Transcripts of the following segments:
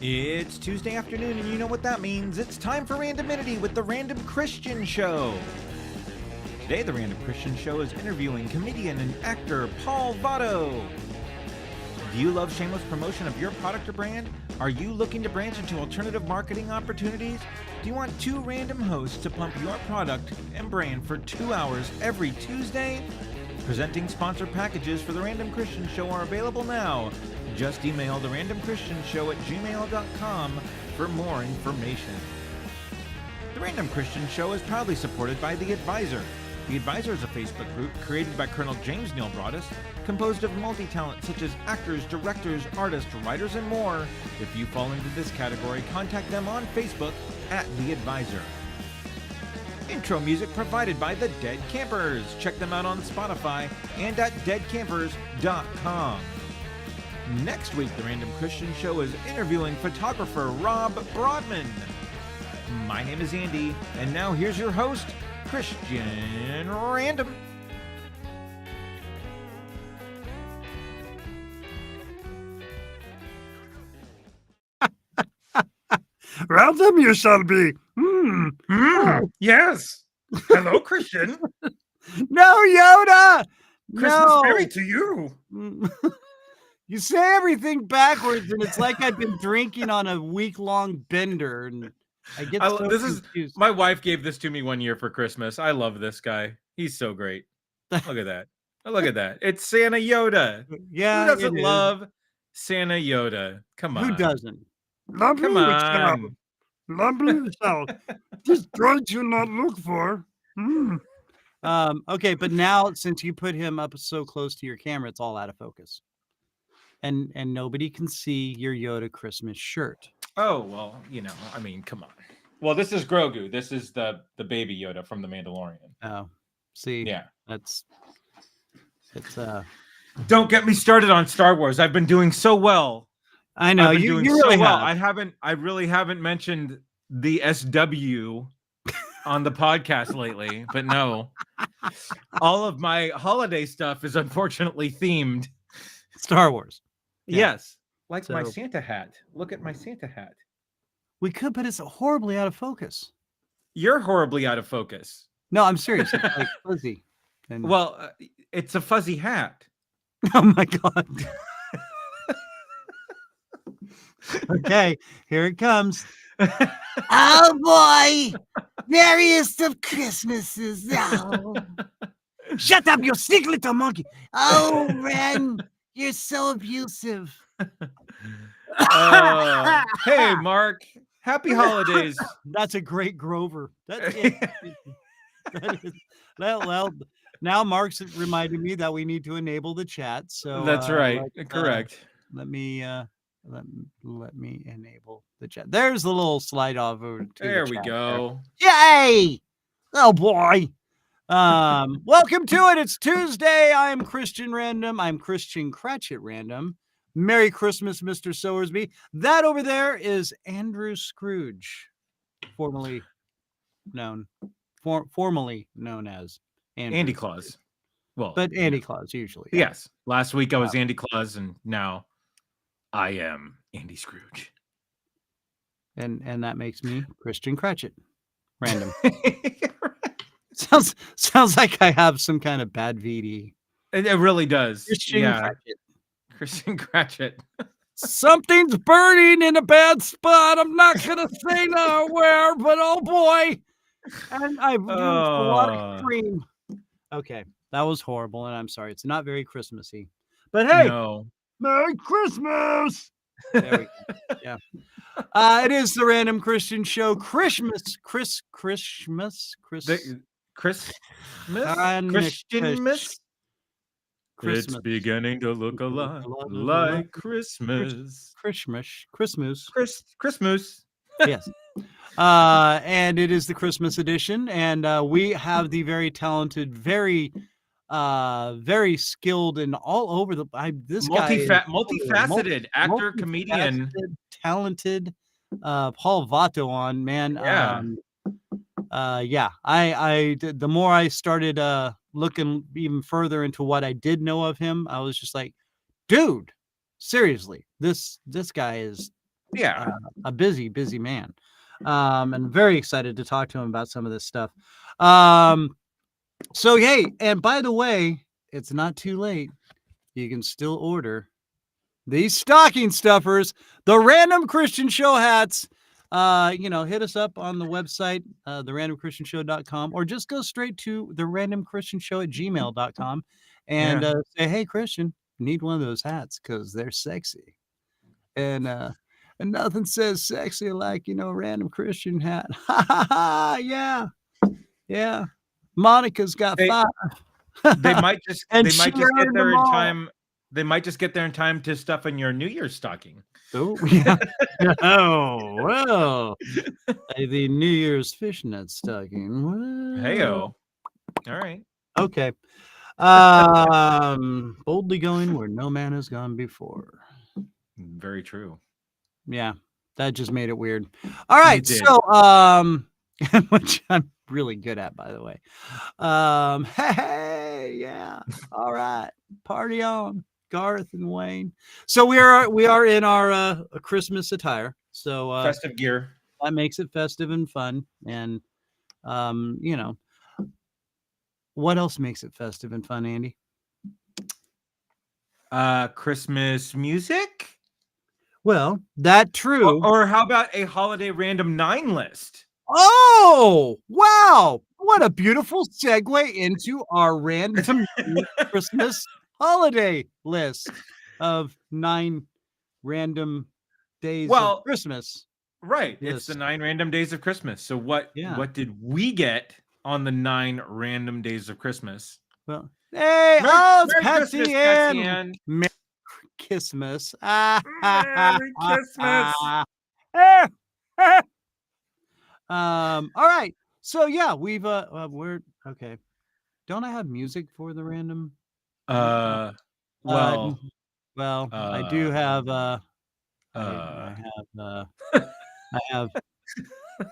It's Tuesday afternoon, and you know what that means. It's time for Randominity with the Random Christian Show. Today, the Random Christian Show is interviewing comedian and actor Paul Vato. Do you love shameless promotion of your product or brand? Are you looking to branch into alternative marketing opportunities? Do you want two random hosts to pump your product and brand for 2 hours every Tuesday? Presenting sponsored packages for the Random Christian Show are available now. Just email the randomchristianshow@gmail.com for more information. The Random Christian Show is proudly supported by The Advisor. The Advisor is a Facebook group created by Colonel James Neil Broadus, composed of multi-talent such as actors, directors, artists, writers, and more. If you fall into this category, contact them on Facebook at The Advisor. Intro music provided by the Dead Campers. Check them out on Spotify and at deadcampers.com. Next week, the Random Christian Show is interviewing photographer Rob Broadman. My name is Andy, and now here's your host, Christian Random. Random you shall be. Yes. Hello, Christian. No, Yoda. Christmas No. Merry to you. You say everything backwards, and it's like I've been drinking on a week-long bender, and I get so confused. My wife gave this to me one year for Christmas. I love this guy. He's so great. Look at that. Look at that. It's Santa Yoda. Yeah, Who doesn't love Santa Yoda? Come on. Who doesn't? Come on. Lovely child. This droid you not look for. Okay, but now since you put him up so close to your camera, it's all out of focus. And nobody can see your Yoda Christmas shirt. Oh, well, I mean, come on. Well, this is Grogu. This is the baby Yoda from The Mandalorian. Oh, see, yeah, it's Don't get me started on Star Wars. I've been doing so well. I know you really well. I really haven't mentioned the SW on the podcast lately, but no, all of my holiday stuff is unfortunately themed Star Wars. Yeah. Yes, like my Santa hat. Look at my Santa hat. We could, but it's horribly out of focus. You're horribly out of focus. No, I'm serious. It's like fuzzy. And... Well, it's a fuzzy hat. Oh my God. Okay, here it comes. Oh boy, merriest of Christmases. Oh. Shut up, you sneaky little monkey. Oh, Ren, you're so abusive. Hey, Mark, happy holidays. That's a great Grover. That's it. That is, well, now Mark's reminded me that we need to enable the chat. So that's right. Correct. Let me enable the chat. There's the little slide over to there we go. There. Yay! Oh boy. Welcome to it. It's Tuesday. I'm Christian Random. I'm Christian Cratchit Random. Merry Christmas, Mr. Sowersby. That over there is Andrew Scrooge, formerly known as Andy Claus. Well, but Andy Claus usually. Yeah. Yes. Last week I was Andy Claus, and now I am Andy Scrooge. And that makes me Christian Cratchit Random. Sounds like I have some kind of bad VD. It really does. Christian Cratchit. Something's burning in a bad spot. I'm not gonna say nowhere, but oh boy. And I've used a lot of cream. Okay, that was horrible, and I'm sorry. It's not very Christmassy. But hey, no. Merry Christmas! There we go. Yeah. It is the Random Christian Show. Christmas. It's beginning to look a lot like Christmas. Christmas. Yes. And it is the Christmas edition, and we have the very talented, very skilled, and all over the multifaceted actor, comedian, talented Paul Vato on, man. Yeah. I the more I started looking even further into what I did know of him, I was just like, dude, seriously, this guy is Yeah. a busy man. And very excited to talk to him about some of this stuff. So, hey, and by the way, it's not too late. You can still order these stocking stuffers, the Random Christian Show hats. Hit us up on the website, therandomchristianshow.com, or just go straight to therandomchristianshow@gmail.com and say, hey, Christian, need one of those hats because they're sexy. And nothing says sexy like, Random Christian hat. Ha ha ha. Yeah. Yeah. Monica's got 5. They might just And get she there earned them in all. time. They might just get there in time to stuff in your New Year's stocking. Oh, yeah. Oh, well. The New Year's fishnet stocking. Well. Hey-o. All right. Okay. Boldly going where no man has gone before. Very true. Yeah, that just made it weird. All right, did. so which I'm really good at, by the way. Hey, yeah. All right, party on, Garth and Wayne. So we are in our Christmas attire. So Festive gear. that makes it festive and fun. And what else makes it festive and fun, Andy? Christmas music. Well, that true. Or how about a holiday random 9 list? Oh, wow. What a beautiful segue into our random Christmas holiday list of 9 random days of Christmas. Right. Yes. It's the 9 random days of Christmas. So what did we get on the 9 random days of Christmas? Well, hey, Merry it's Patsy Christmas, Ann. Merry Christmas. Merry Christmas. All right. So yeah, we're okay. Don't I have music for the random? I do have I have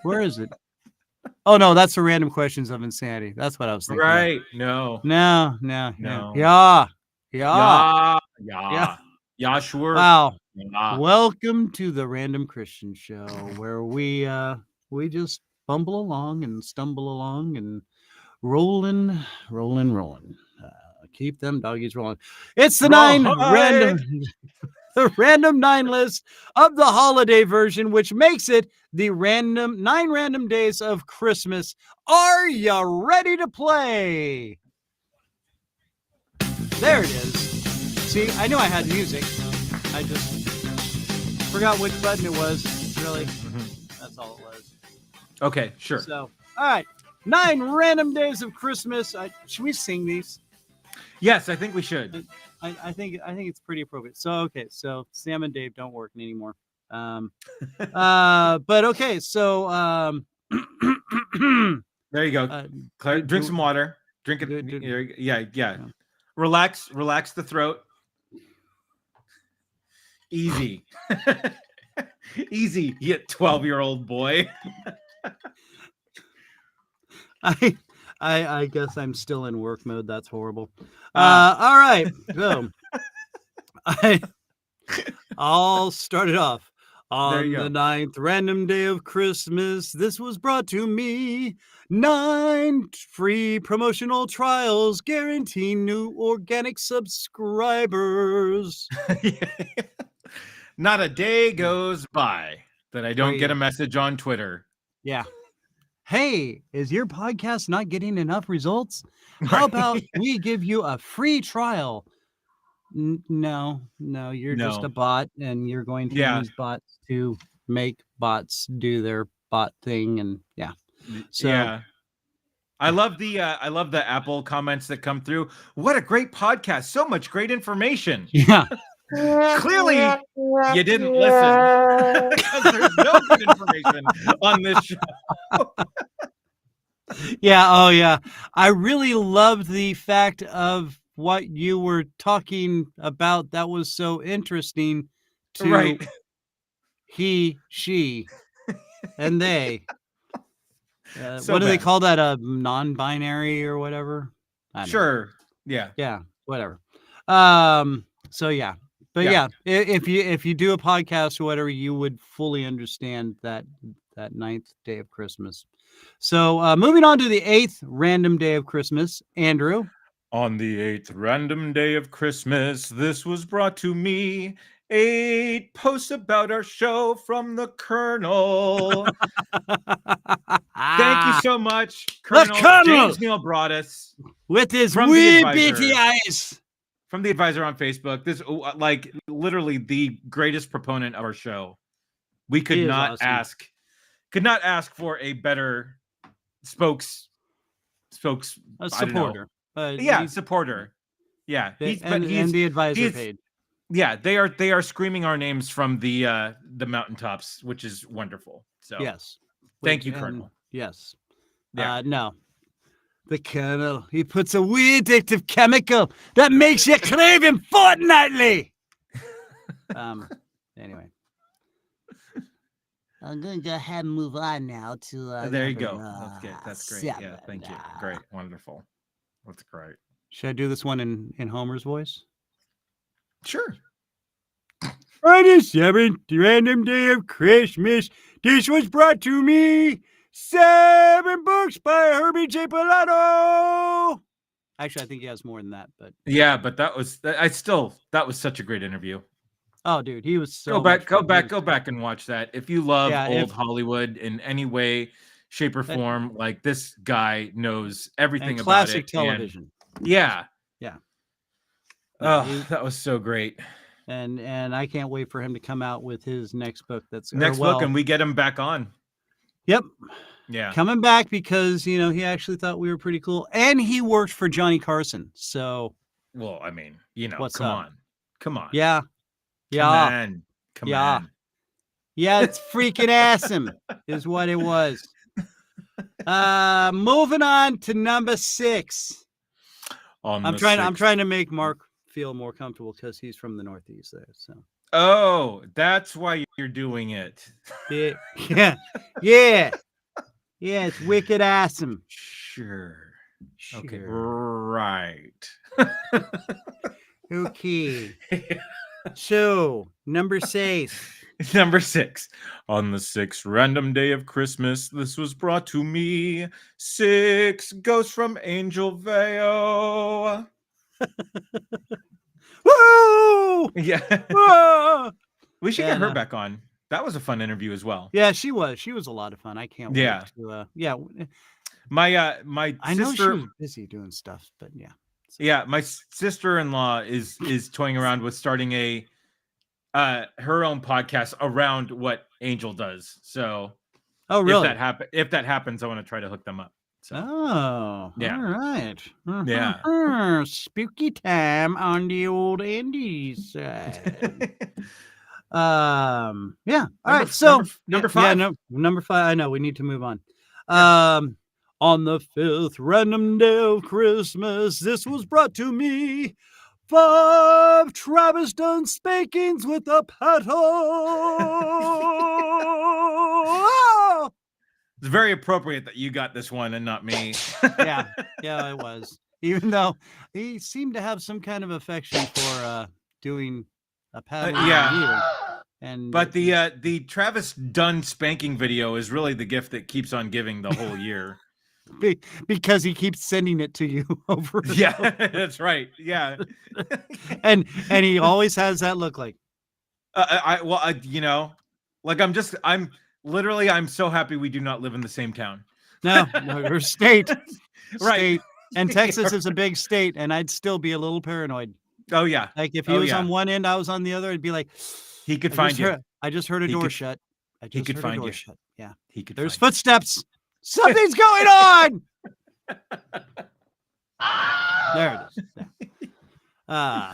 where is it? Oh no, that's the random questions of insanity. That's what I was thinking. Right. Of. No. Yeah. Yeah, sure. Wow. Yeah. Welcome to the Random Christian Show, where we just bumble along and stumble along and rolling. Keep them doggies rolling. It's the random 9 list of the holiday version, which makes it the 9 random days of Christmas. Are you ready to play? There it is. See, I knew I had music. I just forgot which button it was. Really, that's all it was. Okay, sure. So, all right, 9 random days of Christmas. Should we sing these? Yes, I think we should. I think it's pretty appropriate. So okay, so Sam and Dave don't work anymore. But okay, so there you go. Claire, drink some water. Drink it. Yeah. Relax the throat. Easy. Easy, you 12-year-old boy. I guess I'm still in work mode. That's horrible. All right. So I'll start it off. On the 9th random day of Christmas, this was brought to me. 9 free promotional trials guaranteeing new organic subscribers. Not a day goes by that I don't get a message on Twitter. Yeah. Hey, is your podcast not getting enough results? How about we give you a free trial? No, you're just a bot, and you're going to use bots to make bots do their bot thing, and So I love the Apple comments that come through. What a great podcast! So much great information. Yeah. Clearly, you didn't listen because there's no good information on this show. Yeah. Oh, yeah. I really loved the fact of what you were talking about. That was so interesting to he, she, and they. What do they call that? Non-binary or whatever? Sure. Yeah. Yeah. Whatever. So yeah. But yeah, if you do a podcast or whatever, you would fully understand that ninth day of Christmas. So moving on to the 8th random day of Christmas, Andrew. On the 8th random day of Christmas, this was brought to me. 8 posts about our show from the Colonel. Thank you so much, Colonel. James Neal brought us with his from wee bitty eyes. From the Advisor on Facebook. This like literally the greatest proponent of our show. We could not ask for a better supporter. Supporter. Yeah, and the Advisor paid. Yeah, they are screaming our names from the mountaintops, which is wonderful. So yes, thank you, Colonel. Yes, no, the Colonel, he puts a wee addictive chemical that makes you crave him fortnightly. Anyway. I'm going to go ahead and move on now to... there you go. That's great. 7. Yeah, thank you. Great. Wonderful. That's great. Should I do this one in Homer's voice? Sure. On the 7th random day of Christmas, this was brought to me 7 books by Herbie J. Pilato. Actually, I think he has more than that, but... Yeah, but that was such a great interview. Oh, dude, he was so... Go back and watch that. If you love old Hollywood in any way, shape, or form, like this guy knows everything about classic television. Yeah. Oh, that was so great. And I can't wait for him to come out with his next book. Book, and we get him back on. Yep. Yeah. Coming back because, he actually thought we were pretty cool. And he worked for Johnny Carson. So. Well, I mean, come on. Yeah. Come on. Yeah, it's freaking awesome is what it was. Moving on to number 6. I'm trying to make Mark feel more comfortable because he's from the Northeast there. So. Oh, that's why you're doing it. Yeah. It's wicked awesome. Sure. Okay. Right. Okay. So, number 6. Number 6. On the 6th random day of Christmas, this was brought to me. 6 Ghosts from Angel Vale. Woo! Yeah. We should get her back on. That was a fun interview as well. Yeah, she was. She was a lot of fun. I can't wait to My I know sister she was busy doing stuff, but yeah. Yeah, my sister-in-law is toying around with starting her own podcast around what Angel does. So, really? If that happens, I want to try to hook them up. So. Yeah. All right. Yeah. Spooky time on the old Andy's side. Yeah. All right. So number 5. Yeah, number 5. I know we need to move on. On the 5th random day of Christmas, this was brought to me. 5 Travis Dunn spankings with a paddle. It's very appropriate that you got this one and not me. Yeah, it was. Even though he seemed to have some kind of affection for doing a paddle. But the Travis Dunn spanking video is really the gift that keeps on giving the whole year. Because he keeps sending it to you over. Yeah, that's right. Yeah. and he always has that look like. I'm so happy we do not live in the same town. No, we're state. Right. State. And Texas is a big state, and I'd still be a little paranoid. Oh yeah. Like if he was on one end, I was on the other, it'd be like he could find you. I just heard a door shut. He could find you. Shut. Yeah. There's footsteps. Something's going on. There it is.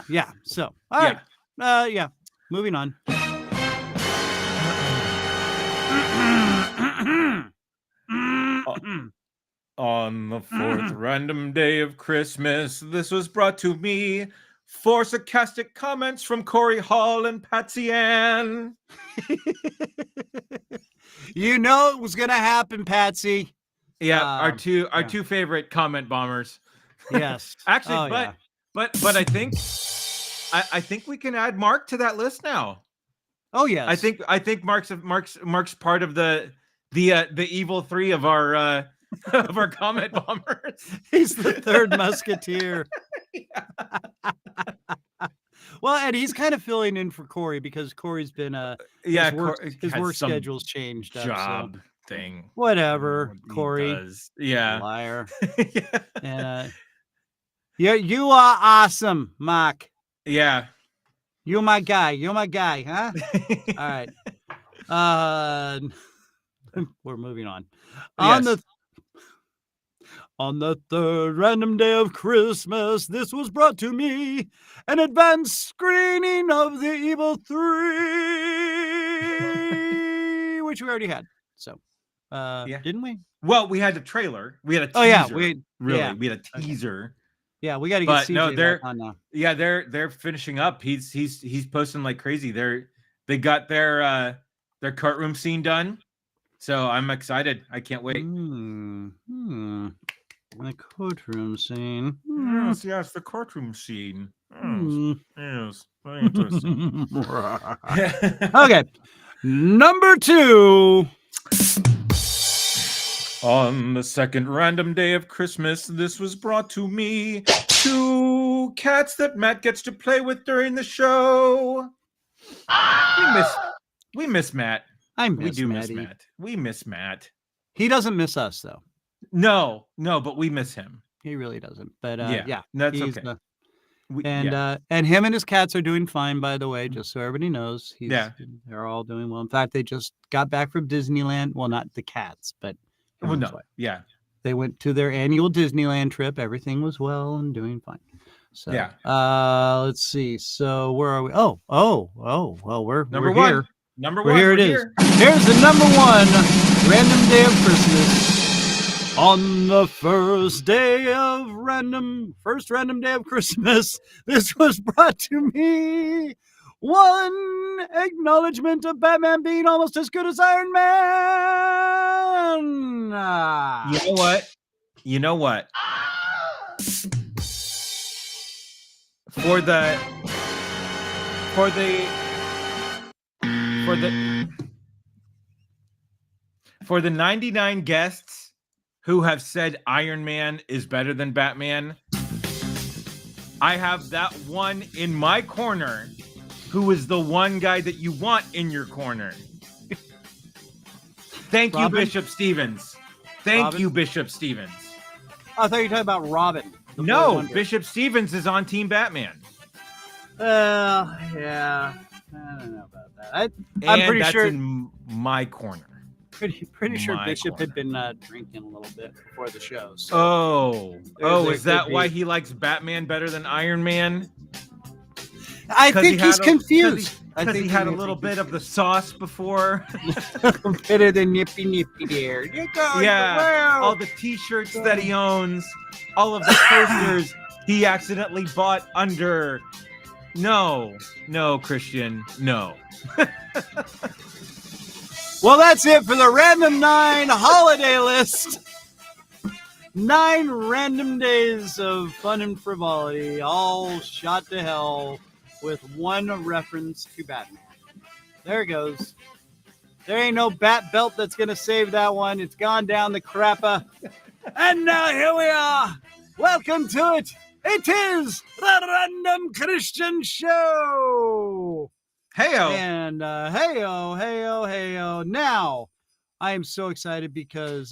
Yeah. So, all right. Yeah. Moving on. On the 4th random day of Christmas, this was brought to me. 4 sarcastic comments from Corey Hall and Patsy Ann. You know it was gonna happen, Patsy. Yeah, our two favorite comment bombers. Yes. Actually, but I think I think we can add Mark to that list now. Oh yes. I think Mark's part of the evil three of our of our comment bombers. He's the third musketeer. Well, and he's kind of filling in for Corey because Corey's been his work schedule's changed up. Job thing. Whatever, Corey. Does. Yeah. Liar. Yeah. And you are awesome, Mark. Yeah. You're my guy. You're my guy, huh? All right. We're moving on. Yes. On the third random day of Christmas, this was brought to me an advanced screening of The Evil 3, which we already had. So, didn't we? Well, we had the trailer. We had a teaser. Oh yeah, we had a teaser. Yeah, we got to get CJ back on now. Yeah, they're finishing up. He's posting like crazy. They got their courtroom scene done. So I'm excited. I can't wait. The courtroom scene. Yes, the courtroom scene. Yes, very interesting. Okay, number 2. On the second random day of Christmas, this was brought to me 2 cats that Matt gets to play with during the show. We miss Matt. Miss Matt. We miss Matt. He doesn't miss us though. No, but we miss him. He really doesn't. But yeah, that's okay. And him and his cats are doing fine, by the way, just so everybody knows. They're all doing well. In fact, they just got back from Disneyland. Well, not the cats, but they went to their annual Disneyland trip. Everything was well and doing fine. So let's see. So where are we? Oh, well, we're number we're 1. Here. Number 1. Here it is. Here's the number 1 random day of Christmas. On the first random day of Christmas, this was brought to me 1 acknowledgement of Batman being almost as good as Iron Man. You know what? For the 99 guests who have said Iron Man is better than Batman, I have that one in my corner who is the one guy that you want in your corner. Thank you, Bishop Stevens. Thank you, Bishop Stevens. I thought you were talking about Robin. No, Bishop Stevens is on Team Batman. Yeah. I don't know about that. I'm pretty sure in my corner. Pretty sure Bishop had been drinking a little bit before the show. So is that why he likes Batman better than Iron Man? I think he's confused. I think he had a little bit of the sauce before. Better than nippy there. All the T-shirts that he owns, all of the posters he accidentally bought under. No, Christian, no. Well, that's it for the Random 9 holiday list. 9 random days of fun and frivolity, all shot to hell with 1 reference to Batman. There it goes. There ain't no bat belt that's going to save that one. It's gone down the crapper. And now here we are. Welcome to it. It is the Random Christian Show. Heyo. And heyo. Now, I am so excited because,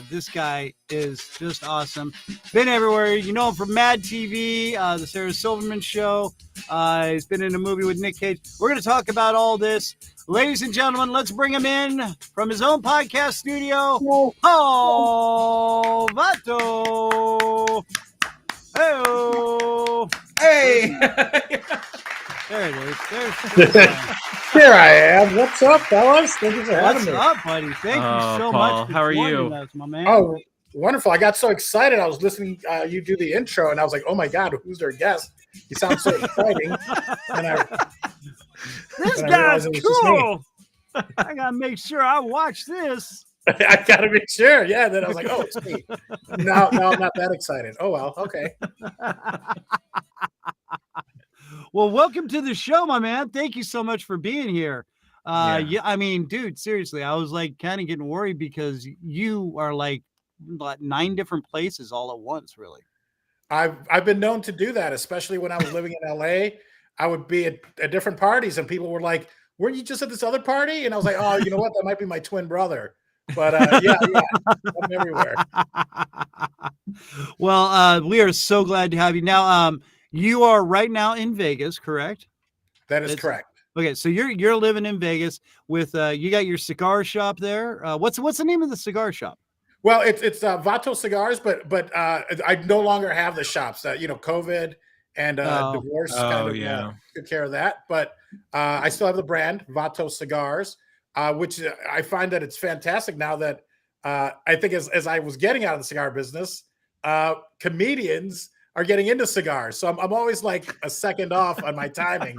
this guy is just awesome. Been everywhere. You know him from MadTV, the Sarah Silverman show. He's been in a movie with Nick Cage. We're going to talk about all this. Ladies and gentlemen, let's bring him in from his own podcast studio, Paul Vato. Hey. There it is. Here I am. What's up, fellas? Thank you for having me. What's up, buddy? Thank you so much for how are you? us, my man. Oh, wonderful. I got so excited. I was listening you do the intro, and I was like, oh, my God, who's their guest? He sounds so exciting. This guy's cool. I got to make sure I watch this. I got to make sure. Yeah. Then I was like, oh, it's me. No, I'm not that excited. Oh, well, okay. Well, welcome to the show, my man. Thank you so much for being here. Yeah, I mean, dude, seriously, I was like kind of getting worried because you are like 9 different places all at once, really. I've been known to do that, especially when I was living in LA. I would be at different parties, and people were like, "Weren't you just at this other party?" And I was like, "Oh, you know what? That might be my twin brother." But yeah, I'm everywhere. Well, we are so glad to have you. Now, you are right now in Vegas, correct? That is correct. Okay, so you're living in Vegas with you got your cigar shop there. What's the name of the cigar shop? Well, it's Vato Cigars, but I no longer have the shops. COVID and divorce kind of took care of that. But I still have the brand Vato Cigars, which I find that it's fantastic now that I think as I was getting out of the cigar business, comedians are getting into cigars. So I'm always like a second off on my timing.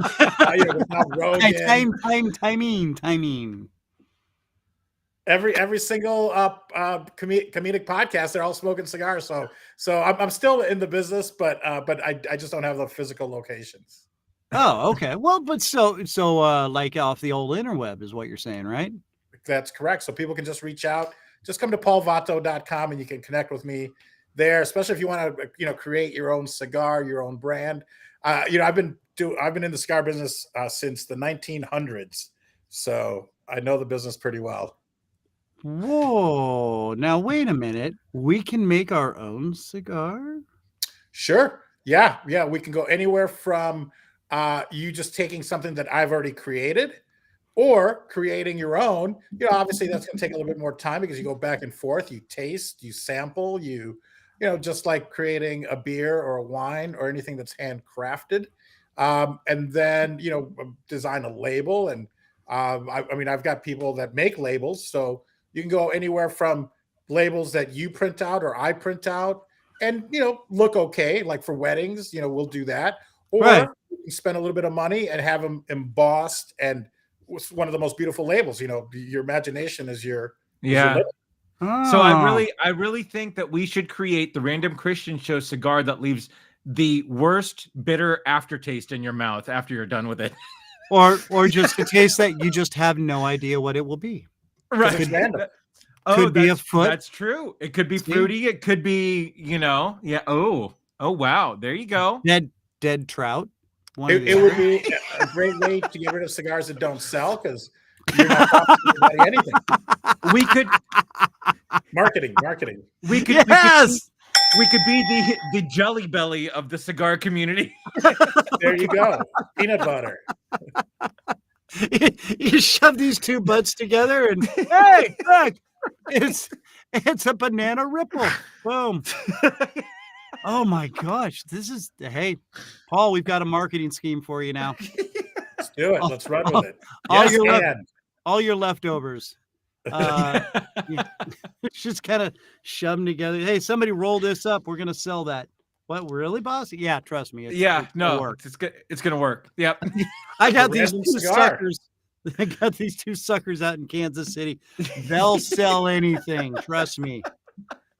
Timing. Every single comedic podcast, they're all smoking cigars. So I'm still in the business, but I just don't have the physical locations. Oh, okay. Well, but so like off the old interweb is what you're saying, right? That's correct. So people can just reach out. Just come to paulvato.com and you can connect with me there, especially if you want to, create your own cigar, your own brand. I've been in the cigar business since the 1900s, so I know the business pretty well. Whoa! Now wait a minute. We can make our own cigar? Sure. Yeah. We can go anywhere from you just taking something that I've already created, or creating your own. Obviously that's going to take a little bit more time because you go back and forth. You taste, you sample, just like creating a beer or a wine or anything that's handcrafted. And then, design a label. And I've got people that make labels. So you can go anywhere from labels that you print out or I print out and, look okay. Like for weddings, we'll do that. Or you can spend a little bit of money and have them embossed and with one of the most beautiful labels. Your imagination is your limit. So I really think that we should create the Random Christian Show cigar that leaves the worst bitter aftertaste in your mouth after you're done with it. Or just a taste that you just have no idea what it will be. Right. It's random. Could be a foot. That's true. It could be fruity. It could be, yeah. Oh, wow. There you go. Dead trout. It would be a great way to get rid of cigars that don't sell because you're not talking about anything. We could marketing. We could be the jelly belly of the cigar community. There you go. Peanut butter. You shove these two butts together and hey, look, it's a banana ripple. Boom. Oh my gosh. Hey, Paul, we've got a marketing scheme for you now. Let's do it. Let's run with it. All your leftovers. Just kind of shove them together. Hey, somebody roll this up. We're gonna sell that. What, really, boss? Yeah, trust me. It's gonna work. Yep. I got these two suckers. I got these two suckers out in Kansas City. They'll sell anything. Trust me.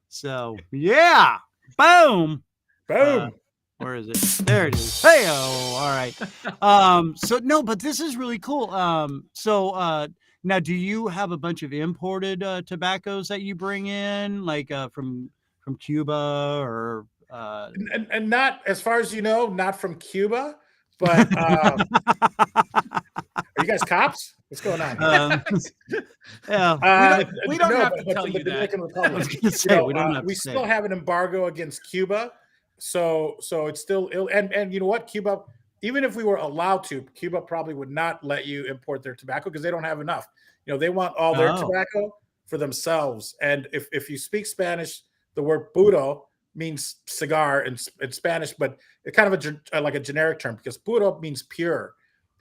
So yeah. Boom. Where is it? There it is. Hey, all right. So no, but this is really cool. Now, do you have a bunch of imported tobaccos that you bring in, like from Cuba or? And not, as far as not from Cuba, but are you guys cops? What's going on? Yeah, we don't have to tell you that. Republic, we still have an embargo against Cuba, so it's still ill. And you know what, Cuba, even if we were allowed to, Cuba probably would not let you import their tobacco because they don't have enough. They want all their tobacco for themselves. And if you speak Spanish, the word puro means cigar in Spanish, but it's kind of like a generic term because puro means pure.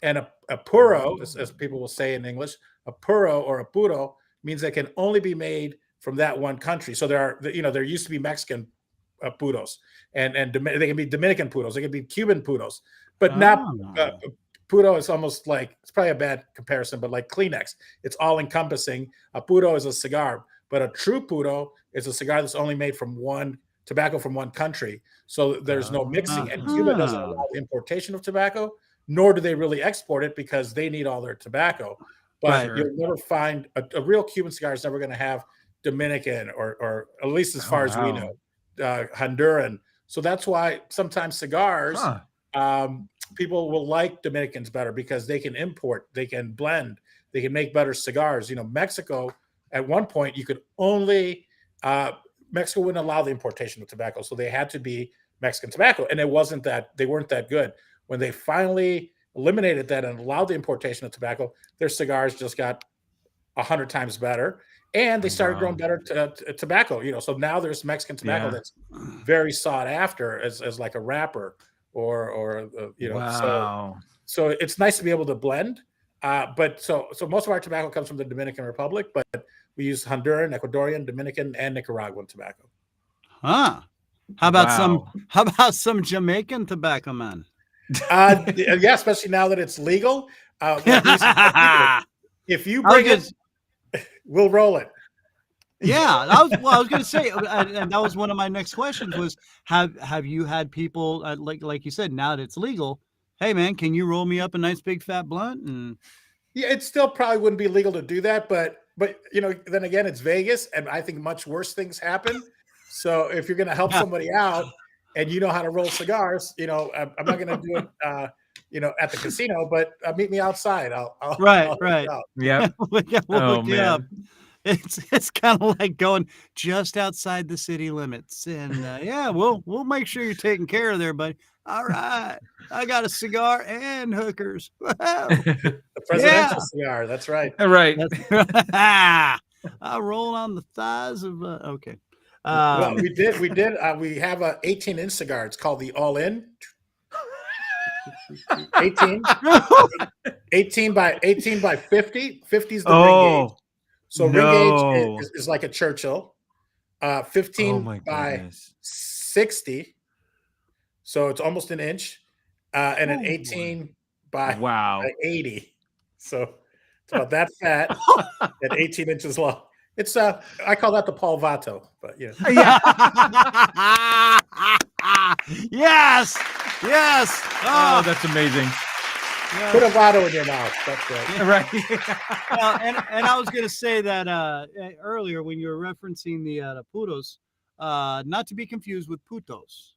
And a puro, as people will say in English, a puro or a puro means they can only be made from that one country. So there used to be Mexican puros, and they can be Dominican puros, they can be Cuban puros, but not puro is almost like, it's probably a bad comparison, but like Kleenex, it's all encompassing. A puro is a cigar, but a true puro is a cigar that's only made from one tobacco from one country. So there's no mixing. And Cuba doesn't allow the importation of tobacco, nor do they really export it because they need all their tobacco. But you'll never find a real Cuban cigar is never going to have Dominican or at least as far as we know, Honduran. So that's why sometimes cigars, people will like Dominicans better because they can import, they can blend, they can make better cigars. You know, Mexico, at one point, you could only, Mexico wouldn't allow the importation of tobacco. So they had to be Mexican tobacco. And they weren't that good. When they finally eliminated that and allowed the importation of tobacco, their cigars just got 100 times better. And they started growing better tobacco, you know. So now there's Mexican tobacco that's very sought after as like a wrapper or you know. So it's nice to be able to blend. But so most of our tobacco comes from the Dominican Republic, but we use Honduran, Ecuadorian, Dominican, and Nicaraguan tobacco. How about some Jamaican tobacco, man? Yeah, especially now that it's legal. If you bring it, we'll roll it. Yeah, I was going to say, and that was one of my next questions was, have you had people like you said, now that it's legal, hey man, can you roll me up a nice big fat blunt? And yeah, it still probably wouldn't be legal to do that, but you know, then again, it's Vegas, and I think much worse things happen. So if you're going to help somebody out and you know how to roll cigars, you know, I'm not going to do it, you know, at the casino, but meet me outside. I'll right. Yeah. We'll look you up. It's kind of like going just outside the city limits, and we'll make sure you're taken care of there, buddy. All right, I got a cigar and hookers. The presidential cigar. That's right. Right. I roll on the thighs of. Okay. Well, we did. We have a 18-inch cigar. It's called the All In. 18 by 50. 50 is the ring gauge. So ring gauge is like a Churchill. 15 by 60. So it's almost an inch. And an 18 by 80. So it's about that fat and 18 inches long. It's I call that the Paul Vato, but yeah. Yes. Oh, that's amazing. Yeah. Put a Vato in your mouth. That's right. Well, and I was going to say that earlier when you were referencing the putos, not to be confused with putos.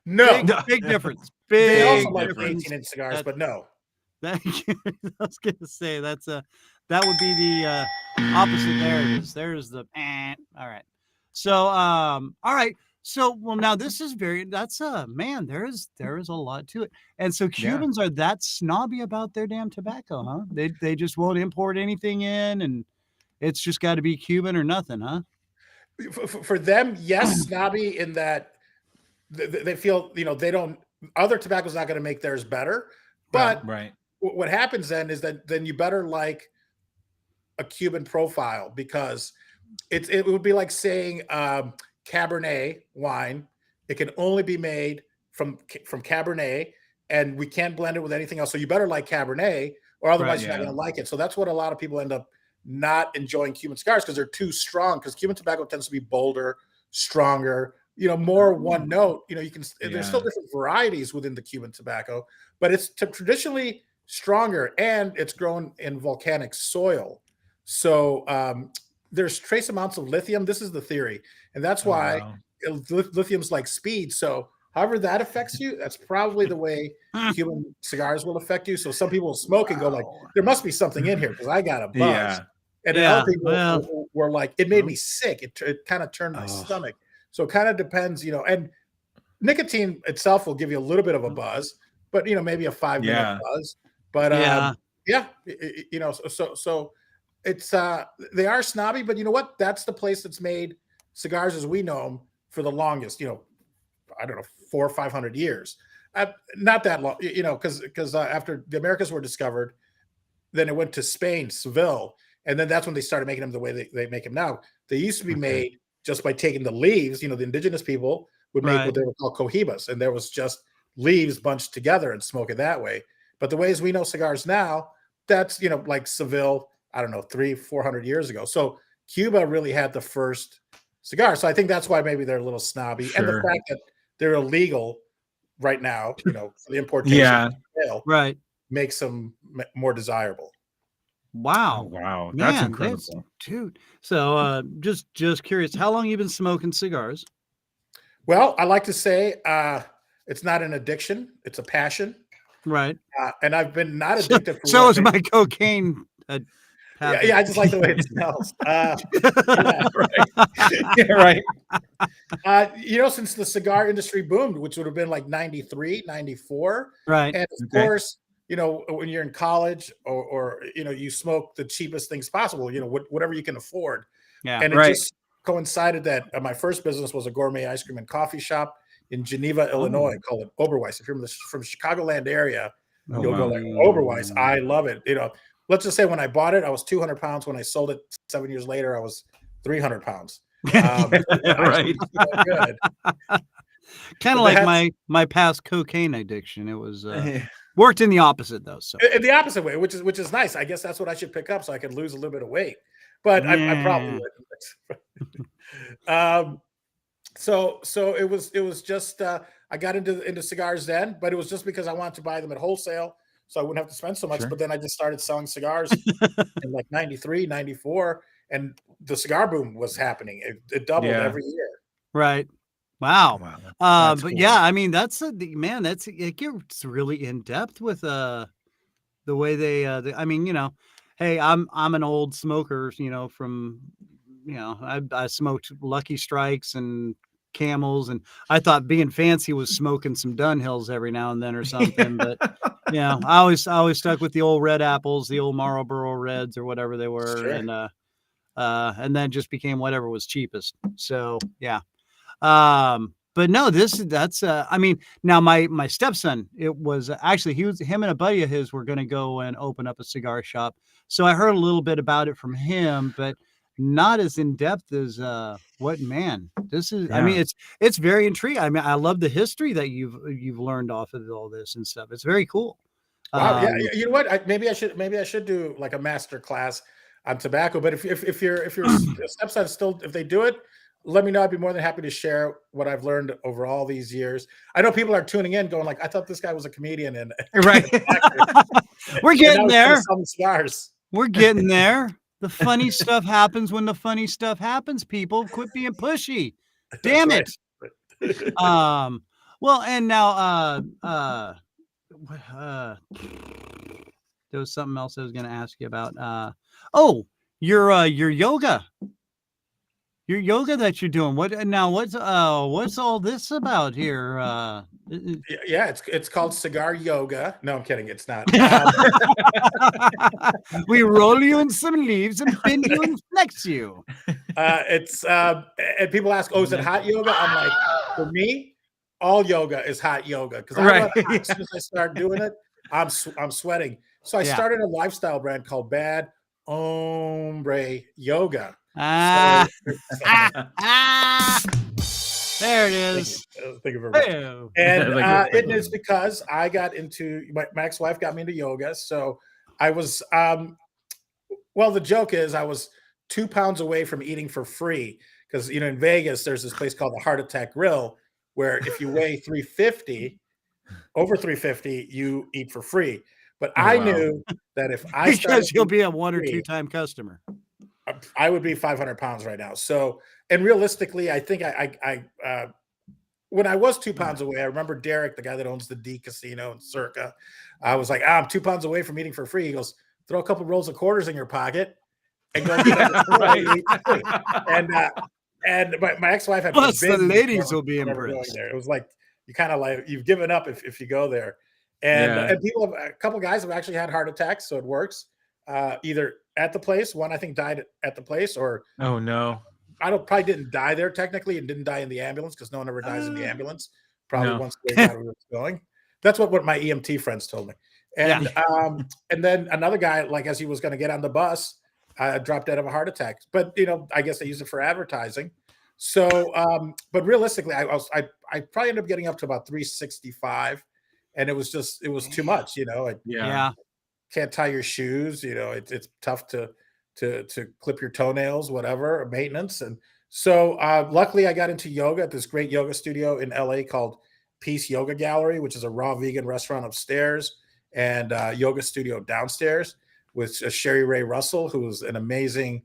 No, big difference. They also like 18-inch cigars, but no. I was going to say that would be the opposite. There it is. There's the all right. So all right. So well now this is man, there is a lot to it. And so Cubans are that snobby about their damn tobacco, huh? They just won't import anything in, and it's just got to be Cuban or nothing, huh? For them, yes, snobby in that they feel, you know, they don't, other tobacco's not going to make theirs better. But what happens then is that then you better like a Cuban profile, because it would be like saying Cabernet wine. It can only be made from Cabernet, and we can't blend it with anything else. So you better like Cabernet, or otherwise you're not going to like it. So that's what a lot of people end up not enjoying Cuban cigars, because they're too strong. Because Cuban tobacco tends to be bolder, stronger, you know, more one note. You know, you can. There's still different varieties within the Cuban tobacco, but it's traditionally stronger, and it's grown in volcanic soil. So there's trace amounts of lithium. This is the theory, and that's why lithium's like speed. So however that affects you, that's probably the way Cuban cigars will affect you. So some people will smoke and go like, there must be something in here because I got a buzz. And then other people were like, it made me sick. It kind of turned my stomach. So it kind of depends, you know, and nicotine itself will give you a little bit of a buzz, but, you know, maybe a 5-minute buzz. But you know, so it's they are snobby, but you know what? That's the place that's made cigars as we know them for the longest, you know, I don't know, 400 or 500 years. Not that long, you know, because after the Americas were discovered, then it went to Spain, Seville, and then that's when they started making them the way they make them now. They used to be made just by taking the leaves. You know, the indigenous people would make what they would call cohibas, and there was just leaves bunched together and smoke it that way. But the ways we know cigars now, that's, you know, like Seville, I don't know, 300-400 years ago. So Cuba really had the first cigars. So I think that's why maybe they're a little snobby, and the fact that they're illegal right now, for the importation sale, right, makes them more desirable. Wow. Oh, wow. Man, that's incredible. Dude. So just curious, how long you been smoking cigars? Well, I like to say it's not an addiction, it's a passion. Right. And I've been not addicted for so is my cocaine. Yeah, I just like the way it smells. Right. Since the cigar industry boomed, which would have been like 93, 94. Right. And of course, when you're in college or you smoke the cheapest things possible, whatever you can afford. Yeah. And it just coincided that my first business was a gourmet ice cream and coffee shop in Geneva, Illinois, called it Oberweis. If you're from the Chicagoland area, you'll go there. Oberweis. I love it. Let's just say when I bought it, I was 200 pounds. When I sold it 7 years later, I was 300 pounds. Right. Good. Kind of like my past cocaine addiction. It was worked in the opposite though. So in the opposite way, which is nice. I guess that's what I should pick up so I could lose a little bit of weight. But I probably wouldn't. So it was just I got into cigars then, but it was just because I wanted to buy them at wholesale, so I wouldn't have to spend so much. But then I just started selling cigars in like 93, 94, and the cigar boom was happening. It doubled every year. Right. Wow. But cool. yeah, I mean, it gets really in depth with the way they I mean, hey, I'm an old smoker, from I smoked Lucky Strikes and Camels, and I thought being fancy was smoking some Dunhills every now and then or something. But I always stuck with the old Red Apples, the old Marlboro Reds or whatever they were, and then just became whatever was cheapest. So yeah. But no, that's I mean, now my stepson, it was actually him and a buddy of his were going to go and open up a cigar shop. So I heard a little bit about it from him, but not as in depth as this is. I mean, it's very intriguing. I mean, I love the history that you've learned off of all this and stuff. It's very cool. Wow, yeah, you know what? Maybe I should do like a master class on tobacco. But if your stepson still, if they do it, let me know. I'd be more than happy to share what I've learned over all these years. I know people are tuning in going like, I thought this guy was a comedian. And right. We're getting there. Cigars. We're getting there. The funny stuff happens when the funny stuff happens, people. Quit being pushy. Damn it. Well, and now there was something else I was going to ask you about. Your yoga. Your yoga that you're doing. What's all this about here? Yeah, it's called cigar yoga. No, I'm kidding. It's not. We roll you in some leaves and bend you and flex you. And people ask, is it hot yoga? I'm like, for me, all yoga is hot yoga because as soon as I start doing it, I'm sweating. So I started a lifestyle brand called Bad Hombre Yoga. There it is. Thank you very much. And it is because I got into my ex-wife got me into yoga. So I was the joke is I was 2 pounds away from eating for free because in Vegas there's this place called the Heart Attack Grill where if you weigh 350 over 350 you eat for free. But I knew that if I because you'll be a 1 or 2 time customer. I would be 500 pounds right now. So, and realistically, I think I when I was 2 pounds away, I remember Derek, the guy that owns the D Casino in Circa. I was like, I'm 2 pounds away from eating for free. He goes, throw a couple rolls of quarters in your pocket and go. And my ex-wife had plus the ladies will be impressed. There. It was like you kind of like you've given up if you go there. And people a couple guys have actually had heart attacks, so it works. Either at the place, one I think died at the place, or probably didn't die there technically, and didn't die in the ambulance because no one ever dies in the ambulance. Probably once they got where it's going. That's what my EMT friends told me. And and then another guy, like as he was going to get on the bus, dropped dead of a heart attack. But I guess they use it for advertising. So, but realistically, I probably ended up getting up to about 365, and it was too much. Can't tie your shoes. It's tough to clip your toenails, whatever, maintenance. And So luckily I got into yoga at this great yoga studio in LA called Peace Yoga Gallery, which is a raw vegan restaurant upstairs and yoga studio downstairs with Sherry Ray Russell, who's an amazing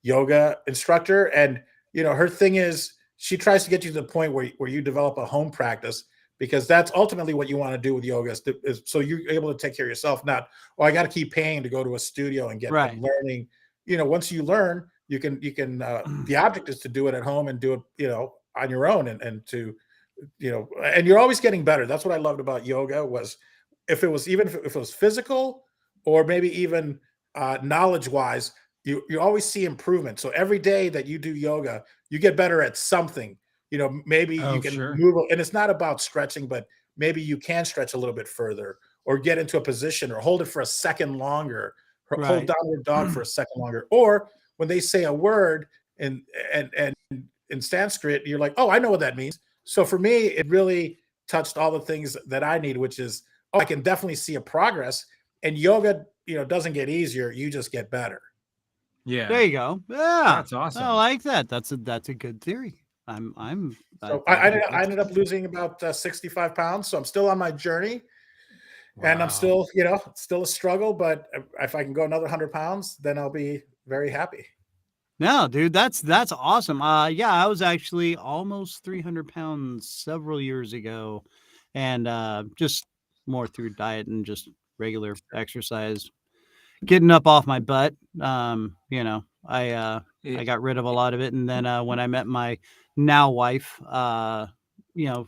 yoga instructor. And, her thing is she tries to get you to the point where you develop a home practice, because that's ultimately what you want to do with yoga is so you're able to take care of yourself. Not, I got to keep paying to go to a studio and get learning. Once you learn, you can the object is to do it at home and do it, on your own and to, and you're always getting better. That's what I loved about yoga was if it was physical or maybe even knowledge wise, you always see improvement. So every day that you do yoga, you get better at something. Maybe you can move, and it's not about stretching, but maybe you can stretch a little bit further or get into a position or hold it for a second longer, hold downward dog for a second longer. Or when they say a word in Sanskrit, you're like, oh, I know what that means. So for me, it really touched all the things that I need, which is, I can definitely see a progress. And yoga, doesn't get easier. You just get better. Yeah. There you go. Yeah. That's awesome. I like that. That's a good theory. I ended up losing about 65 pounds. So I'm still on my journey. Wow. And I'm still, still a struggle, but if I can go another 100 pounds, then I'll be very happy. No, dude, that's awesome. Yeah, I was actually almost 300 pounds several years ago, and just more through diet and just regular exercise, getting up off my butt. I got rid of a lot of it, and then when I met my now wife,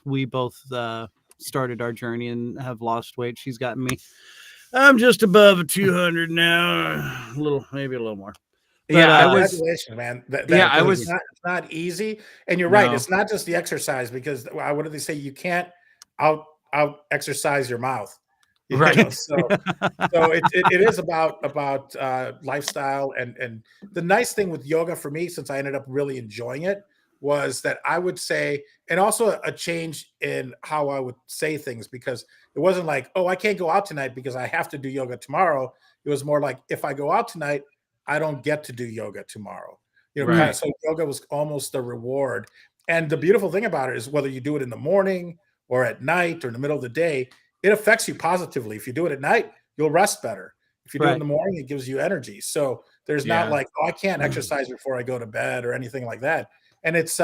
we both started our journey and have lost weight. She's gotten me. I'm just above 200 now, maybe a little more. But, congratulations, man. It's not easy. And you're right. It's not just the exercise, because what do they say? You can't out exercise your mouth. Right. So it is about lifestyle. And the nice thing with yoga for me, since I ended up really enjoying it, was that I would say, and also a change in how I would say things, because it wasn't like, oh, I can't go out tonight because I have to do yoga tomorrow. It was more like, if I go out tonight, I don't get to do yoga tomorrow. So yoga was almost a reward. And the beautiful thing about it is whether you do it in the morning or at night or in the middle of the day, it affects you positively. If you do it at night, you'll rest better. If you do it in the morning, it gives you energy. So there's not like, oh, I can't exercise before I go to bed or anything like that. And it's,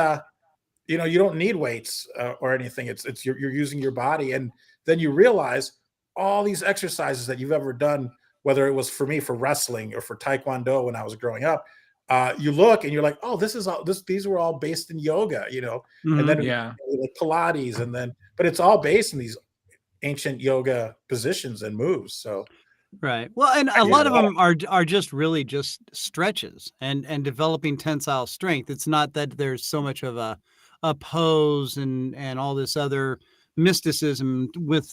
you don't need weights or anything. It's you're using your body. And then you realize all these exercises that you've ever done, whether it was for me for wrestling or for Taekwondo when I was growing up, you look and you're like, oh, these were all based in yoga, and then like Pilates, but it's all based in these ancient yoga positions and moves. So, right. Well, and a lot of them are just really just stretches and developing tensile strength. It's not that there's so much of a pose and all this other mysticism with,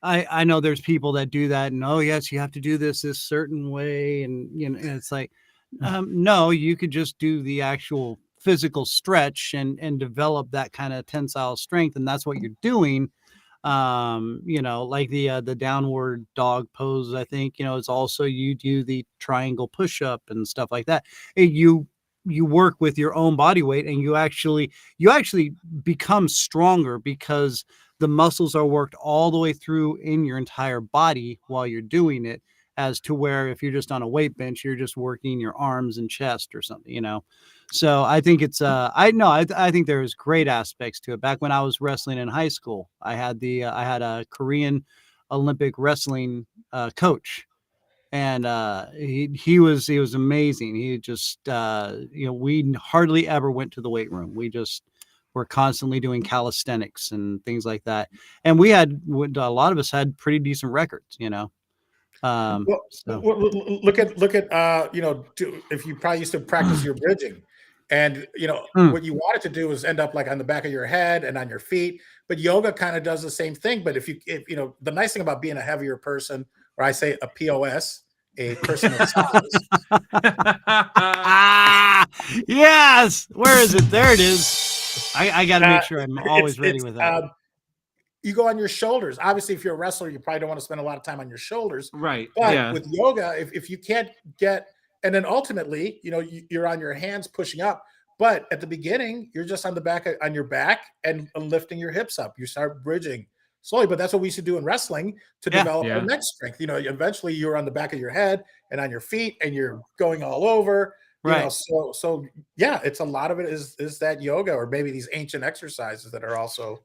I know there's people that do that and, oh yes, you have to do this certain way. And, and it's like, no, you could just do the actual physical stretch and develop that kind of tensile strength. And that's what you're doing. Like the downward dog pose, I think, it's also, you do the triangle push-up and stuff like that. You work with your own body weight, and you actually become stronger because the muscles are worked all the way through in your entire body while you're doing it, as to where if you're just on a weight bench, you're just working your arms and chest or something, So I think it's I think there's great aspects to it. Back when I was wrestling in high school, I had a Korean Olympic wrestling coach, and he was amazing. He just we hardly ever went to the weight room. We just were constantly doing calisthenics and things like that. And a lot of us had pretty decent records, look at if you probably used to practice your bridging, and what you wanted to do is end up like on the back of your head and on your feet, but yoga kind of does the same thing. But if the nice thing about being a heavier person, or I say a POS, a person of size. Yes, where is it? There it is. I got to make sure I'm always ready with that. You go on your shoulders. Obviously, if you're a wrestler, you probably don't want to spend a lot of time on your shoulders. Right. But with yoga, if you can't get, and then ultimately, you're on your hands pushing up, But at the beginning, you're just on your back and lifting your hips up. You start bridging slowly, but that's what we used to do in wrestling to develop our neck strength. Eventually you're on the back of your head and on your feet, and you're going all over. Right. So yeah, it's a lot of it is that yoga, or maybe these ancient exercises that are also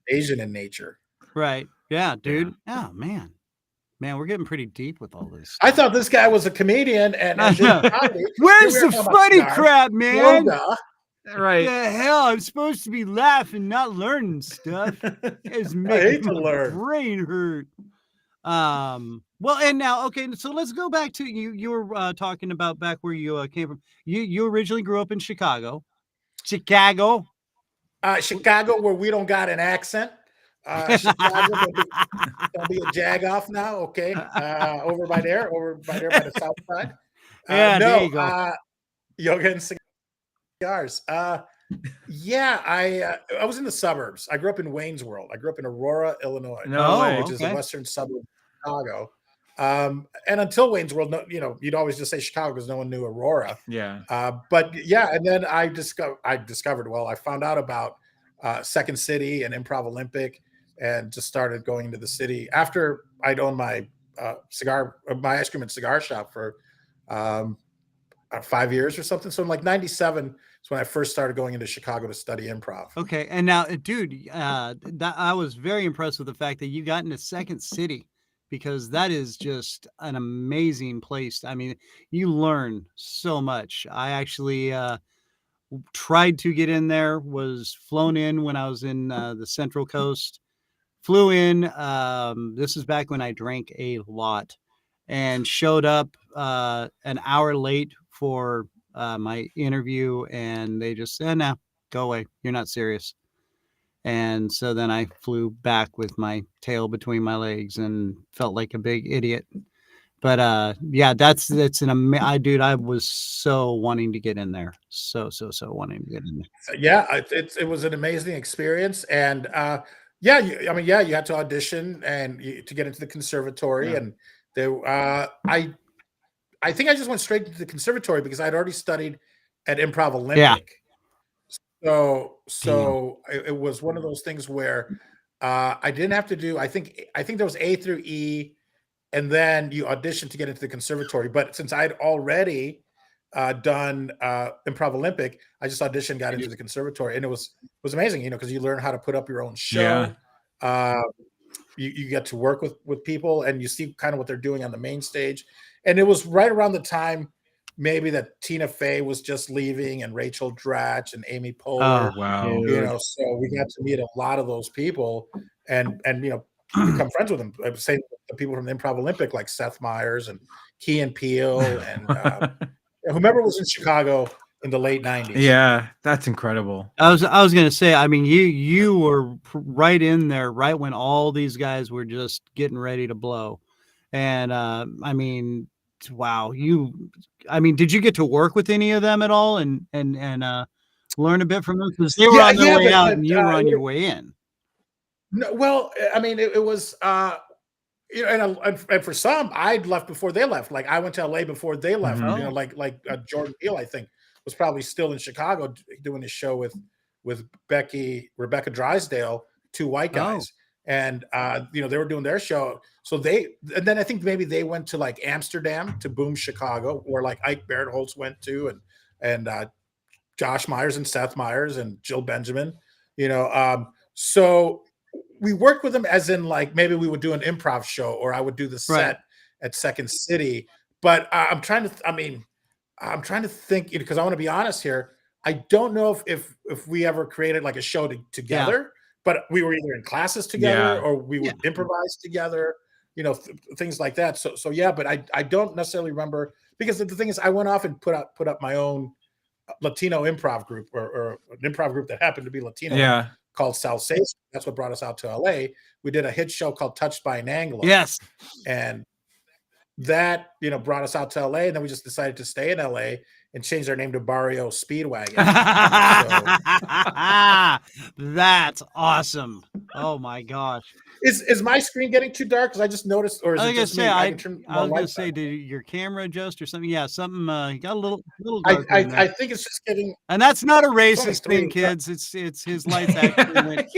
Asian in nature. Right. Yeah, dude. Oh man, we're getting pretty deep with all this. I thought this guy was a comedian and where's the funny crap, man? Yoga. Right. The hell, I'm supposed to be laughing, not learning stuff. It's making my brain hurt. Well, and now, okay, so let's go back to you were talking about back where you came from. You originally grew up in Chicago, Chicago, where we don't got an accent. Chicago, don't be a jagoff now, okay? Over by there by the south side. There you go. Yoga and cigars. I was in the suburbs. I grew up in Wayne's World. I grew up in Aurora, Illinois, which is a western suburb of Chicago. And until Wayne's World, you'd always just say Chicago because no one knew Aurora. Yeah. And then I found out about Second City and Improv Olympic, and just started going into the city after I'd owned my my ice cream and cigar shop for 5 years or something. So in like 97 is when I first started going into Chicago to study improv. Okay. And now, dude, I was very impressed with the fact that you got into Second City, because that is just an amazing place. I mean, you learn so much. I actually tried to get in there, was flown in when I was in the Central Coast, flew in. This is back when I drank a lot, and showed up an hour late for my interview, and they just said, "No, go away. You're not serious." And so then I flew back with my tail between my legs and felt like a big idiot. But that's dude, I was so wanting to get in there. So wanting to get in there. Yeah, it was an amazing experience. And you had to audition and to get into the conservatory. Yeah. And I think I just went straight to the conservatory because I'd already studied at Improv Olympic. Yeah. So it was one of those things where I didn't have to do, I think there was A through E, and then you audition to get into the conservatory. But since I'd already done Improv Olympic, I just auditioned, got into the conservatory, and it was amazing, because you learn how to put up your own show. Yeah. You get to work with people, and you see kind of what they're doing on the main stage. And it was right around the time maybe that Tina Fey was just leaving, and Rachel Dratch and Amy Poehler. Oh, wow. So we got to meet a lot of those people and become friends with them. Same the people from the Improv Olympic, like Seth Meyers and Key and Peele and whomever was in Chicago in the late 90s. Yeah, that's incredible. I was going to say, I mean, you were right in there, right when all these guys were just getting ready to blow. And I mean, wow, did you get to work with any of them at all and learn a bit from them? Because they were on their way out and you were on your way in. No, well, I mean, it was, and for some, I'd left before they left. Like I went to LA before they left. Mm-hmm. Like Jordan Peele, I think, was probably still in Chicago doing his show with Rebecca Drysdale, two white guys. And they were doing their show. So and then I think maybe they went to like Amsterdam to Boom Chicago, where like Ike Barinholtz went to, and Josh Myers and Seth Meyers and Jill Benjamin, so we worked with them as in like maybe we would do an improv show, or I would do the set at Second City. But I'm trying to think, because I want to be honest here. I don't know if we ever created like a show together. Yeah. But we were either in classes together or we would improvise together, things like that. So yeah, but I don't necessarily remember, because the thing is I went off and put up my own Latino improv group or an improv group that happened to be Latino called Salsation. That's what brought us out to LA. We did a hit show called Touched by an Anglo. Yes. And that, brought us out to LA, and then we just decided to stay in LA and change our name to Barrio Speedwagon. That's awesome. Oh my gosh. Is my screen getting too dark? Because I just noticed, or is it just me? I was gonna say, did your camera adjust or something? Yeah, something you got a little dark. I think it's just getting, and that's not a racist thing, kids. It's his lights actually went.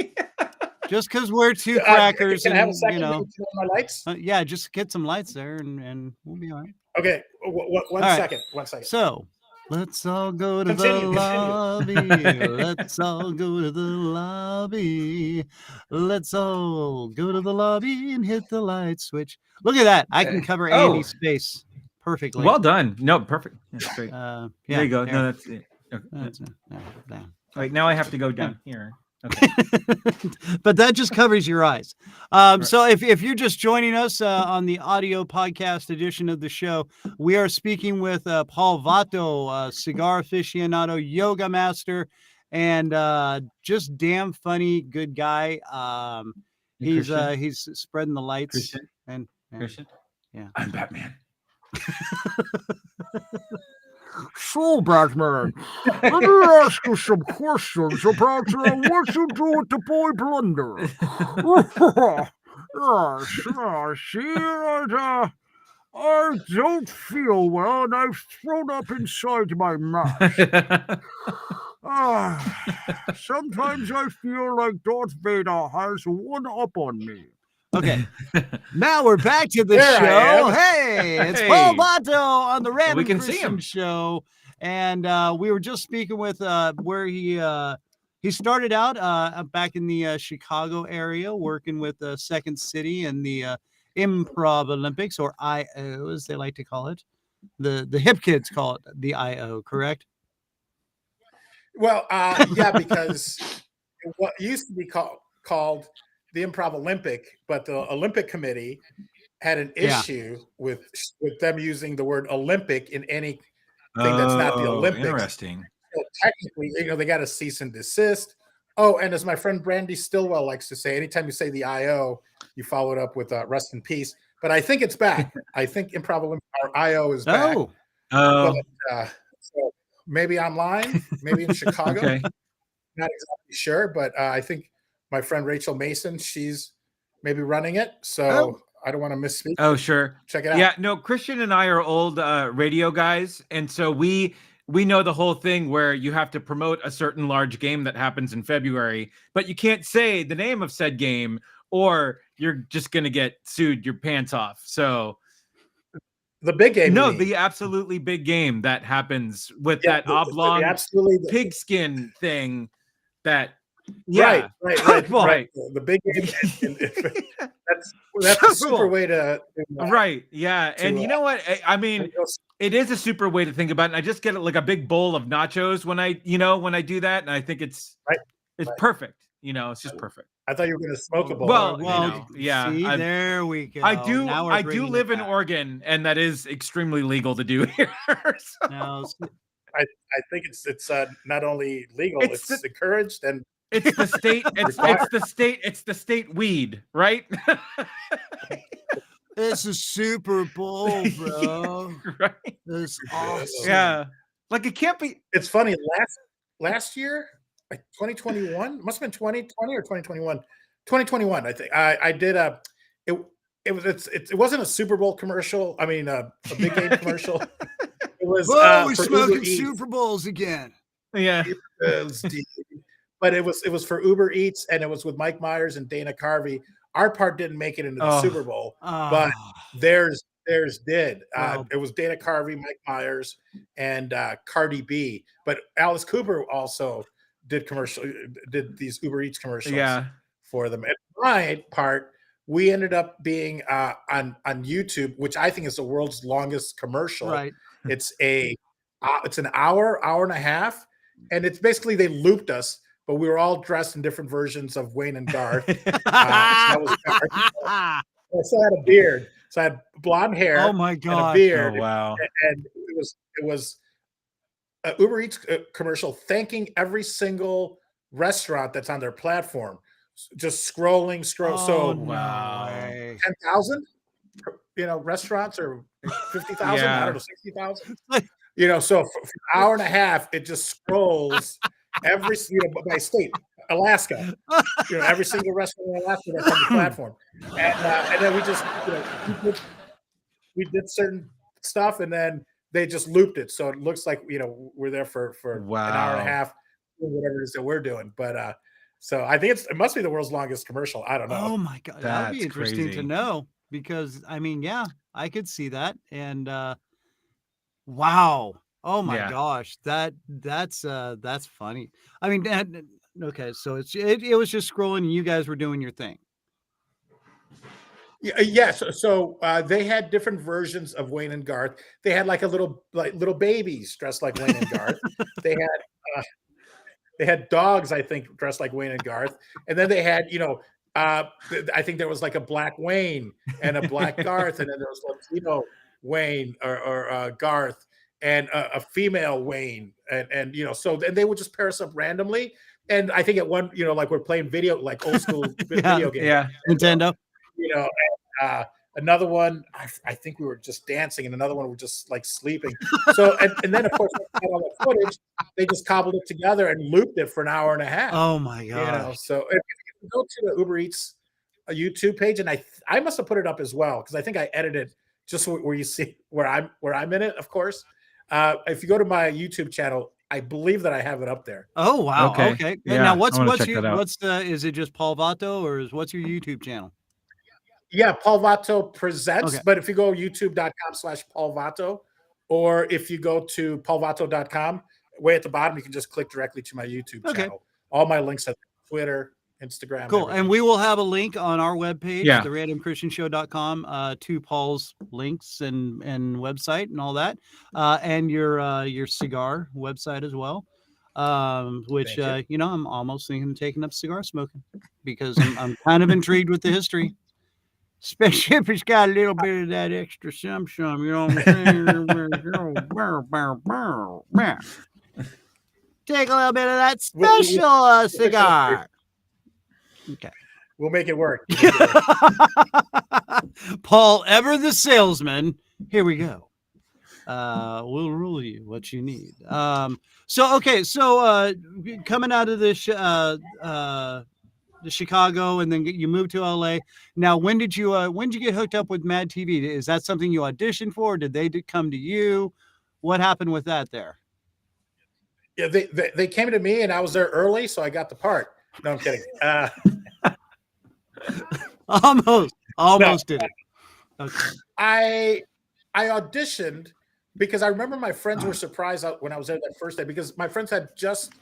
Just because we're two crackers, can I have a second to turn on my lights? Yeah, just get some lights there, and we'll be all right. Okay, one second. So, let's all go to the lobby. Let's all go to the lobby. Let's all go to the lobby and hit the light switch. Look at that! I can cover Andy's face perfectly. Well done. No, perfect. That's great. Yeah, there you go. No, that's it. Okay. Wait, now I have to go down here. Okay. But that just covers your eyes. So if you're just joining us on the audio podcast edition of the show, we are speaking with Paul Vato, cigar aficionado, yoga master, and just damn funny, good guy. He's spreading the lights. Christian? Yeah. I'm Batman. So, Batman, let me ask you some questions about what you do with the boy Blunder. Yes, I don't feel well, and I've thrown up inside my mouth. Sometimes I feel like Darth Vader has one up on me. Okay, now we're back to the show. Hey, it's Paul Vato on the Random Christian Show, and we were just speaking with where he started out back in the Chicago area, working with Second City and the Improv Olympics, or IO as they like to call it. The hip kids call it the IO, correct? Well, yeah, because what used to be called the Improv Olympic, but the Olympic Committee had an issue with them using the word Olympic in anything that's not the Olympics. Interesting. So technically, they got a cease and desist. Oh, and as my friend Brandy Stillwell likes to say, anytime you say the IO, you follow it up with rest in peace. But I think it's back. I think Improv Olympic, our IO is back. But, so maybe online, maybe in Chicago. Okay. Not exactly sure, but I think my friend Rachel Mason, she's maybe running it. So I don't want to misspeak. Oh, sure. Check it out. Yeah, no, Christian and I are old radio guys. And so we know the whole thing where you have to promote a certain large game that happens in February, but you can't say the name of said game or you're just going to get sued your pants off. So the big game. No, the absolutely big game that happens with that oblong pigskin thing that Right. The big game. That's a super way to right. Yeah. And you know what? I mean, it is a super way to think about it. And I just get like a big bowl of nachos when I do that. And I think it's perfect. It's just perfect. I thought you were going to smoke a bowl. Well, yeah. See, there we go. I do live in Oregon, and that is extremely legal to do here. I think it's not only legal, it's encouraged and it's the state. It's the state weed, right? It's a Super Bowl, bro. Right? It's awesome. Yeah, like it can't be. It's funny. Last year, like 2021, must have been 2020 or 2021. 2021, I think. I did it wasn't a Super Bowl commercial. I mean, a big game commercial. It was. We're smoking Super Bowls again. Yeah. But it was for Uber Eats, and it was with Mike Myers and Dana Carvey. Our part didn't make it into the Super Bowl, but theirs did. It was Dana Carvey, Mike Myers, and Cardi B. But Alice Cooper also did these Uber Eats commercials for them. And my part, we ended up being on YouTube, which I think is the world's longest commercial. Right. It's an hour and a half, and it's basically they looped us. But we were all dressed in different versions of Wayne and Garth. That was Garth. I still had a beard, so I had blonde hair. Oh my god! And a beard. Oh wow! And it was an Uber Eats commercial thanking every single restaurant that's on their platform. Just scrolling. Oh, so wow, 10,000. restaurants or 50,000, I don't know, 60,000. So for an hour and a half, it just scrolls every, by state, Alaska, every single restaurant in Alaska that's on the platform. And then we just, we did certain stuff, and then they just looped it. So it looks like, we're there for an hour and a half, whatever it is that we're doing. But so I think it must be the world's longest commercial. I don't know. Oh my God. That would be interesting to know, because I mean, yeah, I could see that. And wow. Oh my gosh. That's funny. I mean, okay, so it was just scrolling and you guys were doing your thing. Yeah. So they had different versions of Wayne and Garth. They had like little babies dressed like Wayne and Garth. They had dogs, I think, dressed like Wayne and Garth. And then they had, I think there was like a black Wayne and a black Garth, and then there was Latino Wayne or Garth and a female Wayne, and so then they would just pair us up randomly. And I think at one, like we're playing like old school video games. Yeah, Nintendo. Another one, I think we were just dancing, and another one we were just like sleeping. So, and then of course, all the footage, they just cobbled it together and looped it for an hour and a half. Oh my God! So if you go to the Uber Eats YouTube page, and I must have put it up as well, because I think I edited just where you see where I'm in it. Of course, if you go to my YouTube channel, I believe that I have it up there. Oh wow! Okay. Yeah, now what's is it just Paul Vato, or what's your YouTube channel? Yeah, Paul Vato Presents. Okay. But if you go youtube.com/Paul Vato, or if you go to paulvato.com, way at the bottom, you can just click directly to my YouTube channel. All my links are Twitter, Instagram. Cool. Everything. And we will have a link on our webpage, therandomchristianshow.com, to Paul's links and website and all that, and your cigar website as well. Which I'm almost thinking of taking up cigar smoking, because I'm kind of intrigued with the history. Especially if it's got a little bit of that extra some, you know what I'm saying? Take a little bit of that special cigar. Okay. We'll make it work. Paul, ever the salesman. Here we go. We'll rule you what you need. So coming out of this, the Chicago, and then you moved to LA. Now, when did you get hooked up with MadTV? Is that something you auditioned for? Did they come to you? What happened with that there? Yeah, they came to me, and I was there early, so I got the part. No, I'm kidding. Almost did it. Okay. I auditioned because I remember my friends were surprised when I was there that first day, because my friends had just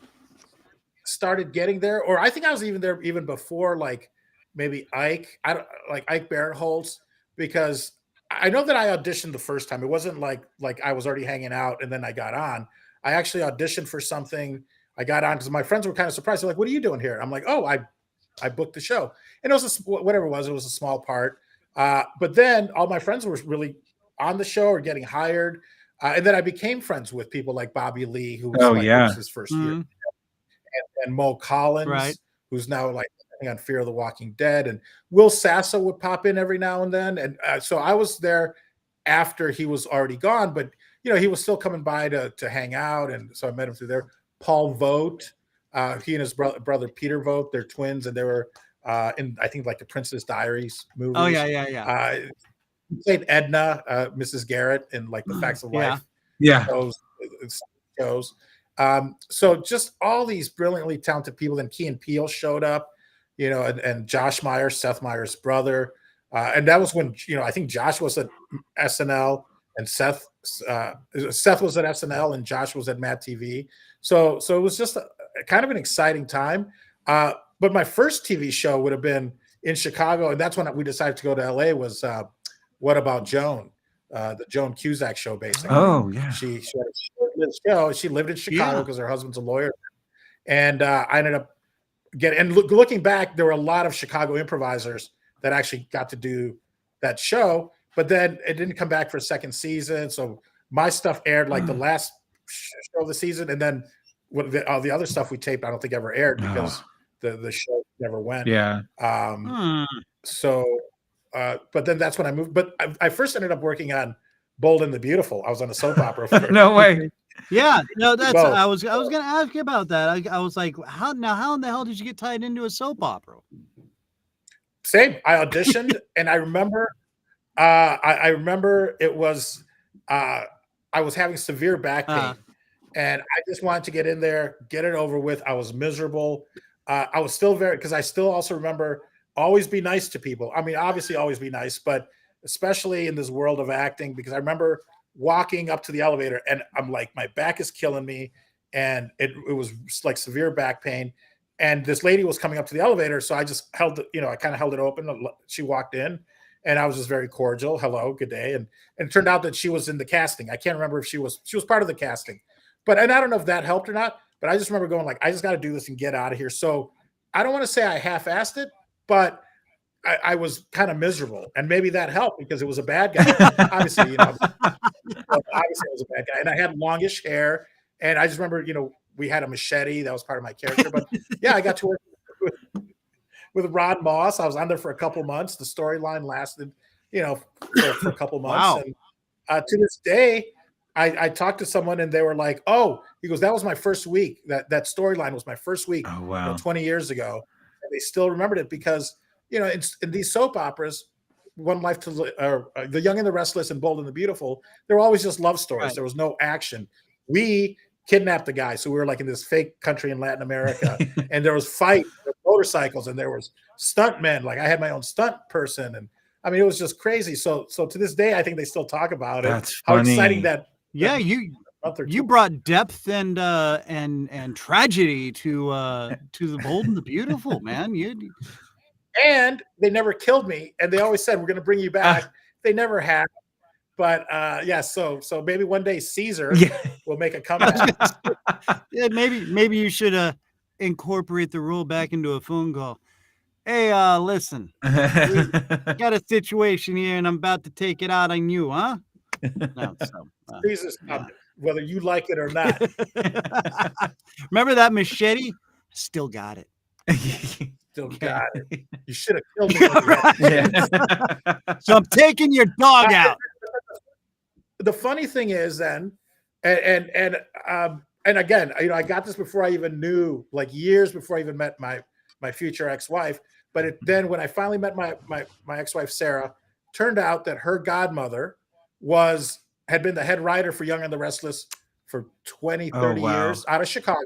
started getting there, or I think I was even there even before, like maybe Ike. I don't like Ike Barinholtz, because I know that I auditioned the first time. It wasn't like I was already hanging out and then I got on. I actually auditioned for something. I got on because my friends were kind of surprised. They're like, "What are you doing here?" I'm like, "Oh, I booked the show," and it was whatever it was. It was a small part, but then all my friends were really on the show or getting hired, and then I became friends with people like Bobby Lee, who was his first year. And Mo Collins, who's now like on Fear of the Walking Dead, and Will Sasso would pop in every now and then. And so I was there after he was already gone, but he was still coming by to hang out, and so I met him through there. Paul Vato, he and his brother Peter Vato, they're twins, and they were in, I think, like the Princess Diaries movies. Oh yeah. Played Edna, Mrs. Garrett, in like the Facts of Life. Shows. So just all these brilliantly talented people. Then Key and Peele showed up, and Josh Meyer, Seth Meyer's brother. And that was when, I think Josh was at SNL and Seth was at SNL and Josh was at MadTV. So it was just kind of an exciting time. But my first TV show would have been in Chicago. And that's when we decided to go to LA, was What About Joan? The Joan Cusack show, basically. Oh yeah. She had a short-lived show. She lived in Chicago because her husband's a lawyer, and I ended up getting. And looking back, there were a lot of Chicago improvisers that actually got to do that show, but then it didn't come back for a second season. So my stuff aired like the last show of the season, and then all the other stuff we taped, I don't think ever aired because the show never went. Yeah. So. but then that's when I moved. But I first ended up working on Bold and the Beautiful. I was on a soap opera. No way. Yeah, no, that's I was going to ask you about that. I was like, how in the hell did you get tied into a soap opera? Same. I auditioned, and I remember, I remember it was, I was having severe back pain, and I just wanted to get in there, get it over with. I was miserable. I was still because I still also remember always be nice to people. I mean, obviously always be nice, but especially in this world of acting, because I remember walking up to the elevator and I'm like, my back is killing me. And it was like severe back pain. And this lady was coming up to the elevator. So I just held it, I kind of held it open. She walked in and I was just very cordial. Hello, good day. And it turned out that she was in the casting. I can't remember if she was part of the casting, and I don't know if that helped or not, but I just remember going like, I just got to do this and get out of here. So I don't want to say I half-assed it, but I was kind of miserable, and maybe that helped because it was a bad guy. Obviously, obviously I was a bad guy, and I had longish hair, and I just remember, we had a machete that was part of my character. But yeah, I got to work with Ron Moss. I was on there for a couple months. The storyline lasted, for a couple months. Wow. And to this day, I talked to someone, and they were like, "Oh," he goes, "That was my first week. That storyline was my first week. Oh, wow. 20 years ago," and they still remembered it because. In these soap operas, One Life to Live, The Young and the Restless and Bold and the Beautiful, they were always just love stories. Right. There was no action. We kidnapped the guy, so we were like in this fake country in Latin America, and there was fight, there were motorcycles, and there was stuntmen. Like I had my own stunt person, and I mean it was just crazy. So to this day, I think they still talk about it. That's how funny. Exciting that. Yeah, you brought depth and tragedy to the Bold and the Beautiful, man. And they never killed me, and they always said we're going to bring you back. They never have, but so maybe one day Caesar will make a comeback. Yeah, maybe you should incorporate the rule back into a phone call. Hey, listen, we got a situation here, and I'm about to take it out on you, huh? No, Jesus, whether you like it or not. Remember that machete? Still got it. Still got it. You should have killed me. So I'm taking your dog out. The funny thing is then, and again, I got this before I even knew, like years before I even met my future ex-wife. But then when I finally met my ex-wife Sarah, turned out that her godmother had been the head writer for Young and the Restless for 20, 30 years out of Chicago.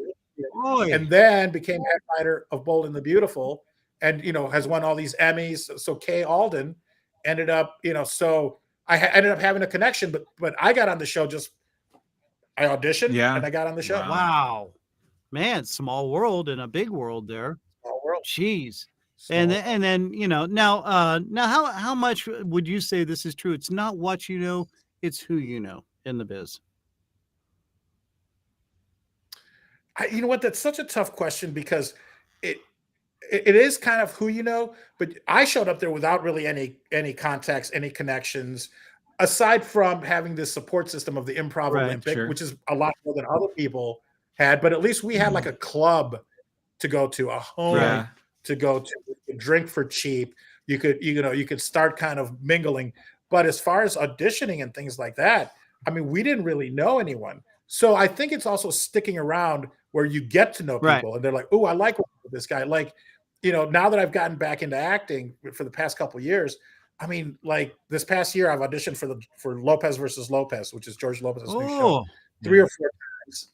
And then became head writer of Bold and the Beautiful, and has won all these Emmys. So Kay Alden ended up, so I ended up having a connection. But I got on the show I auditioned, and I got on the show. Wow, man, small world and a big world there. Small world. Jeez. And then now how much would you say this is true? It's not what you know, it's who you know in the biz. You know what? That's such a tough question because it is kind of who you know, but I showed up there without really any contacts, any connections, aside from having this support system of the Improv Olympic, which is a lot more than other people had. But at least we had like a club to go to, a home to go to, drink for cheap. You could start kind of mingling. But as far as auditioning and things like that, I mean, we didn't really know anyone. So I think it's also sticking around where you get to know people and they're like, oh, I like this guy. Like, now that I've gotten back into acting for the past couple of years, I mean, like this past year, I've auditioned for Lopez versus Lopez, which is George Lopez's new show, 3 or 4 times.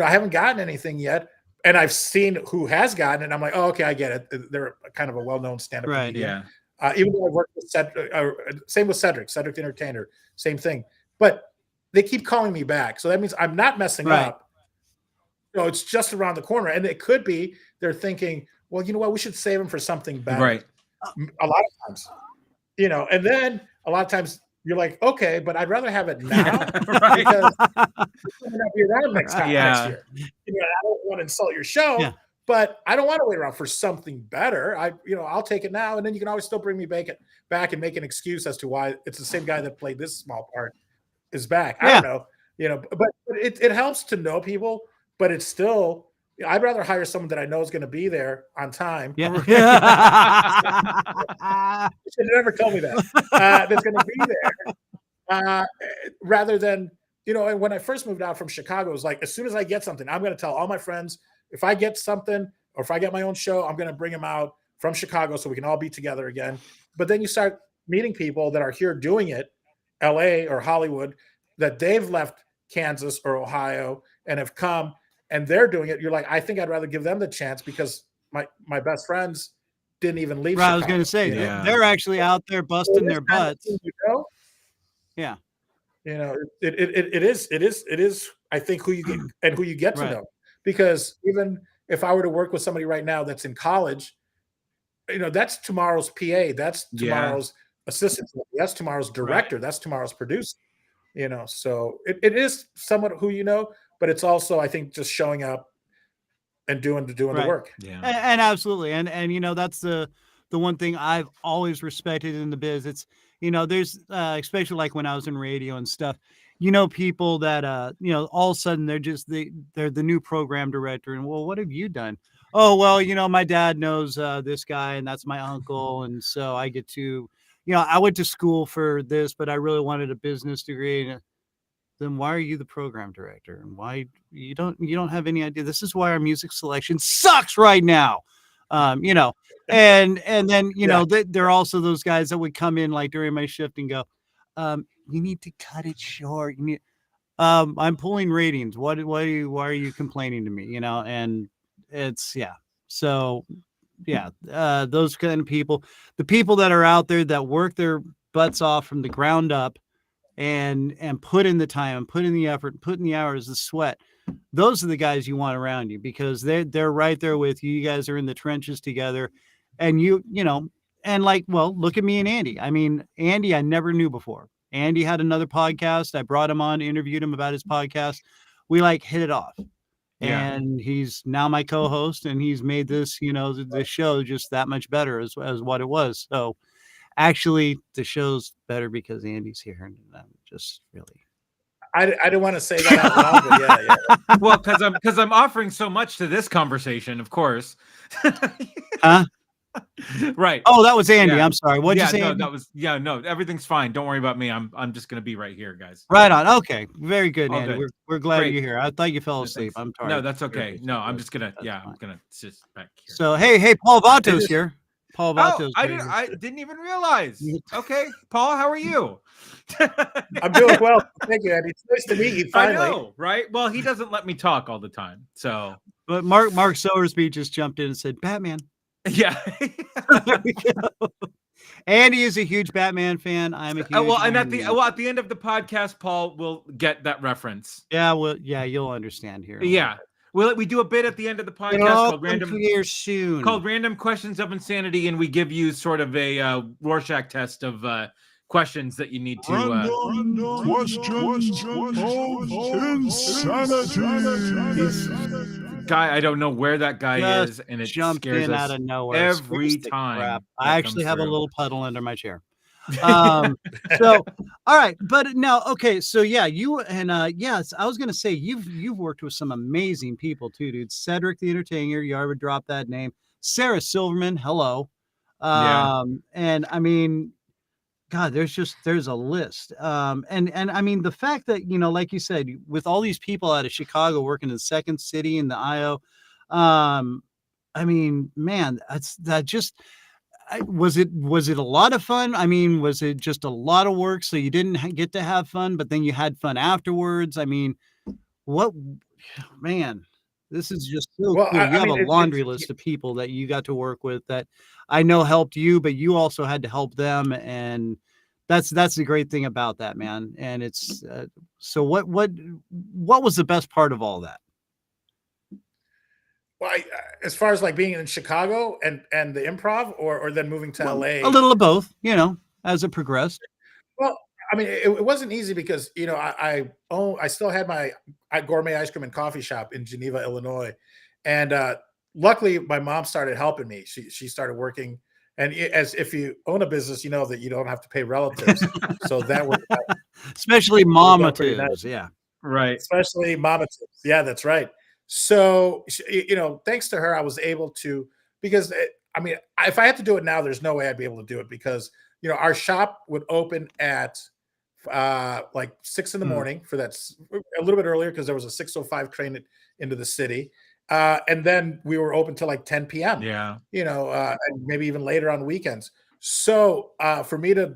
I haven't gotten anything yet. And I've seen who has gotten it. And I'm like, oh, okay, I get it. They're kind of a well-known stand-up comedian. Even though I've worked with same with Cedric the Entertainer, same thing. But they keep calling me back. So that means I'm not messing up. It's just around the corner. And it could be they're thinking, well, you know what? We should save them for something better. Right. A lot of times, and then a lot of times you're like, okay, but I'd rather have it now because it's going to not be around next year. I don't want to insult your show, but I don't want to wait around for something better. I'll take it now. And then you can always still bring me back and make an excuse as to why it's the same guy that played this small part is back. I don't know, but it helps to know people, but it's still, I'd rather hire someone that I know is going to be there on time. Yeah. You should never tell me that. That's going to be there. Rather than, and when I first moved out from Chicago, it was like, as soon as I get something, I'm going to tell all my friends, if I get something or if I get my own show, I'm going to bring them out from Chicago so we can all be together again. But then you start meeting people that are here doing it, LA or Hollywood, that they've left Kansas or Ohio and have come and they're doing it. You're like, I think I'd rather give them the chance because my best friends didn't even leave. Right, I was going to say, they're actually out there busting their butts. Yeah. It is, I think, who you get and who you get to know. Because even if I were to work with somebody right now that's in college, that's tomorrow's PA, that's tomorrow's assistant, that's tomorrow's director, that's tomorrow's producer. So it is somewhat who but it's also, I think, just showing up and doing the work. Yeah, and absolutely, and that's the one thing I've always respected in the biz. It's there's especially like when I was in radio and stuff. People that all of a sudden they're the new program director, and well, what have you done? Oh, well, my dad knows this guy, and that's my uncle, and so I get to, I went to school for this, but I really wanted a business degree. And then why are you the program director? And why you don't have any idea? This is why our music selection sucks right now. And then there are also those guys that would come in like during my shift and go, you need to cut it short. You need, I'm pulling ratings. Why are you complaining to me? And it's, so those kind of people, the people that are out there that work their butts off from the ground up and put in the time and put in the effort, put in the hours, the sweat. Those are the guys you want around you because they're right there with you. You guys are in the trenches together, and and look at me and Andy. I mean, Andy, I never knew before. Andy had another podcast. I brought him on, interviewed him about his podcast. We hit it off. Yeah. And he's now my co-host, and he's made this, the show just that much better as what it was. So actually the show's better because Andy's here, and I'm just really. I didn't want to say that out loud, but yeah. Well, because I'm offering so much to this conversation, of course. Huh? Right. Oh, that was Andy. Yeah. I'm sorry. What'd you say? No, that was no. Everything's fine. Don't worry about me. I'm just gonna be right here, guys. Right on. Okay. Very good, Andy. Good. We're glad you're here. I thought you fell asleep. I'm sorry. No, that's okay. No, I'm just gonna. I'm gonna sit back here. So hey, Paul Vato's here. Paul Vato's here. I didn't even realize. Okay, Paul, how are you? I'm doing well. Thank you, Andy. It's nice to meet you. Finally. I know, right? Well, he doesn't let me talk all the time. So, but Mark Sowersby just jumped in and said, "Batman." Yeah. Andy is a huge Batman fan. I'm a huge and at the end of the podcast, Paul will get that reference. Yeah, you'll understand here. Yeah. We do a bit at the end of the podcast called Random Questions of Insanity, and we give you sort of a Rorschach test of questions that you need to Random questions of insanity. Guy, I don't know where that guy is, and it jumped scares in us out of nowhere every time. I actually have a little puddle under my chair. So all right, but now okay, so you and yes, I was gonna say you've worked with some amazing people too, dude. Cedric the Entertainer, you already dropped that name. Sarah Silverman, hello. And I mean, God, there's a list. And I mean the fact that, like you said, with all these people out of Chicago working in the second city in the IO, I mean, man, was it a lot of fun? I mean, was it just a lot of work so you didn't get to have fun, but then you had fun afterwards? I mean, man, this is just so cool. You have a laundry list of people that you got to work with that I know helped you, but you also had to help them. And that's the great thing about that, man. And it's, so what was the best part of all that? Well, as far as being in Chicago and the Improv, or then moving to LA, a little of both, as it progressed. Well, I mean, it wasn't easy because I still had my gourmet ice cream and coffee shop in Geneva, Illinois, and luckily my mom started helping me. She started working, and as if you own a business, you know that you don't have to pay relatives, so that worked out. Especially mama tips, yeah, right. Especially mama tips, yeah, that's right. So, thanks to her, I was able to, because if I had to do it now, there's no way I'd be able to do it because, our shop would open at like 6 in the morning for that, a little bit earlier because there was a 6:05 train into the city. And then we were open till like 10 p.m. Yeah. And maybe even later on weekends. So for me to,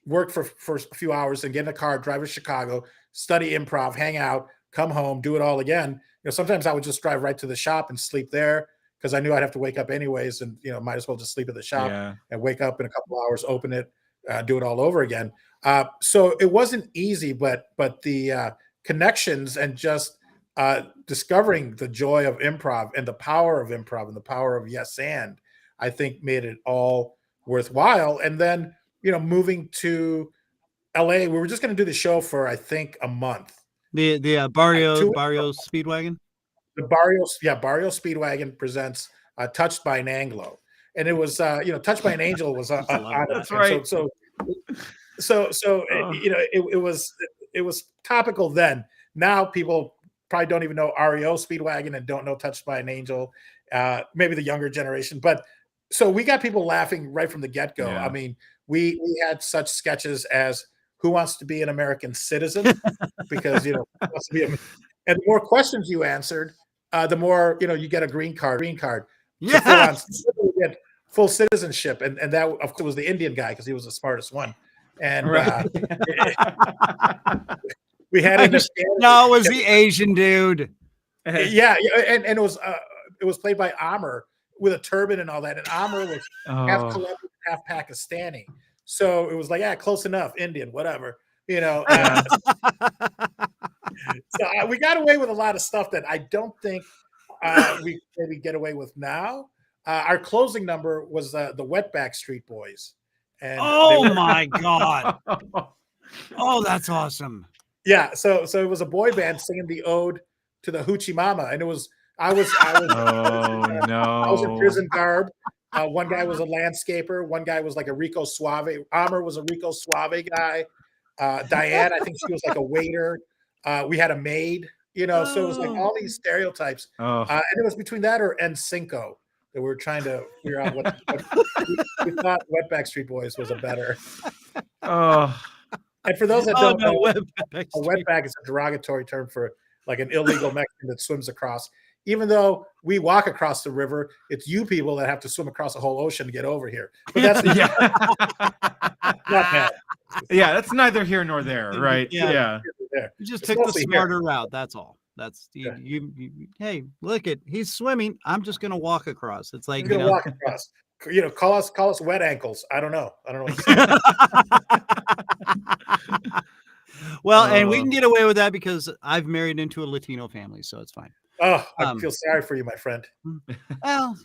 work for a few hours and get in a car, drive to Chicago, study improv, hang out, come home, do it all again. Sometimes I would just drive right to the shop and sleep there because I knew I'd have to wake up anyways, and might as well just sleep at the shop and wake up in a couple of hours, open it, do it all over again. So it wasn't easy, but the connections and just discovering the joy of improv and the power of improv and the power of yes and, I think made it all worthwhile. And then moving to LA, we were just going to do the show for I think a month. The Barrio Speedwagon. The Barrio Speedwagon presents Touched by an Anglo, and it was Touched by an Angel was on it. That's right. So it was topical then. Now people probably don't even know REO Speedwagon and don't know Touched by an Angel. Maybe the younger generation, but so we got people laughing right from the get-go. Yeah. I mean, we had such sketches as Who Wants to Be an American Citizen? Because who wants to be and the more questions you answered, the more you get a green card. Yeah, you get full citizenship, and that of course was the Indian guy because he was the smartest one. And we had it was the Asian dude. Yeah, and it was played by Amr with a turban and all that, and Amr was half Colombian, half Pakistani. So it was like, close enough, Indian, whatever, So we got away with a lot of stuff that I don't think we maybe get away with now. Our closing number was the Wetback Street Boys. And my God. Oh, that's awesome. Yeah. So it was a boy band singing the ode to the Hoochie Mama. And I was in prison garb. One guy was a landscaper. One guy was like a Rico Suave. Amr was a Rico Suave guy. Diane, I think she was like a waiter. We had a maid, so it was like all these stereotypes. And it was between that and Cinco that we were trying to figure out what we thought Wetback Street Boys was a better. And for those that don't know, a wetback is a derogatory term for like an illegal Mexican that swims across. Even though we walk across the river, it's you people that have to swim across the whole ocean to get over here. But that's not bad. Yeah, that's neither here nor there, right? Yeah. You just took the smarter route. That's all. That's you. Hey, look he's swimming. I'm just gonna walk across. It's like walk across. Call us wet ankles. I don't know. Well, and we can get away with that because I've married into a Latino family, so it's fine. Oh, I feel sorry for you, my friend. Well,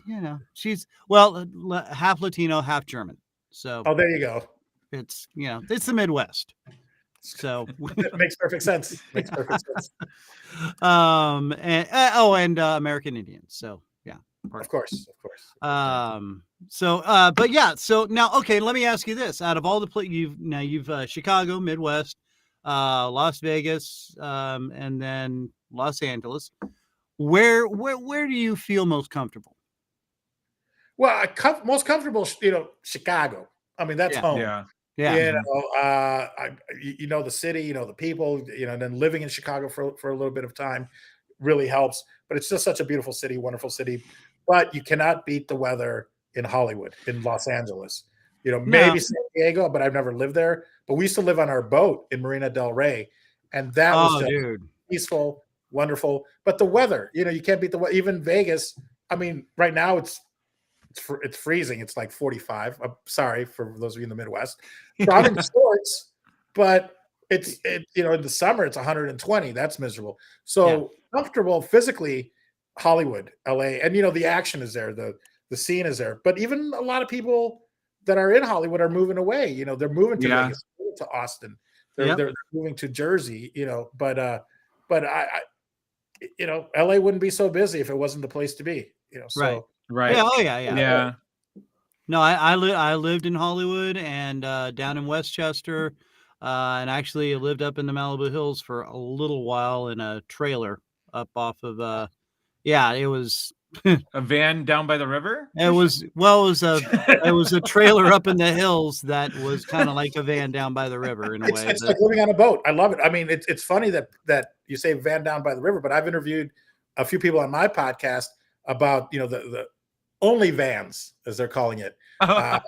she's half Latino, half German. So there you go. It's it's the Midwest. So it makes perfect sense. And American Indians. So yeah. Of course. But yeah. So now, okay, let me ask you this: out of all the you've Chicago, Midwest, Las Vegas, and then Los Angeles. Where do you feel most comfortable? Well, most comfortable, Chicago. I mean, that's home. Yeah. The city, the people, and then living in Chicago for a little bit of time really helps. But it's just such a beautiful city, wonderful city. But you cannot beat the weather in Hollywood, in Los Angeles. Maybe San Diego, but I've never lived there. But we used to live on our boat in Marina del Rey, and that was just peaceful, wonderful. But the weather, you can't beat the weather. Even Vegas. I mean, right now it's freezing. It's like 45. I'm sorry for those of you in the Midwest. So I'm in shorts, but it's in the summer it's 120. That's miserable. So comfortable physically, Hollywood, LA, and the action is there. The scene is there. But even a lot of people that are in Hollywood are moving away. They're moving to Vegas, moving to Austin. They're moving to Jersey. But I LA wouldn't be so busy if it wasn't the place to be. So. Right. Yeah. Oh yeah. No, I lived in Hollywood and down in Westchester, and actually lived up in the Malibu Hills for a little while in a trailer up off of it was a van down by the river. it was a trailer up in the hills that was kind of like a van down by the river in a way. It's like living on a boat. I love it. I mean, it's funny that you say van down by the river, but I've interviewed a few people on my podcast about the only vans, as they're calling it, where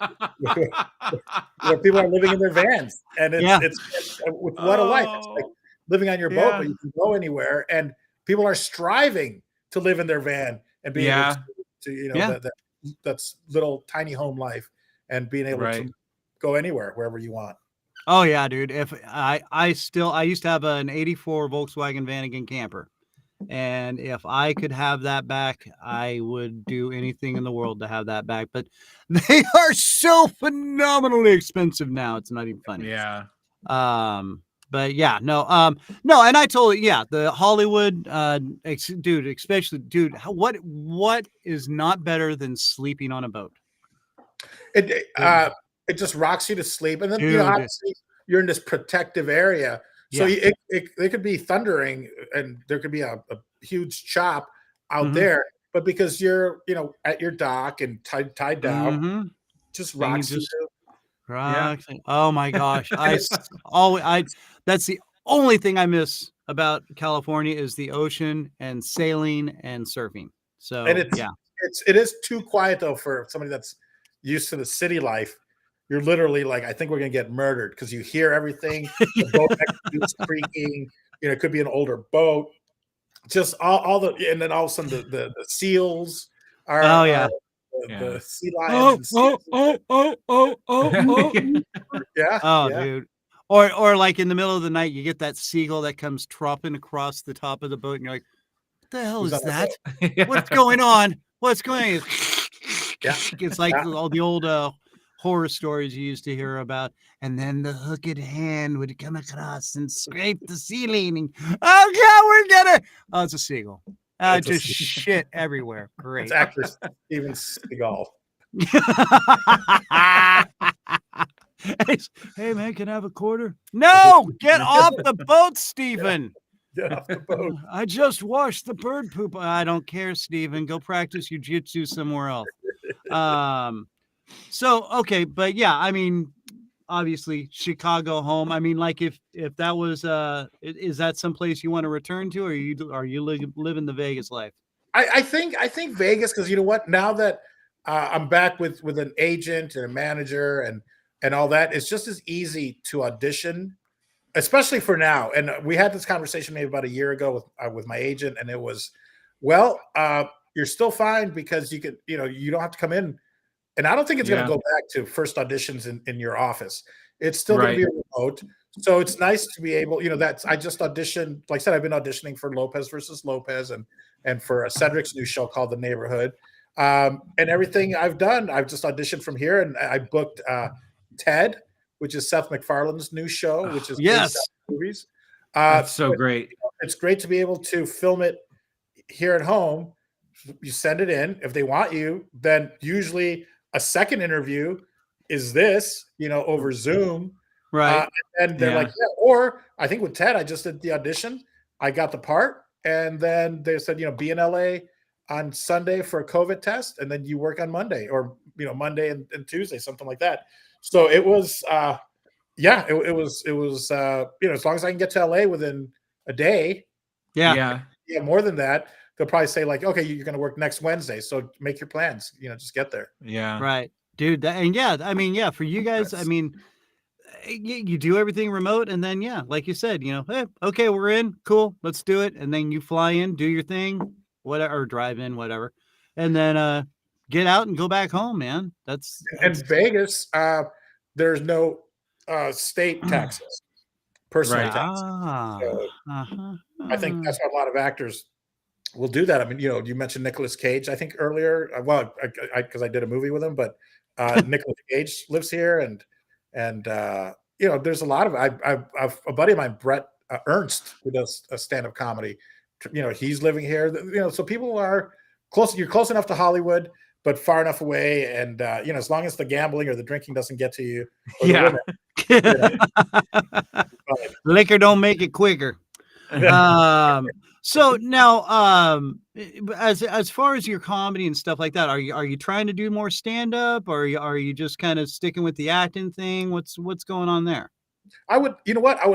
people are living in their vans, and it's what a life. It's like living on your boat, but you can go anywhere, and people are striving to live in their van and be able to that's little tiny home life and being able to go anywhere, wherever you want. Oh yeah, dude. If I used to have an 84 Volkswagen Vanagon camper. And if I could have that back, I would do anything in the world to have that back. But they are so phenomenally expensive now. It's not even funny. Yeah. But yeah, no. And I told you, the Hollywood, dude, especially, dude, what is not better than sleeping on a boat? It just rocks you to sleep, and then obviously you're in this protective area. So it could be thundering and there could be a huge chop out there, but because you're, at your dock and tied down, just rocks you. Oh my gosh. That's the only thing I miss about California is the ocean and sailing and surfing. So, and it is too quiet though for somebody that's used to the city life. You're literally like, I think we're going to get murdered because you hear everything. The boat next to you is creaking. It could be an older boat. Just all the, and then all of a sudden the seals are. The sea lions. Dude. Or like in the middle of the night, you get that seagull that comes tropping across the top of the boat, and you're like, "What the hell is that? What's going on? What's going on?" It's like all the old horror stories you used to hear about, and then the hooked hand would come across and scrape the ceiling, and it's a seagugle. Just shit everywhere. Great. It's actor Steven Seagal. Hey man, can I have a quarter? No, get off the boat, Steven. Get off the boat. I just washed the bird poop. I don't care, Steven. Go practice your jiu-jitsu somewhere else. So okay, but yeah, I mean, obviously Chicago home. I mean, like if that was is that someplace you want to return to, or are you living the Vegas life? I think Vegas, because you know what? Now that I'm back with an agent and a manager and all that, it's just as easy to audition, especially for now. And we had this conversation maybe about a year ago with my agent, and it was, you're still fine because you could, you don't have to come in. And I don't think it's going to go back to first auditions in your office. It's still going to be remote. So it's nice to be able, I just auditioned, like I said, I've been auditioning for Lopez versus Lopez and for Cedric's new show called The Neighborhood. And everything I've done, I've just auditioned from here, and I booked Ted, which is Seth MacFarlane's new show, which is movies. That's so great. It's great to be able to film it here at home. You send it in. If they want you, then usually a second interview is this, over Zoom. Right. And they're like, or I think with Ted, I just did the audition. I got the part. And then they said, be in LA on Sunday for a COVID test. And then you work on Monday or, Monday and Tuesday, something like that. So it was, it was, as long as I can get to LA within a day. Yeah. More than that. They'll probably say like, okay, you're going to work next Wednesday. So make your plans, just get there. Yeah. Right. Dude. For you guys, I mean, you do everything remote, and then, like you said, hey, okay, we're in, cool, let's do it. And then you fly in, do your thing, whatever, or drive in, whatever. And then, get out and go back home, man. That's Vegas. There's no, state taxes, personal taxes. So I think that's why a lot of actors will do that. I mean, you mentioned Nicolas Cage, I think earlier. Well, because I did a movie with him, but Nicolas Cage lives here, and there's a lot of. I've a buddy of mine, Brett Ernst, who does a stand-up comedy. He's living here. So people are close. You're close enough to Hollywood, but far enough away, and as long as the gambling or the drinking doesn't get to you. Liquor don't make it quicker. So now, as far as your comedy and stuff like that, are you trying to do more stand up, or are you just kind of sticking with the acting thing? What's going on there? I would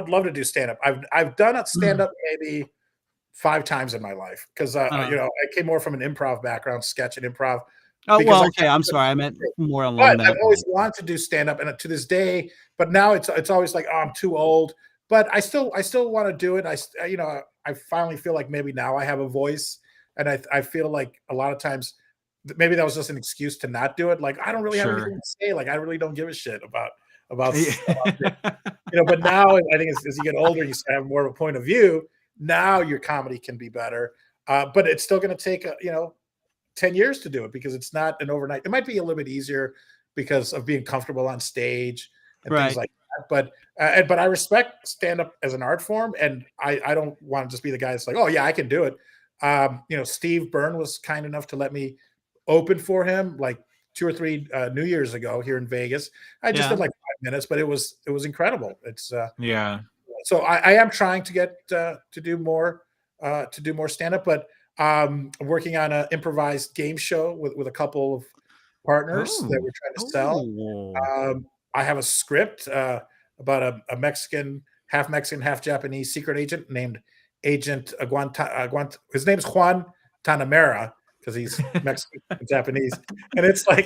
love to do stand up. I've done a stand up maybe 5 times in my life because I came more from an improv background, sketch and improv. Oh, well, okay. I'm sorry. I meant more along that. I've always wanted to do stand up, and to this day, but now it's always like, oh, I'm too old. But I still want to do it. I finally feel like maybe now I have a voice, and I feel like a lot of times maybe that was just an excuse to not do it. Like I don't really have anything to say. Like I really don't give a shit about stuff. But now I think as you get older, you have more of a point of view. Now your comedy can be better, but it's still going to take 10 years to do it because it's not an overnight. It might be a little bit easier because of being comfortable on stage and things like that. But I respect stand up as an art form, and I don't want to just be the guy that's like, oh yeah, I can do it. Steve Byrne was kind enough to let me open for him like 2 or 3 New Year's ago here in Vegas. I just did like 5 minutes, but it was incredible. It's So I am trying to get to do more stand up, but I'm working on an improvised game show with a couple of partners that we're trying to sell. I have a script about a Mexican, half Japanese secret agent named Agent Aguanta. His name is Juan Tanamera because he's Mexican and Japanese, and it's a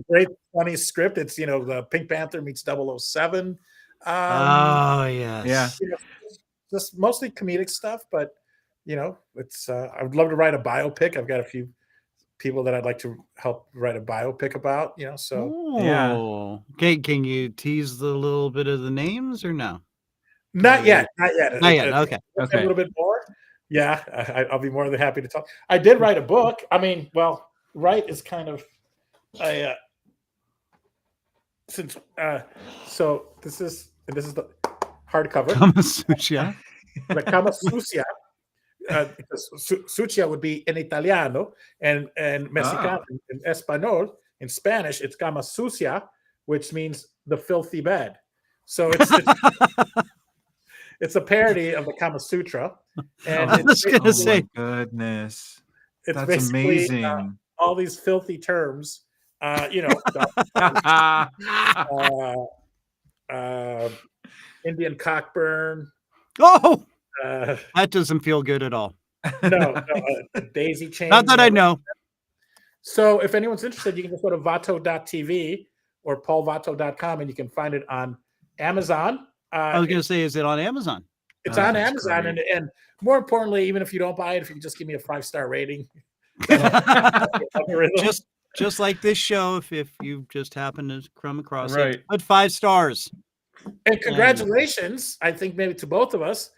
great funny script. It's the Pink Panther meets 007. Yes, just mostly comedic stuff, but it's I would love to write a biopic. I've got a few people that I'd like to help write a biopic about, Okay, can you tease the little bit of the names or no? Not yet. Okay. A little bit more. Yeah, I'll be more than happy to talk. I did write a book. I mean, well, write is kind of so this is the hardcover. Kama Sucia. The Kama Sucia. Sucia would be in Italiano and Mexicano in Espanol. In Spanish, it's Kama Sucia, which means the filthy bed. So it's a parody of the Kama Sutra. And I was going to say, goodness, it's that's amazing. All these filthy terms, Indian cockburn. Oh, that doesn't feel good at all. No, daisy chain. Not that I know. So if anyone's interested, you can just go to vato.tv or paulvato.com and you can find it on Amazon. I was going to say, is it on Amazon? It's on Amazon. And more importantly, even if you don't buy it, if you can just give me a 5-star rating. just like this show, if you just happen to come across it, but 5 stars. And congratulations, I think maybe to both of us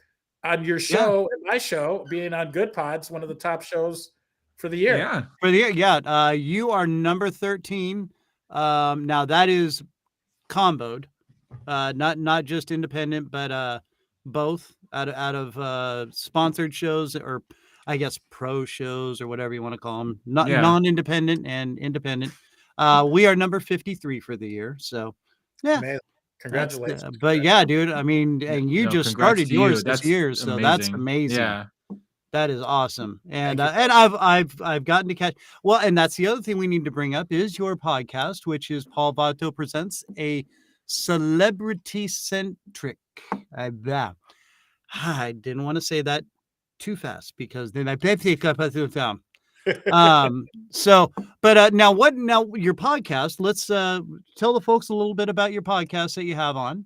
on your show and my show being on Good Pods, one of the top shows for the year. Yeah. For the year, you are number 13. Now that is comboed, not just independent, but both out of sponsored shows, or I guess pro shows, or whatever you want to call them, non-independent and independent. We are number 53 for the year. So yeah. Amazing. Congratulations. But yeah, dude, I mean, and you just started yours this year, so that's amazing. Yeah. That is awesome. And I've gotten to catch. Well, and that's the other thing we need to bring up is your podcast, which is Paul Vato Presents, a Celebrity Centric. I didn't want to say that too fast because then I pick up a down. So, but now your podcast, let's tell the folks a little bit about your podcast that you have on.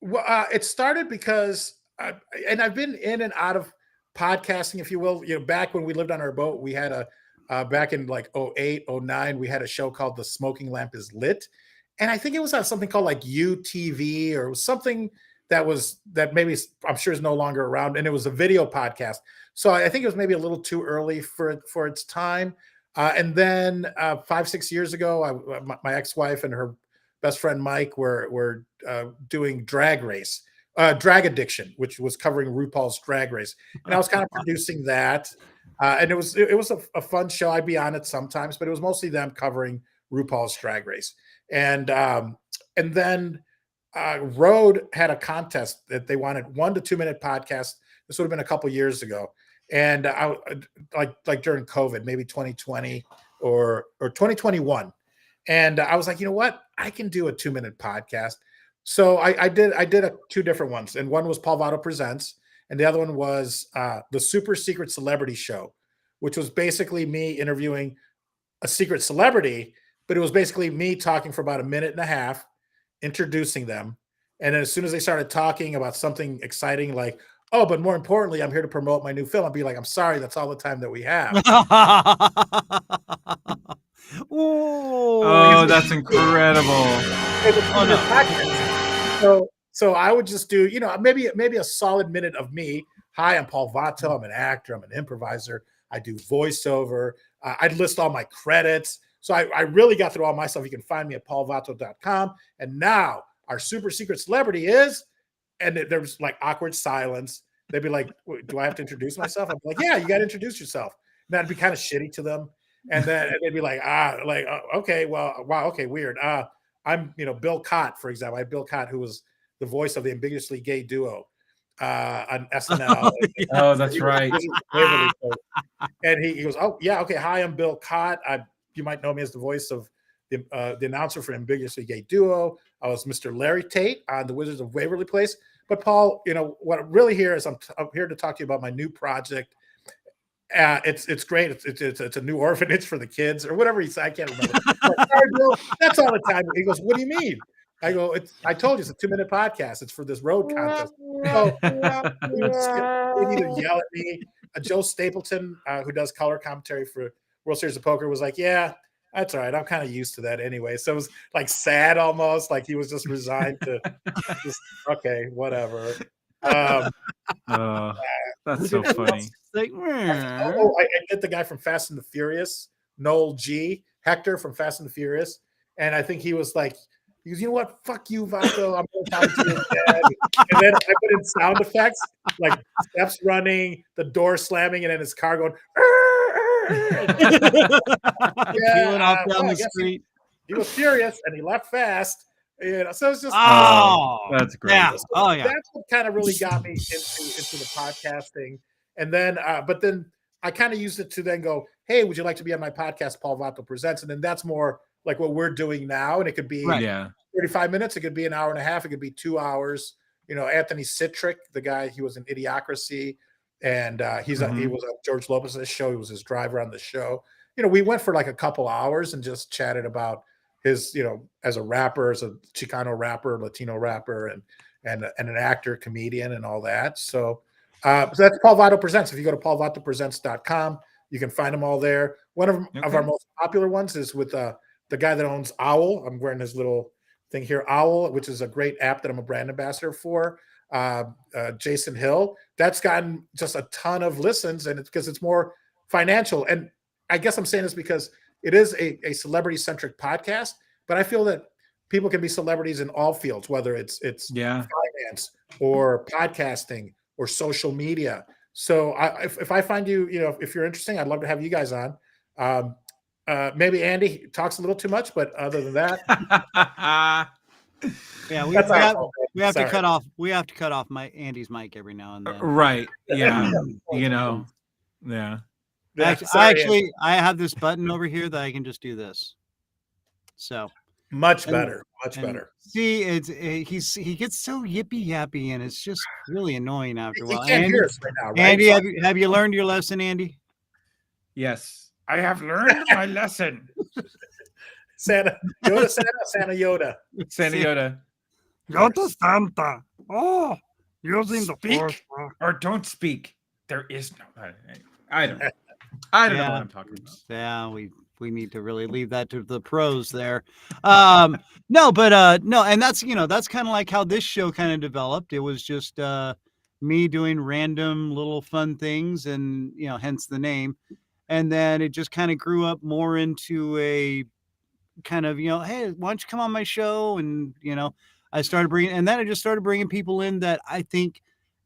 Well, it started because I've been in and out of podcasting, if you will. Back when we lived on our boat, we had back in like 08, 09, we had a show called The Smoking Lamp is Lit. And I think it was on something called like UTV, or it was something that maybe I'm sure is no longer around. And it was a video podcast. So I think it was maybe a little too early for its time. And then 5-6 years ago, my ex-wife and her best friend Mike were doing Drag Addiction, which was covering RuPaul's Drag Race, and I was kind of producing that. And it was a fun show. I'd be on it sometimes, but it was mostly them covering RuPaul's Drag Race. And then Rode had a contest that they wanted 1 to 2 minute podcast. This would have been a couple years ago. And I like during COVID, maybe 2020 or 2021. And I was like, you know what? I can do a 2-minute podcast. So I did 2 different ones. And one was Paul Vato Presents. And the other one was the Super Secret Celebrity Show, which was basically me interviewing a secret celebrity, but it was basically me talking for about 1.5 minutes, introducing them. And then as soon as they started talking about something exciting, like, oh, but more importantly, I'm here to promote my new film, I'd be like, I'm sorry, that's all the time that we have. Oh, that's incredible. So I would just do, maybe a solid minute of me. Hi, I'm Paul Vato. I'm an actor. I'm an improviser. I do voiceover. I'd list all my credits. So I really got through all my stuff. You can find me at paulvato.com. And now our super secret celebrity is, and there's like awkward silence. They'd be like, do I have to introduce myself? I'd be like, yeah, you got to introduce yourself. And that'd be kind of shitty to them. And then they'd be like, okay, well, wow, okay, weird. I'm, Bill Cott, for example. I had Bill Cott, who was the voice of the ambiguously gay duo on SNL. Oh, that's right. And he goes, oh, yeah, okay, hi, I'm Bill Cott. You might know me as the voice of the announcer for ambiguously gay duo. I was Mr. Larry Tate on The Wizards of Waverly Place. But Paul, what I'm really here is I'm here to talk to you about my new project. It's great. It's a new orphanage for the kids or whatever he said. I can't remember. That's all the time. He goes, what do you mean? I go, I told you it's a 2-minute podcast. It's for this road contest. So they either yell at me. Joe Stapleton, who does color commentary for World Series of Poker, was like, yeah, that's all right. I'm kind of used to that anyway. So it was like sad almost, like he was just resigned to just, okay, whatever. That's so funny. I get the guy from Fast and the Furious, Noel G. Hector from Fast and the Furious. And I think he was like, he goes, you know what? Fuck you, Vato. I'm going to talk to your dad. And then I put in sound effects, like steps running, the door slamming, and then his car going, peeling off down the street. He was furious and he left fast. So it's just that's great. Yeah. So that's what kind of really got me into the podcasting. And then but then I kind of used it to then go, hey, would you like to be on my podcast, Paul Vato Presents? And then that's more like what we're doing now. And it could be 35 minutes, it could be an hour and a half, it could be 2 hours. Anthony Citrick, the guy, he was in Idiocracy. And he was on George Lopez's show. He was his driver on the show. We went for like a couple hours and just chatted about his, as a rapper, as a Chicano rapper, Latino rapper, and an actor, comedian, and all that. So that's Paul Vato Presents. If you go to paulvatopresents.com, you can find them all there. One of our most popular ones is with the guy that owns Owl. I'm wearing his little thing here, Owl, which is a great app that I'm a brand ambassador for. Jason Hill, that's gotten just a ton of listens, and it's because it's more financial. And I guess I'm saying this because it is a celebrity centric podcast, but I feel that people can be celebrities in all fields, whether it's finance or podcasting or social media. So if I find you, if you're interesting, I'd love to have you guys on. Maybe Andy talks a little too much, but other than that. Yeah, we have to cut off. We have to cut off Andy's mic every now and then. Right. Yeah. Yeah. Actually, I have this button over here that I can just do this. So much better. See, he gets so yippy yappy, and it's just really annoying after a while. Can't hear us right now, right? Andy, have you learned your lesson, Andy? Yes, I have learned my lesson. Santa Yoda. Yoda Santa. Oh, using the force. Or don't speak. There is no. I don't know what I'm talking about. Yeah, we need to really leave that to the pros there. No, and that's kind of like how this show kind of developed. It was just me doing random little fun things, and hence the name. And then it just kind of grew up more into a kind of, hey, why don't you come on my show? And, I started bringing people in that I think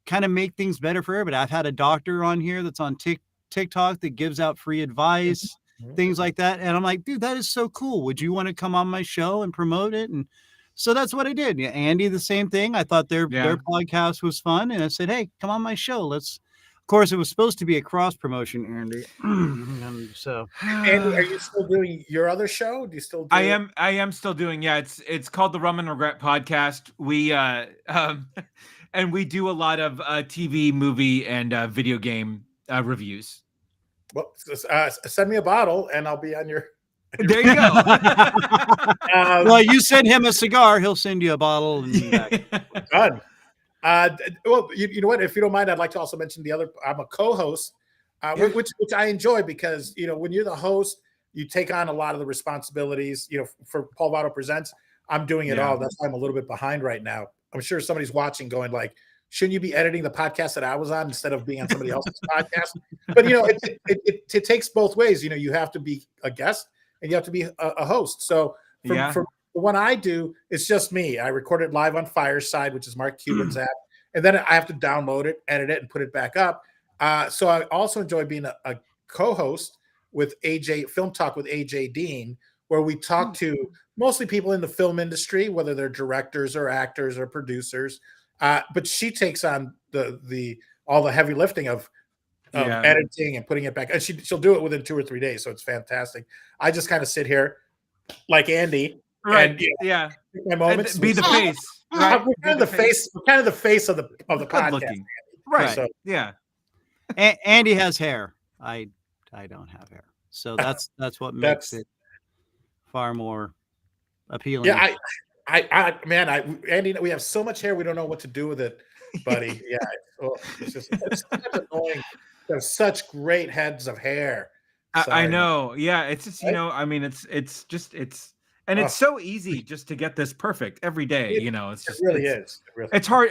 kind of make things better for everybody. I've had a doctor on here that's on TikTok that gives out free advice, things like that. And I'm like, dude, that is so cool. Would you want to come on my show and promote it? And So that's what I did. Yeah, Andy, the same thing. I thought their podcast was fun, and I said, "Hey, come on my show. Let's." Of course, it was supposed to be a cross promotion, Andy. And so, Andy, are you still doing your other show? Do you still do I am still doing. Yeah, it's called the Rum and Regret Podcast. We and we do a lot of TV, movie, and video game reviews. Well, send me a bottle, and I'll be on your. There you go. Well, you send him a cigar, he'll send you a bottle. And done. Well, you know what? If you don't mind, I'd like to also mention the other. I'm a co-host, which I enjoy because when you're the host, you take on a lot of the responsibilities. For Paul Vato Presents, I'm doing it all. That's why I'm a little bit behind right now. I'm sure somebody's watching, going like, "Shouldn't you be editing the podcast that I was on instead of being on somebody else's podcast?" But it takes both ways. You have to be a guest and you have to be a host. So for the one I do, it's just me. I record it live on Fireside, which is Mark Cuban's app, and then I have to download it, edit it, and put it back up. So I also enjoy being a co-host with AJ Film Talk with AJ Dean, where we talk to mostly people in the film industry, whether they're directors or actors or producers. But she takes on all the heavy lifting of editing and putting it back, and she'll do it within 2 or 3 days. So it's fantastic. I just kind of sit here like Andy, right? And, my moments, and be the face. Right? We're kind of the face. We're kind of the face of the podcast, right? So, yeah. Andy has hair. I don't have hair, so that's what makes it far more appealing. Yeah, Andy, we have so much hair, we don't know what to do with it, buddy. Yeah, it's annoying. There's such great heads of hair. I know. Yeah, it's just I mean, it's so easy just to get this perfect every day. It's just it really is. It's hard.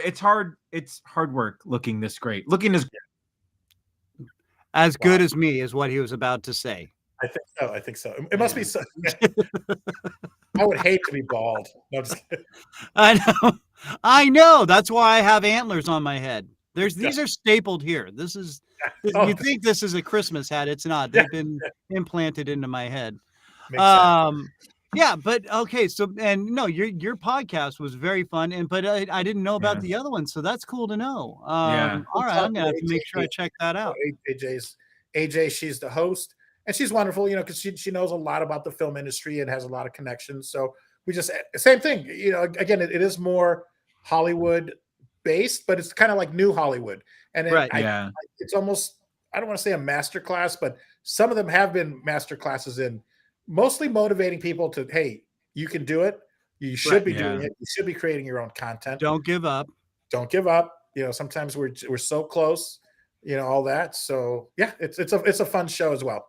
It's hard work looking this great. Looking as good as me is what he was about to say. I think so. It must be so. I would hate to be bald. No, I know. That's why I have antlers on my head. These are stapled here. This is. You think this is a Christmas hat? It's not. They've been implanted into my head. Yeah, but okay. So your podcast was very fun, but I didn't know about the other one, so that's cool to know. All right, I'm gonna have to make sure I check that out. AJ, she's the host. And she's wonderful, because she knows a lot about the film industry and has a lot of connections. So we just same thing. Again, it is more Hollywood based, but it's kind of like new Hollywood. And it's almost, I don't want to say a master class, but some of them have been master classes in mostly motivating people to, hey, you can do it. You should be doing it. You should be creating your own content. Don't give up. Don't give up. Sometimes we're so close, all that. So yeah, it's a fun show as well.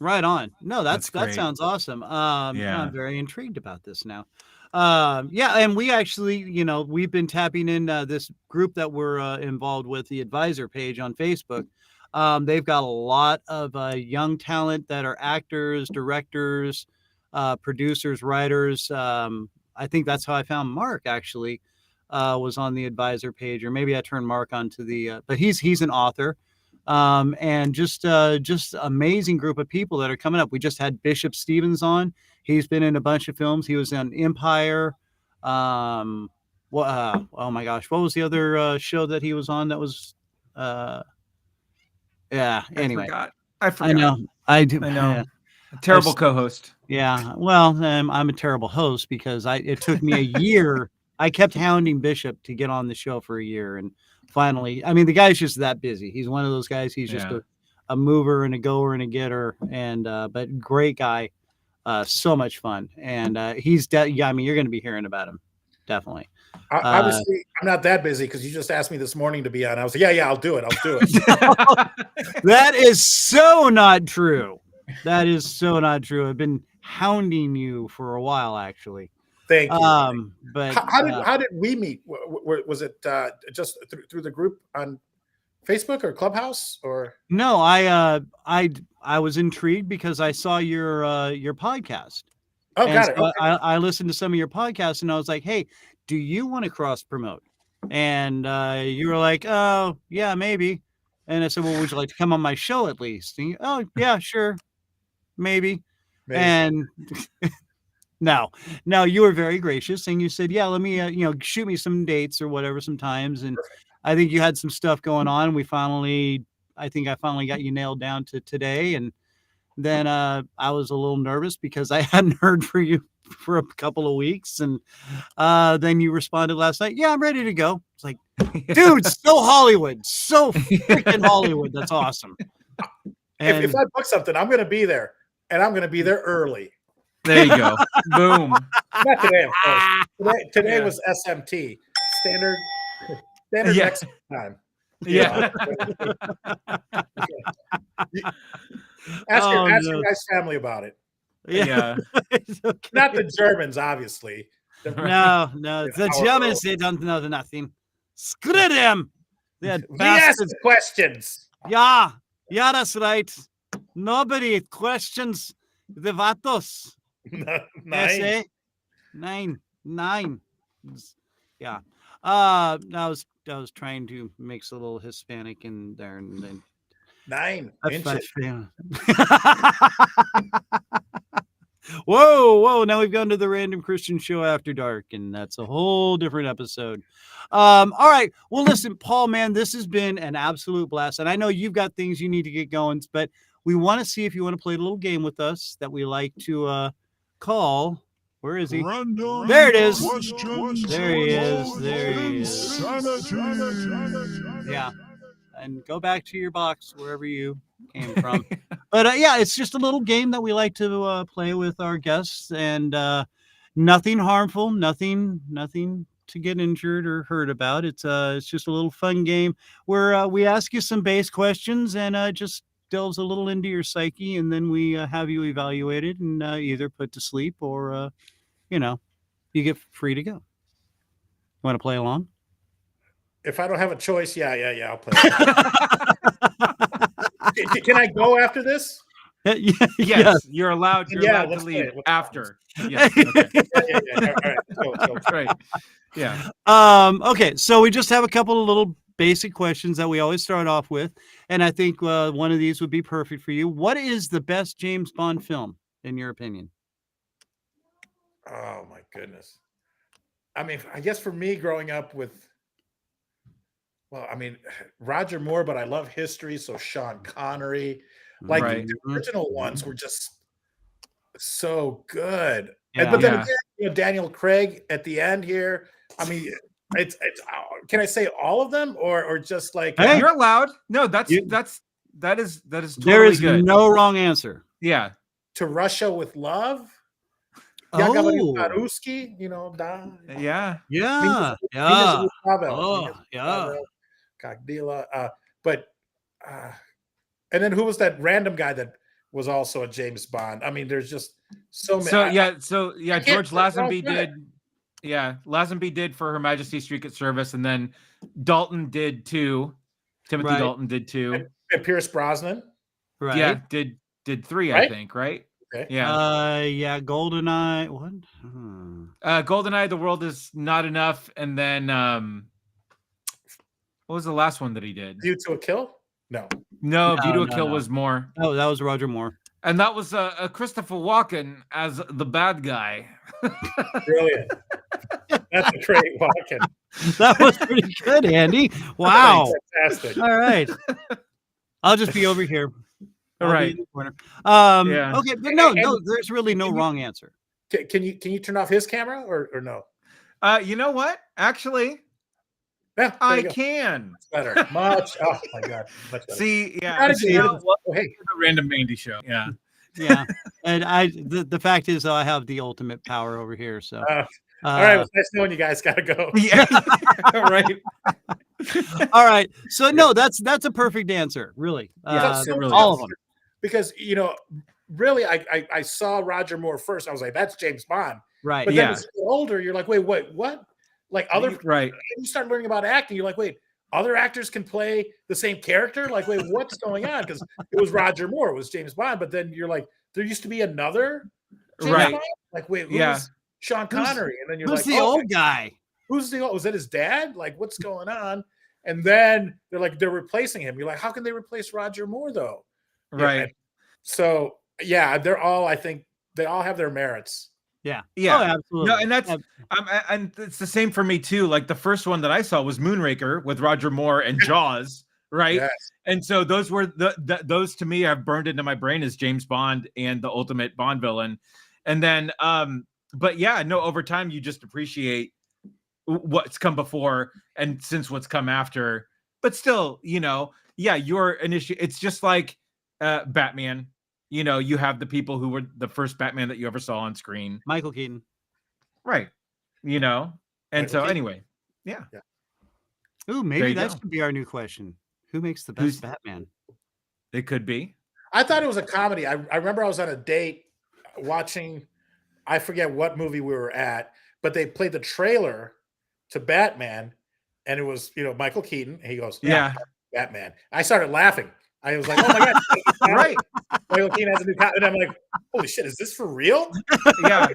Right on. No, that sounds awesome. I'm very intrigued about this now. And we actually, we've been tapping in this group that we're involved with, the Advisor page on Facebook. They've got a lot of young talent that are actors, directors, producers, writers. I think that's how I found Mark, actually, was on the Advisor page, or maybe I turned Mark onto but he's an author. And just amazing group of people that are coming up. We just had Bishop Stevens on. He's been in a bunch of films. He was in Empire. Oh my gosh, what was the other show that he was on? That was, Anyway, I forgot. I know. I do. I know. Terrible co-host. Yeah. Well, I'm a terrible host because it took me a year. I kept hounding Bishop to get on the show for a year, and finally, I mean, the guy's just that busy. He's one of those guys. He's just a mover and a goer and a getter, but great guy. So much fun. And you're going to be hearing about him. Definitely. Obviously, I'm not that busy because you just asked me this morning to be on. I was like, yeah, I'll do it. That is so not true. That is so not true. I've been hounding you for a while, actually. Thank you. But how did we meet? Was it just through the group on Facebook or Clubhouse or? No, I was intrigued because I saw your podcast. Oh, got it. Okay. I listened to some of your podcasts and I was like, hey, do you want to cross promote? And you were like, oh yeah, maybe. And I said, well, would you like to come on my show at least? And oh yeah, sure, maybe. And No, you were very gracious and you said, yeah, let me, shoot me some dates or whatever sometimes. And I think you had some stuff going on. I think I finally got you nailed down to today. And then I was a little nervous because I hadn't heard from you for a couple of weeks. And then you responded last night. Yeah, I'm ready to go. It's like, dude, so Hollywood, so freaking Hollywood. That's awesome. And if I book something, I'm going to be there, and I'm going to be there early. There you go. Boom. Not today, of course. Today was SMT, standard Mexican time. Yeah. Ask your guys' family about it. Yeah. Okay. Not the Germans, obviously. No, the Germans, they don't know nothing. Screw them. We ask questions. Yeah, that's right. Nobody questions the Vatos. Nine. Yeah. I was trying to mix a little Hispanic in there, and then 9 inches. Whoa! Now we've gone to the Random Christian Show After Dark, and that's a whole different episode. All right. Well, listen, Paul, man, this has been an absolute blast, and I know you've got things you need to get going, but we want to see if you want to play a little game with us that we like to call. Where is he? There it is. There he is. Yeah. And go back to your box wherever you came from. But yeah, it's just a little game that we like to play with our guests, and nothing harmful, nothing to get injured or hurt about. It's just a little fun game where we ask you some base questions and just delves a little into your psyche, and then we have you evaluated and either put to sleep or you get free to go. You want to play along? If I don't have a choice, yeah, I'll play. Can I go after this? Yes, you're allowed. You're allowed to leave after. Yes. Okay. All right. Let's go. Right. Yeah. Okay. So we just have a couple of little basic questions that we always start off with, and I think one of these would be perfect for you. What is the best James Bond film, in your opinion? Oh my goodness. I mean, I guess for me, growing up with, Roger Moore, but I love history, so Sean Connery. Like the original ones were just so good. Yeah. But then again, Daniel Craig at the end here. I mean, it's can I say all of them or just like you're allowed? No, that is totally there is good. No wrong answer. Yeah. To Russia with Love. Oh. Yeah. Cagdila. But and then who was that random guy that was also a James Bond? I mean, there's just so many. So George Lazenby did. Yeah, Lazenby did for Her Majesty's Secret Service, and then Dalton did too. Timothy Dalton did too. And Pierce Brosnan. Right. Yeah, did 3, I think, right? Okay. Yeah. GoldenEye. What? GoldenEye, The World Is Not Enough, and then what was the last one that he did? View to a Kill? No, View to a Kill was more. Oh, that was Roger Moore. And that was Christopher Walken as the bad guy. Brilliant. That's a great Walken. That was pretty good, Andy. Wow. Fantastic. All right. I'll just be over here. All right. Okay, but no, there's really no wrong answer. Can you turn off his camera or no? You know what? Actually, yeah, I can. It's better. Much. Oh my God. Much better. See, yeah. Hey, the Random Mandy Show. Yeah. Yeah. And the fact is, I have the ultimate power over here. So. All right. Well, nice knowing you guys. Gotta go. Yeah. Right. All right. So no, that's a perfect answer. Really. Really all of them. Because really, I saw Roger Moore first. I was like, that's James Bond. Right. But then as you get older, you're like, wait, what? Like other right. You start learning about acting. You're like, wait, other actors can play the same character? Like, wait, what's going on? Because it was Roger Moore, it was James Bond, but then you're like, there used to be another James Bond? Like, wait, who's Sean Connery? And then you're like, who's the old guy? Who's the old? Was that his dad? Like, what's going on? And then they're replacing him. You're like, how can they replace Roger Moore though? Right. So they're all, I think they all have their merits. Yeah. Yeah. Oh, absolutely. No, and that's and it's the same for me too. Like the first one that I saw was Moonraker with Roger Moore and Jaws, right? Yes. And so those were those to me have burned into my brain as James Bond and the ultimate Bond villain. And then but yeah, no, over time you just appreciate what's come before and since what's come after. But still, yeah, your initial it's just like Batman. You have the people who were the first Batman that you ever saw on screen. Michael Keaton. Right. And Michael so Keaton. anyway, yeah. Ooh, maybe that should be our new question. Who makes the best Batman? It could be. I thought it was a comedy. I remember I was on a date watching, I forget what movie we were at, but they played the trailer to Batman, and it was, Michael Keaton. And he goes, yeah, Batman. I started laughing. I was like, oh my God. Right. Michael Keaton has a new cat. And I'm like, holy shit, is this for real? Yeah.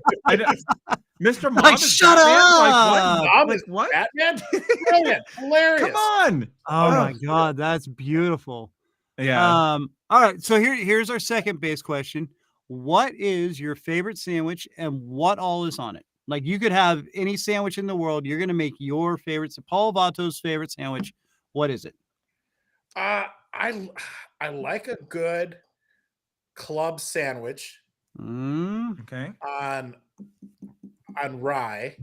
Mr. Mom like, is shut Batman? up. Mom Like is what? Batman? Brilliant. Hilarious. Come on. Oh my God, that's beautiful. Yeah. All right. So here's our second base question. What is your favorite sandwich and what all is on it? Like you could have any sandwich in the world. You're going to make your favorite. Paul Vato's favorite sandwich. What is it? I like a good club sandwich. Okay. On rye.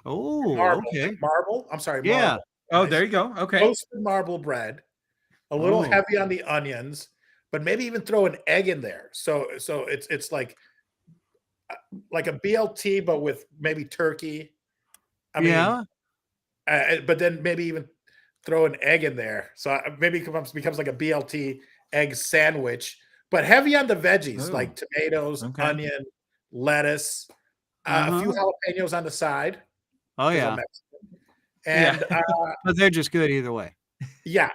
Oh, okay. Marble. I'm sorry. Yeah. Marble. Oh, there you go. Okay. Toasted marble bread. A little heavy on the onions, but maybe even throw an egg in there. So it's like a BLT, but with maybe turkey. I mean, but then maybe even throw an egg in there. So maybe it becomes like a BLT egg sandwich, but heavy on the veggies, like tomatoes, onion, lettuce, a few jalapenos on the side. Oh yeah. And but they're just good either way. Yeah.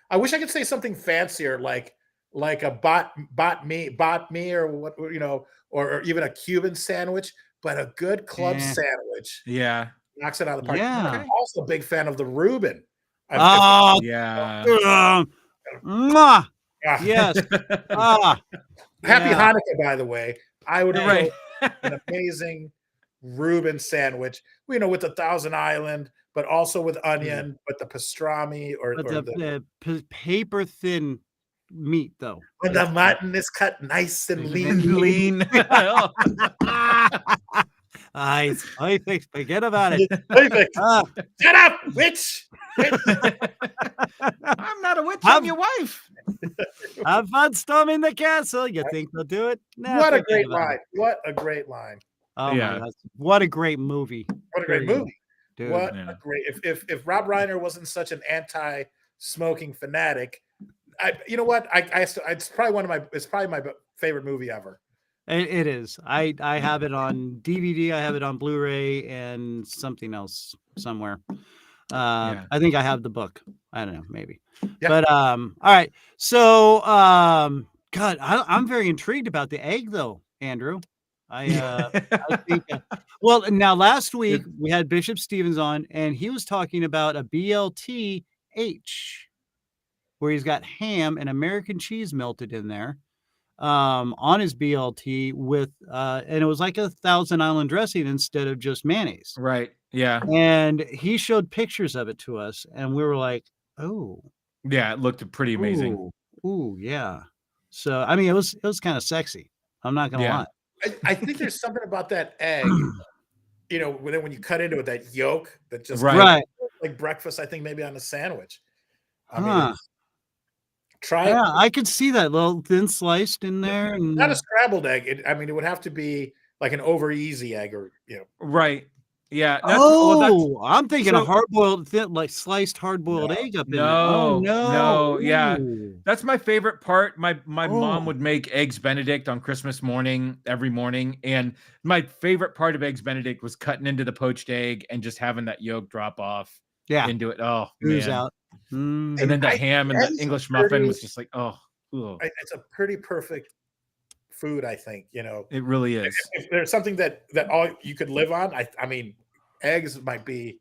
I wish I could say something fancier, like a bot me or what, or even a Cuban sandwich, but a good club sandwich. Yeah. Knocks it out of the park. Yeah. I'm also a big fan of the Reuben. Yeah. Yes. Happy Hanukkah, by the way. I would write an amazing Reuben sandwich, with the Thousand Island, but also with onion, but the pastrami or the paper thin meat though. When the mutton is cut nice and lean. I forget about it. Perfect. Shut up, witch. I'm not a witch. I'm your wife. Have fun storming the castle. You think they'll do it? Nah, what a great line. What a great line. Oh my God. What a great movie. What a great movie. Dude, what a great if Rob Reiner wasn't such an anti-smoking fanatic, it's probably my favorite movie ever. It is. I have it on DVD, I have it on Blu-ray and something else somewhere. I think I have the book. I don't know, maybe. Yeah. But all right. So God, I'm very intrigued about the egg though, Andrew. I think well, now last week we had Bishop Stevens on and he was talking about a BLT H where he's got ham and American cheese melted in there on his BLT with and it was like a Thousand Island dressing instead of just mayonnaise. Right. Yeah. And he showed pictures of it to us and we were like, oh. Yeah, it looked pretty amazing. Ooh, yeah. So I mean it was kind of sexy. I'm not gonna lie. I think there's something about that egg, when you cut into it, that yolk that just like breakfast, I think maybe on a sandwich. I mean, try it. Yeah, I could see that little thin sliced in there. And not a scrambled egg. It would have to be like an over easy egg or, Right. Yeah. I'm thinking a hard-boiled, like sliced hard-boiled egg up in there. Oh, no. Yeah. That's my favorite part. My mom would make eggs Benedict on Christmas morning, every morning. And my favorite part of eggs Benedict was cutting into the poached egg and just having that yolk drop off into it. Oh, man. Out. And then the ham and the English muffin was just like, it's a pretty perfect food, I think, It really is. If there's something that all you could live on, I mean, eggs might be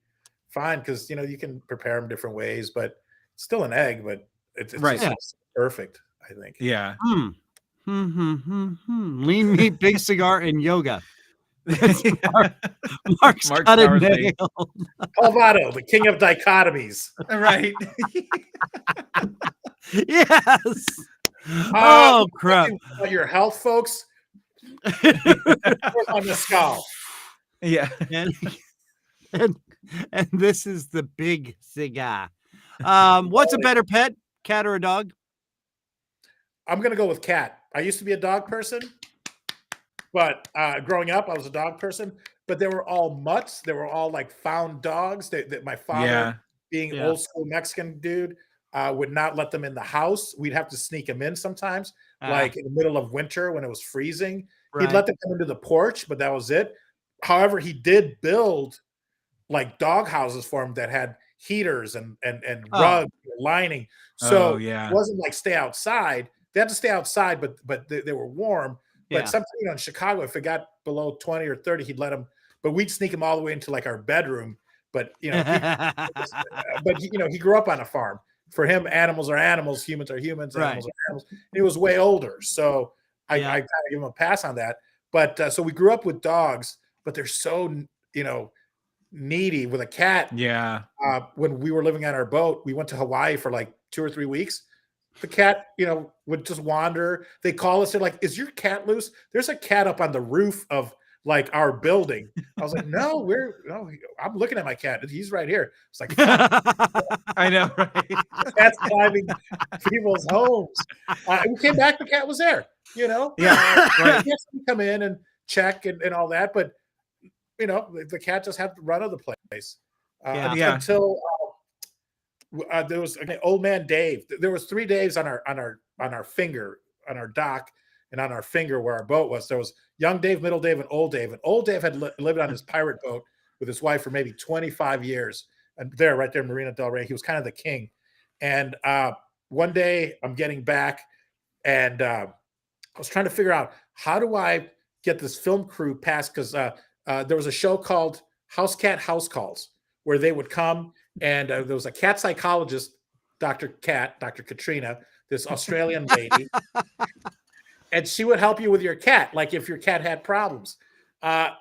fine because you can prepare them different ways, but it's still an egg, but it's just perfect, I think. Yeah. Lean meat, big cigar, and yoga. Mark's got it nailed. Paul Vato, the king of dichotomies. Right. Yes. Oh crap! Your health, folks. On the skull. Yeah. And this is the big cigar. What's a better pet, cat or a dog? I'm gonna go with cat. I used to be a dog person, but growing up, I was a dog person. But they were all mutts. They were all like found dogs. That my father, being old school Mexican dude, would not let them in the house. We'd have to sneak them in sometimes, like in the middle of winter when it was freezing. He'd let them come into the porch, but that was it. However, he did build like dog houses for them that had heaters and rug lining. So it wasn't like stay outside. They had to stay outside, but they were warm. But sometimes, in Chicago, if it got below 20 or 30, he'd let them. But we'd sneak him all the way into like our bedroom. But he grew up on a farm. For him, animals are animals, humans are humans, animals are animals. And he was way older, so I kind of give him a pass on that. But so we grew up with dogs, but they're so needy. With a cat, when we were living on our boat, we went to Hawaii for like 2 or 3 weeks. The cat, would just wander. They call us. They're like, "Is your cat loose?" There's a cat up on the roof of like our building. I was like, "No, I'm looking at my cat. He's right here." It's like, I know, right? Cat's climbing people's homes. We came back. The cat was there. Right. Yes, we come in and check and all that, but the cat just had to run of the place until. There was old man Dave. There was 3 Daves on our finger, on our dock, and on our finger where our boat was. There was young Dave, middle Dave, and old Dave. And old Dave had lived on his pirate boat with his wife for maybe 25 years. And right there in Marina del Rey, he was kind of the king. And one day I'm getting back, and I was trying to figure out, how do I get this film crew past? Because there was a show called House Cat House Calls, where they would come. And there was a cat psychologist, Dr. Katrina, this Australian lady, and she would help you with your cat, like if your cat had problems.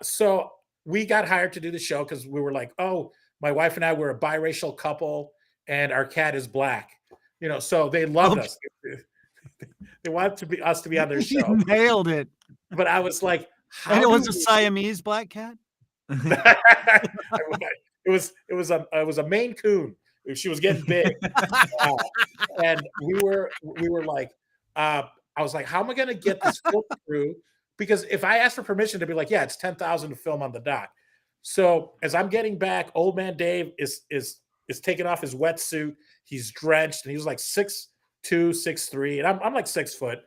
So we got hired to do the show because we were like, oh, my wife and I were a biracial couple, and our cat is black. So they loved us. They wanted us to be on their show. You nailed it. But I was like, and it was a Siamese black cat. It was a Maine Coon. She was getting big, and we were like, I was like, how am I going to get this film crew? Because if I asked for permission to be like, it's $10,000 to film on the dock. So as I'm getting back, old man Dave is taking off his wetsuit. He's drenched, and he was like 6'2", 6'3", and I'm like 6 foot.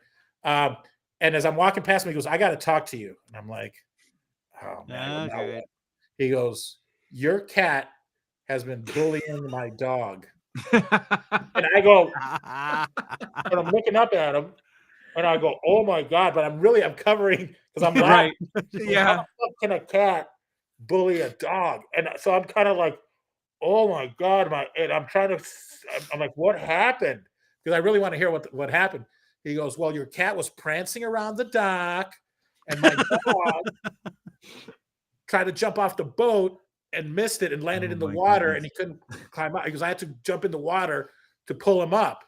And as I'm walking past him, he goes, "I got to talk to you." And I'm like, "Oh man!" Okay. He goes, "Your cat has been bullying my dog." And I go, and I'm looking up at him, and I go, "Oh my God!" But I'm covering because I'm laughing. Right. Yeah. How the fuck can a cat bully a dog? And so I'm kind of like, "Oh my God!" And I'm like, "What happened?" Because I really want to hear what happened. He goes, "Well, your cat was prancing around the dock, and my dog tried to jump off the boat and missed it and landed in the water, and he couldn't climb out because I had to jump in the water to pull him up."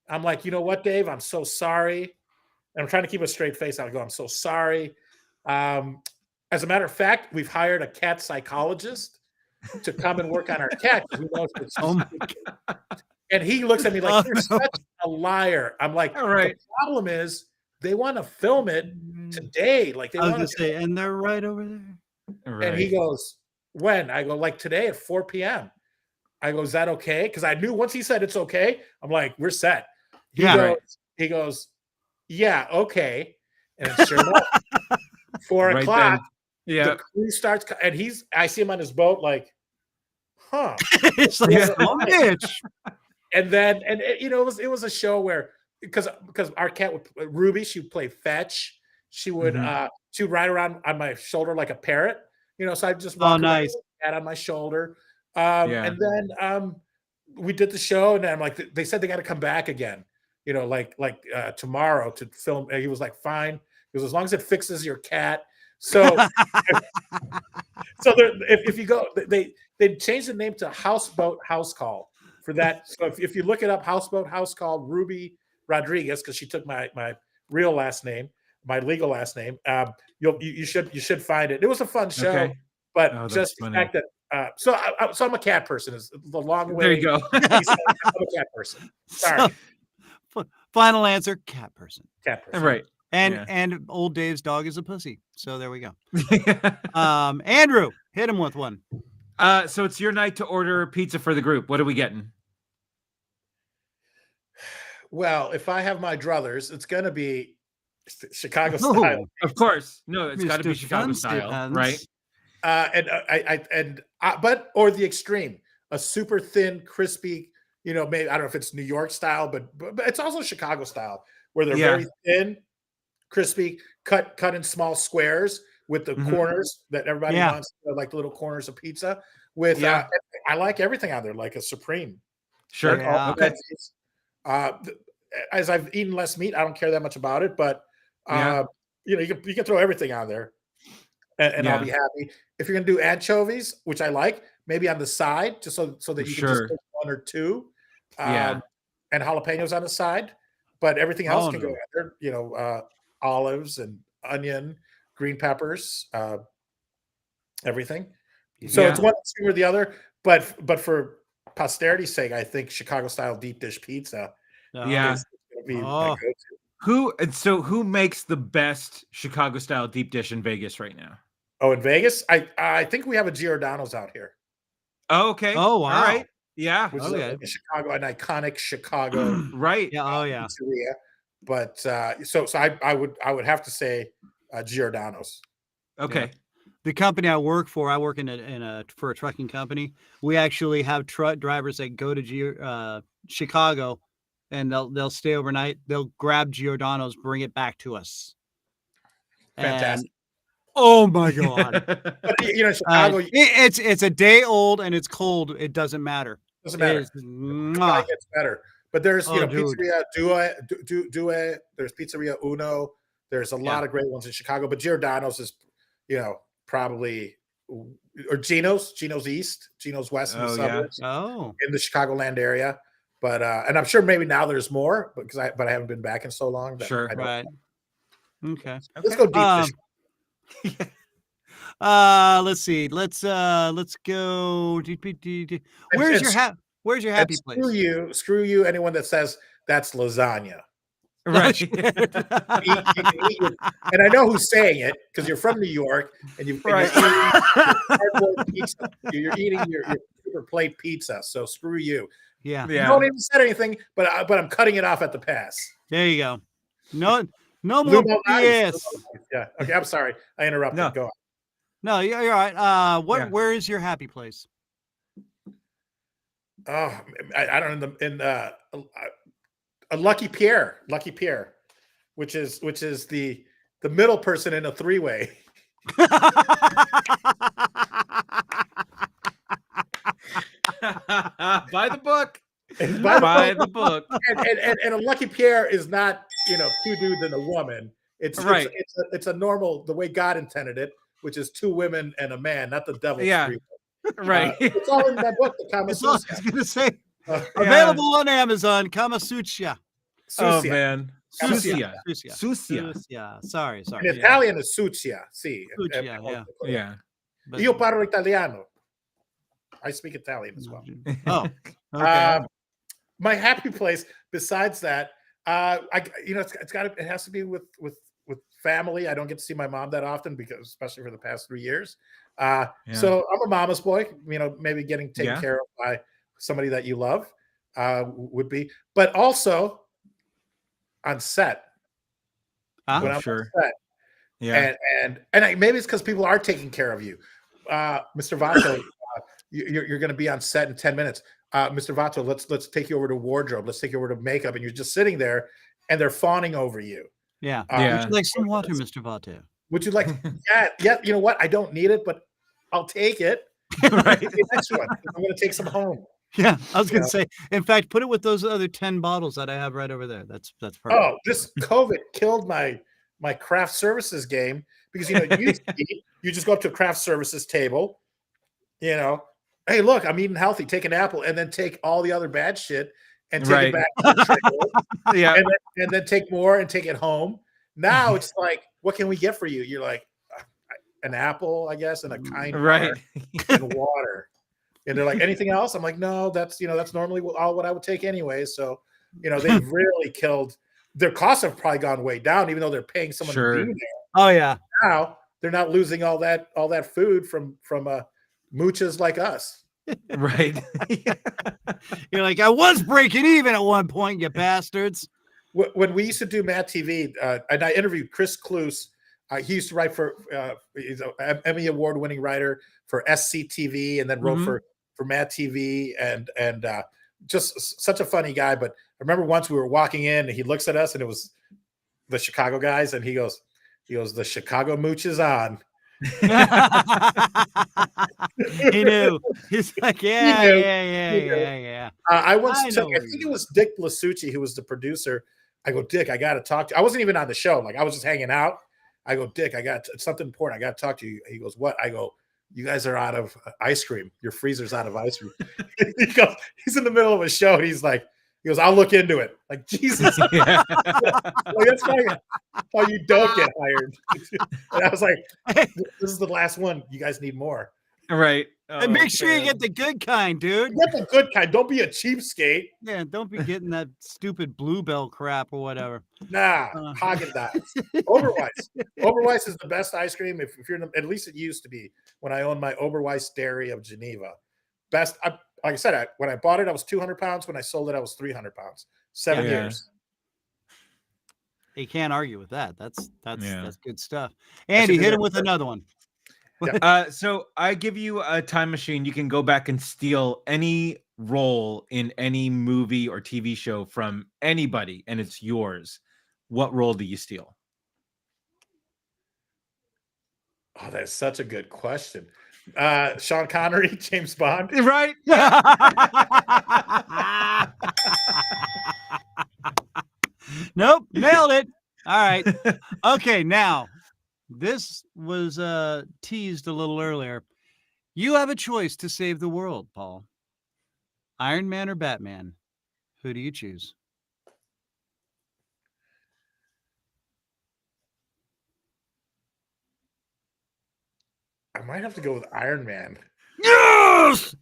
I'm like, "You know what, Dave? I'm so sorry." And I'm trying to keep a straight face. I go, "I'm so sorry." As a matter of fact, we've hired a cat psychologist to come and work on our cat. Oh my God. And he looks at me like, "You're such a liar." I'm like, all right. The problem is they want to film it today. Like they I was want to say, and they're right over there. Right. And he goes, "When?" I go, "Like today at 4 p.m. I go, "Is that okay?" Because I knew once he said it's okay, I'm like, we're set. He goes, "Yeah, okay." And sure enough, 4 o'clock, the crew starts, and I see him on his boat, like, huh. It's like, bitch. And then, it was a show where, because our cat Ruby, she would play fetch. She would she would ride around on my shoulder like a parrot, so I just walk around with the cat on my shoulder. And then we did the show, and I'm like, they said they got to come back again, like tomorrow to film. And he was like, fine. Because as long as it fixes your cat. So, so if you go, they changed the name to Houseboat House Call for that. So if you look it up, Houseboat House Call Ruby Rodriguez, because she took my real last name, my legal last name. You should find it. It was a fun show, but just the fact that so I'm a cat person. Is the long way. There you go. I'm a cat person. Sorry. So, final answer: cat person. Cat person. Right. And old Dave's dog is a pussy. So there we go. Andrew, hit him with one. So it's your night to order pizza for the group. What are we getting? Well, if I have my druthers, it's gonna be Chicago style. Of course. No, it's got to be Chicago Fun style, depends. right? But the extreme, a super thin, crispy. Maybe I don't know if it's New York style, but it's also Chicago style, where they're very thin, crispy, cut in small squares with the corners that everybody wants, like the little corners of pizza. With I like everything on there, like a supreme. Sure. Like as I've eaten less meat, I don't care that much about it, but you can throw everything on there, and I'll be happy. If you're gonna do anchovies, which I like, maybe on the side, just so that you can just put one or two, and jalapenos on the side, but everything else can go in there. Olives and onion, green peppers, everything. So it's one extreme or the other, but for posterity's sake, I think Chicago style deep dish pizza. Is gonna be my go-to. Who makes the best Chicago style deep dish in Vegas right now? Oh, in Vegas, I think we have a Giordano's out here. Oh, okay. Oh, wow. All right. Yeah. Which is an iconic Chicago. Right. Yeah. Oh, yeah. Pizzeria. But so I would have to say Giordano's. Okay. Yeah. The company I work for, I work for a trucking company. We actually have truck drivers that go to Chicago, and they'll stay overnight. They'll grab Giordano's, bring it back to us. Fantastic. Oh my God. But Chicago, it's a day old and it's cold. It doesn't matter. Doesn't matter. It gets better. But there's Pizzeria Due, there's Pizzeria Uno. There's a lot of great ones in Chicago, but Giordano's is probably, or Geno's East, Geno's West in the suburbs, in the Chicagoland area. But and I'm sure maybe now there's more, but I haven't been back in so long. Right. Okay. Let's go deep. Let's see. Let's go. Where's your happy place? Screw you. Anyone that says that's lasagna. Right. And I know who's saying it because you're from New York and you're eating your super plate pizza. So screw you. Yeah. You don't even said anything, but I'm cutting it off at the pass. There you go. No more BS. Yeah. Okay. I'm sorry. I interrupted. No. Go on. No, you're all right. Where is your happy place? Oh, I don't know. In a Lucky Pierre, which is the middle person in a three-way. By the book. By the book. And a Lucky Pierre is not two dudes and a woman. It's a normal, the way God intended it, which is two women and a man, not the devil's three. Right. It's all in that book, the Kama Sutra. I was going to say, available on Amazon, Kama Sutra. Oh, man. Sucia. Sorry. In Italian is Sucia. Sì. Yeah. Io parlo italiano. I speak Italian as well. Oh, okay. My happy place, besides that, it has to be with family. I don't get to see my mom that often especially for the past 3 years. So I'm a mama's boy, maybe getting taken care of by somebody that you love would be, but also on set. When I'm on set. Yeah. And maybe it's because people are taking care of you. Mr. Vato, you're going to be on set in 10 minutes. Mr. Vato, let's take you over to wardrobe. Let's take you over to makeup. And you're just sitting there and they're fawning over you. Yeah. Would you like some water, Mr. Vato? Would you like? Yeah. You know what? I don't need it, but I'll take it. Right. The next one. I'm going to take some home. Yeah, I was going to say. In fact, put it with those other 10 bottles that I have right over there. That's perfect. Oh, this COVID killed my my craft services game because you just go up to a craft services table, hey, look, I'm eating healthy. Take an apple and then take all the other bad shit and take it back to the table. Yeah, and then take more and take it home. Now it's like, what can we get for you? You're like, an apple, I guess, and a kind heart and water. And they're like, anything else? I'm like, no, that's normally all what I would take anyway. So, they've really killed. Their costs have probably gone way down, even though they're paying someone to be there. Oh yeah. Now they're not losing all that food from mooches like us. Right. You're like, I was breaking even at one point, you bastards. When we used to do MadTV, and I interviewed Chris Cluse. He used to write for he's an Emmy award-winning writer for SCTV, and then wrote for MadTV, and just such a funny guy. But I remember once we were walking in, and he looks at us, and it was the Chicago guys, and he goes, the Chicago mooch is on. He knew. He's like, yeah. I think it was Dick Blasucci who was the producer. I go, Dick, I got to talk to you. I wasn't even on the show. Like, I was just hanging out. I go, Dick, it's something important. I got to talk to you. He goes, what? I go, you guys are out of ice cream. Your freezer's out of ice cream. He goes, he's in the middle of a show. And he goes, I'll look into it. Like, Jesus. Yeah. Like, that's how you don't get hired. And I was like, this is the last one. You guys need more. Right. And make sure you get the good kind, dude. Get the good kind. Don't be a cheapskate. Yeah, don't be getting that stupid Bluebell crap or whatever. Nah, Haagen-Dazs. Oberweis is the best ice cream. If you're at least it used to be when I owned my Oberweis Dairy of Geneva. Best. Like I said, when I bought it, I was 200 pounds. When I sold it, I was 300 pounds. 7 years. You can't argue with that. That's good stuff. Andy, hit him with another one. So I give you a time machine. You can go back and steal any role in any movie or TV show from anybody, and it's yours. What role do you steal? Oh, that's such a good question. Sean Connery, James Bond. Right. Nope. Nailed it. All right. Okay. Now, this was teased a little earlier. You have a choice to save the world, Paul. Iron Man or Batman? Who do you choose? I might have to go with Iron Man. Yes!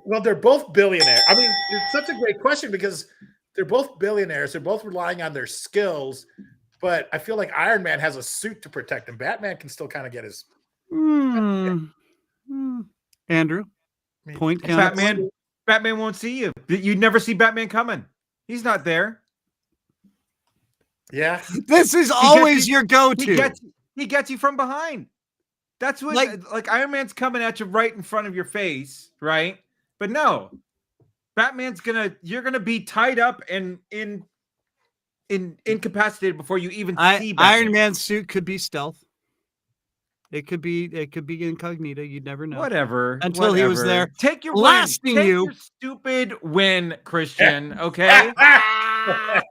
Well, they're both billionaires. I mean, it's such a great question because they're both billionaires. They're both relying on their skills, but I feel like Iron Man has a suit to protect him. Batman can still kind of get his. Andrew, point counts. Batman won't see you. You'd never see Batman coming. He's not there. Yeah, this is always your go-to. He gets you from behind. That's what like Iron Man's coming at you right in front of your face, right? But no, you're gonna be tied up and incapacitated before you even see Batman. Iron Man's suit could be stealth. It could be incognito. You'd never know. Whatever. Until he was there. Take your blasting win. Take you. Your stupid win, Christian. Okay. Batman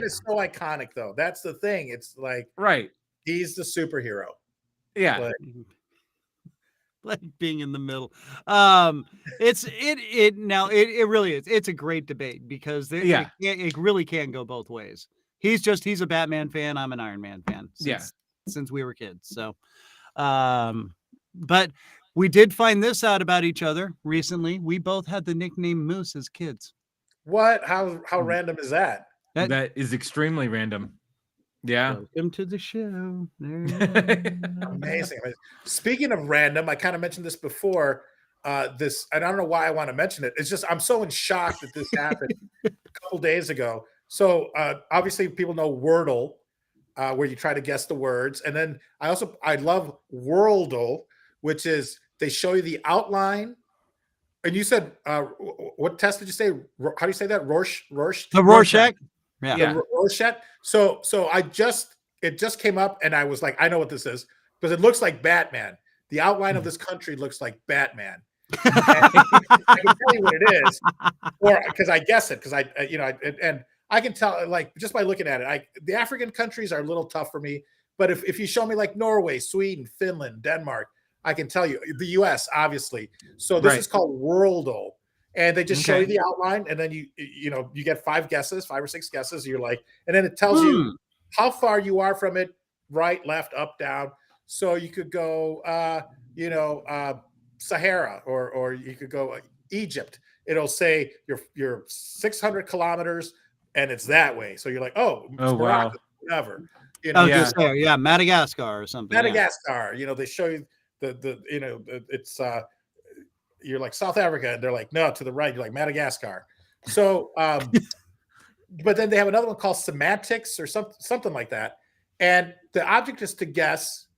is so iconic, though. That's the thing. It's like he's the superhero. Yeah. Like being in the middle. It really is. It's a great debate because it really can go both ways. He's a Batman fan. I'm an Iron Man fan. Since we were kids. So, but we did find this out about each other recently. We both had the nickname Moose as kids. What? How random is that? That is extremely random. Yeah. Welcome to the show. Amazing. Speaking of random, I kind of mentioned this before. I don't know why I want to mention it. It's just I'm so in shock that this happened a couple days ago. So obviously people know Wordle, where you try to guess the words. And then I love Worldle, which is they show you the outline. And you said, what test did you say? How do you say that? Rorschach? The Rorschach. Yeah. The Rorschach. So it just came up and I was like, I know what this is because it looks like Batman. The outline of this country looks like Batman. I can tell you what it is, or because I guess it, because I can tell, like, just by looking at it. The African countries are a little tough for me, but if you show me like Norway, Sweden, Finland, Denmark, I can tell you. The U.S. obviously. So this is called Worldle, and they just show you the outline, and then you get 5 or 6 guesses. You're like, and then it tells you how far you are from it, right, left, up, down. So you could go, Sahara, or you could go Egypt. It'll say you're 600 kilometers, and it's that way. So you're like, oh wow, whatever. Madagascar or something. Madagascar. They show you it's you're like South Africa, and they're like, no, to the right. You're like Madagascar. So, but then they have another one called semantics or something like that, and the object is to guess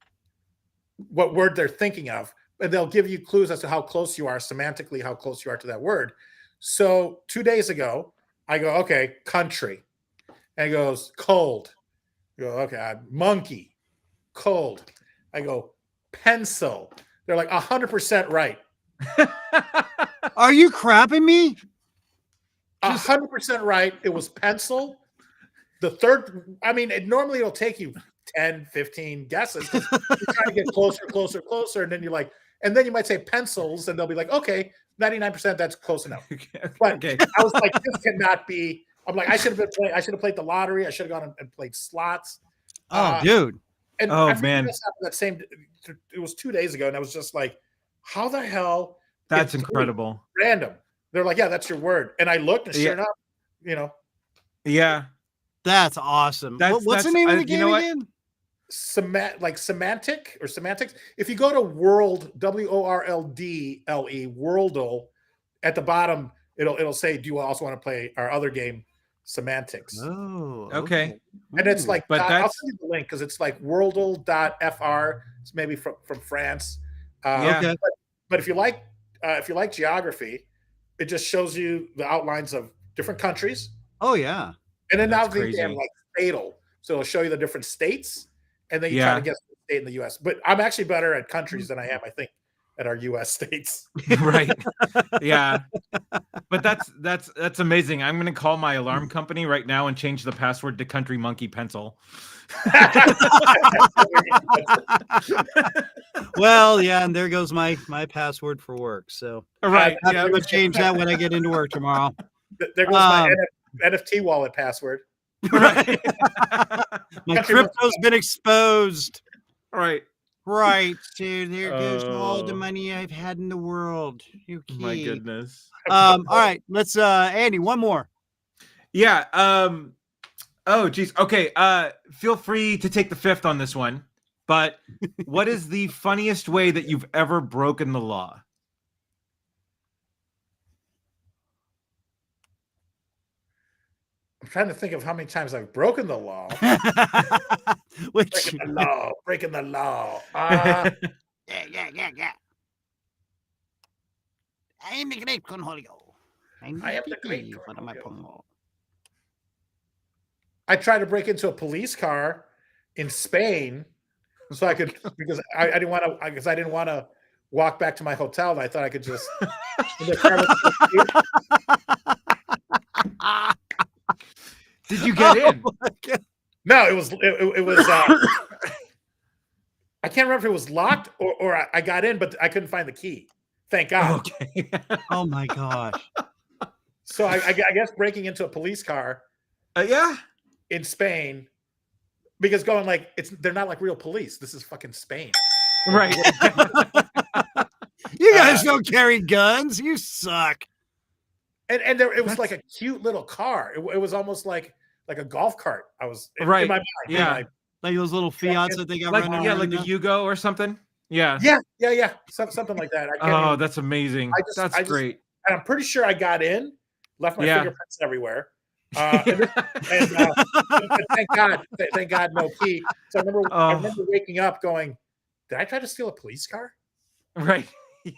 what word they're thinking of. And they'll give you clues as to how close you are semantically, how close you are to that word. So 2 days ago, I go, okay, country. And it goes, cold. I go, okay, monkey, cold. I go, pencil. They're like 100% right. Are you crapping me? 100% right. It was pencil. The third, normally it'll take you 10, 15 guesses. You're trying to get closer. And then you're like, and then you might say pencils, and they'll be like, okay, 99%, that's close enough. But I was like, this cannot be. I'm like, I should have played the lottery. I should have gone and played slots. Dude. And man. That same, it was 2 days ago, and I was just like, how the hell? That's incredible. Random. They're like, yeah, that's your word. And I looked, and sure enough, Yeah. That's awesome. What's the name of the game again? Semantic or semantics. If you go to World, WORLDLE, Worldle, at the bottom, it'll say, do you also want to play our other game, semantics? Oh, okay. And it's like, but I'll send you the link, because it's like worldle.fr. It's maybe from France. Okay. But if you like geography, it just shows you the outlines of different countries. Oh yeah. And then now they have like statal, so it'll show you the different states. And then you try to guess the state in the U.S. But I'm actually better at countries than I am, I think, at our U.S. states. Right. Yeah. But that's amazing. I'm going to call my alarm company right now and change the password to Country Monkey Pencil. Well, yeah, and there goes my password for work. So right, I'm going to change that when I get into work tomorrow. There goes my NFT wallet password. Right. My crypto's been exposed. Right. So there goes all the money I've had in the world. Okay. My goodness. All right, let's Andy, one more. Yeah. Oh geez. Okay. Feel free to take the 5th on this one. But what is the funniest way that you've ever broken the law? I'm trying to think of how many times I've broken the law. Breaking the law. Yeah. I am the great Cornholio. I am the great Cornholio. I tried to break into a police car in Spain, so I could, because I didn't want to walk back to my hotel, and I thought I could just. Did you get in? No, it was. I can't remember if it was locked or I got in, but I couldn't find the key. Thank God. Okay. Oh my gosh. So I guess breaking into a police car. In Spain, because going like they're not like real police. This is fucking Spain. Right. You guys don't carry guns. You suck. And it was like a cute little car. It was almost like a golf cart. I was in my mind. Yeah. Like those little Fiats that they got running around. Like a Yugo or something. Yeah. Yeah. Something like that. That's amazing. That's great. And I'm pretty sure I got in, left my fingerprints everywhere. Thank God, no key. So I remember waking up going, did I try to steal a police car? Right.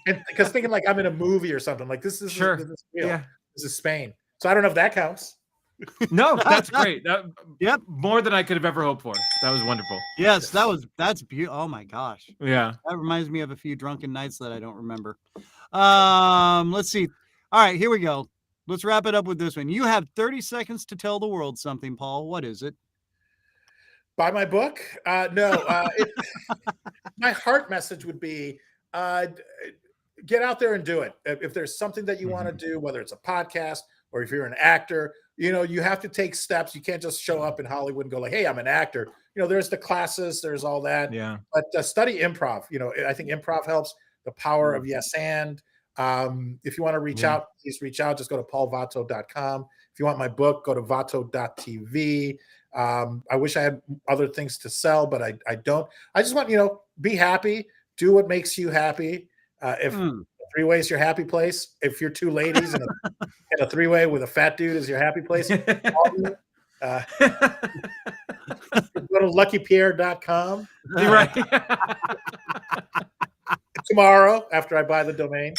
And because thinking like I'm in a movie or something, like this is real. Yeah. This is Spain. So I don't know if that counts. No, that's great. Yep, more than I could have ever hoped for. That was wonderful. Yes, that's beautiful. Oh my gosh. Yeah. That reminds me of a few drunken nights that I don't remember. Let's see. All right, here we go. Let's wrap it up with this one. You have 30 seconds to tell the world something, Paul. What is it? Buy my book? No. My heart message would be get out there and do it. If there's something that you want to do, whether it's a podcast or if you're an actor, you have to take steps. You can't just show up in Hollywood and go like, hey, I'm an actor. There's the classes, there's all that. Yeah. But study improv. I think improv helps. The power of yes and. If you want to reach out, please reach out. Just go to paulvato.com. If you want my book, go to vato.tv. I wish I had other things to sell, but I don't. I just want, be happy, do what makes you happy. If three-way is your happy place, if you're two ladies and a three-way with a fat dude is your happy place, go to luckypierre.com. Right. Tomorrow after I buy the domain.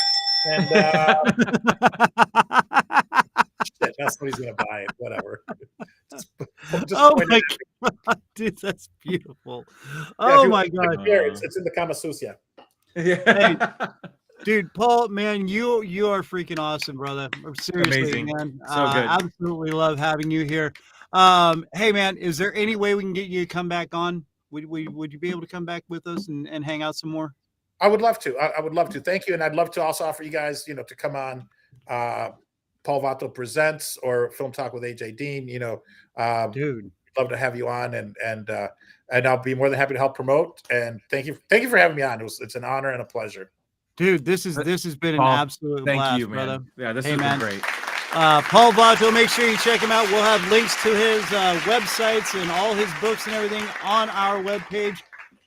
And shit, that's what he's going to buy it. Whatever. Just oh my God, dude, that's beautiful. Oh my God, it's in the Kama Sutra. Hey, dude, Paul, man, you are freaking awesome, brother. Seriously, amazing, man. So good. Absolutely love having you here. Hey, man, is there any way we can get you to come back on? Would you be able to come back with us and hang out some more? I would love to. I would love to. Thank you. And I'd love to also offer you guys, to come on Paul Vato Presents or Film Talk with AJ Dean. Dude, love to have you on and I'll be more than happy to help promote. And thank you for having me on. It's an honor and a pleasure. Dude, this has been Paul, an absolute blast, thank you, man. brother. Yeah, this has been great. Paul Vato, make sure you check him out. We'll have links to his websites and all his books and everything on our webpage.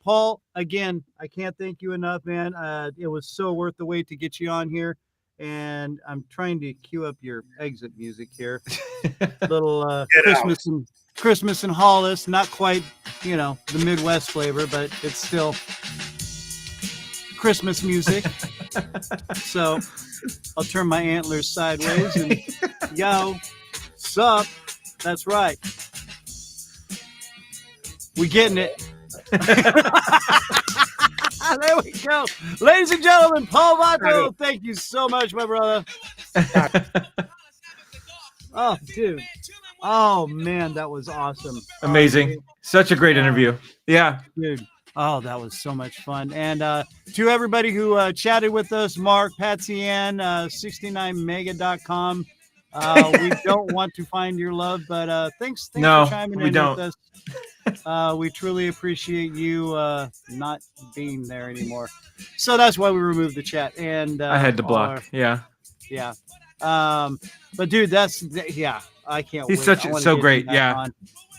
Paul, again, I can't thank you enough, man. It was so worth the wait to get you on here. And I'm trying to cue up your exit music here. Little Christmas and Hollis, not quite, the Midwest flavor, but it's still Christmas music. So I'll turn my antlers sideways and yo, sup? That's right. We getting it. There we go. Ladies and gentlemen, Paul Vato, thank you so much, my brother. Oh, dude. Oh, man, that was awesome. Amazing. Such a great interview. Yeah. Dude. Oh, that was so much fun. And to everybody who chatted with us, Mark, Patsy Ann, 69mega.com. We don't want to find your love, but thanks for chiming in with us. We truly appreciate you not being there anymore. So that's why we removed the chat. And I had to block. Yeah. But dude, I can't wait. He's so great. Yeah, on.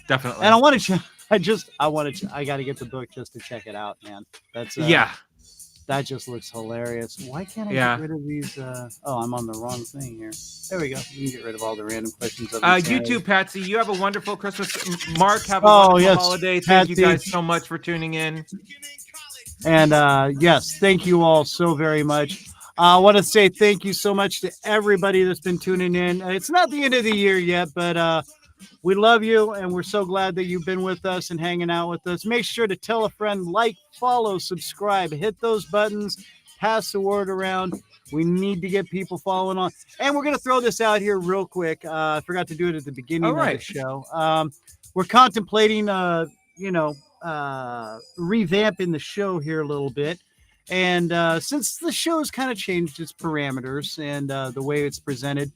Definitely. And I want to I got to get the book just to check it out, man. That's that just looks hilarious. Why can't I get rid of these? I'm on the wrong thing here. There we go. You can get rid of all the random questions. You too, Patsy. You have a wonderful Christmas. Mark, have a wonderful holiday. Thank you guys so much for tuning in. And yes, thank you all so very much. I want to say thank you so much to everybody that's been tuning in. It's not the end of the year yet, but we love you, and we're so glad that you've been with us and hanging out with us. Make sure to tell a friend, like, follow, subscribe, hit those buttons, pass the word around. We need to get people following on. And we're going to throw this out here real quick. I forgot to do it at the beginning of the show. We're contemplating, revamping the show here a little bit. And since the show's kind of changed its parameters and the way it's presented,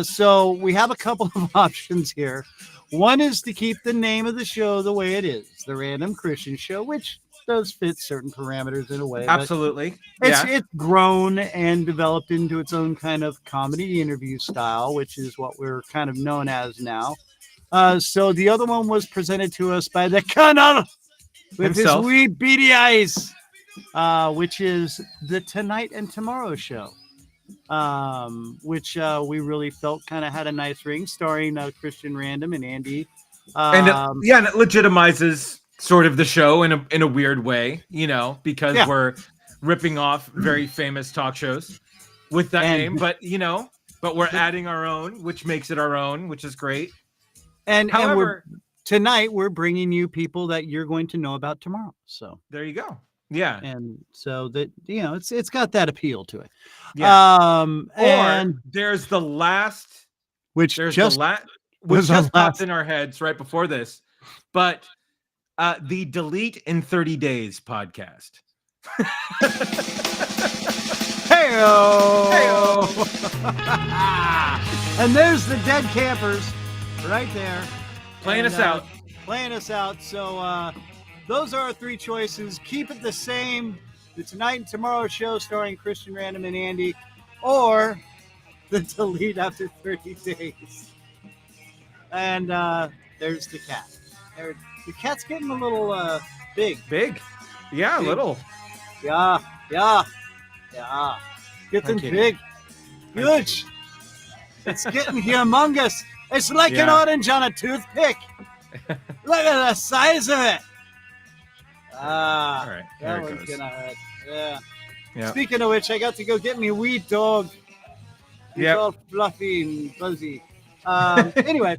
so we have a couple of options here. One is to keep the name of the show the way it is, The Random Christian Show, which does fit certain parameters in a way. Absolutely. It's grown and developed into its own kind of comedy interview style, which is what we're kind of known as now. So the other one was presented to us by the Colonel with himself. His wee beady eyes. Which is the Tonight and Tomorrow Show, which we really felt kind of had a nice ring, starring Christian Random and Andy. And it legitimizes sort of the show in a weird way, because we're ripping off very famous talk shows with that name, but we're adding our own, which makes it our own, which is great. However, tonight we're bringing you people that you're going to know about tomorrow. So there you go. Yeah. And so that, it's got that appeal to it. Yeah. And there's the last, which just popped in our heads right before this, but the Delete in 30 Days podcast. Hey-o! And there's the Dead Campers right there. Playing us out. So those are our three choices. Keep it the same. The Tonight and Tomorrow show starring Christian Random and Andy, or the Delete after 30 days. And there's the cat. The cat's getting a little big. Big? Yeah, big. A little. Yeah. Getting big. Huge. It's getting humongous. It's like an orange on a toothpick. Look at the size of it. All right. That one's gonna hurt. Yeah. Speaking of which, I got to go get me a wee dog. He's all fluffy and fuzzy. Anyway,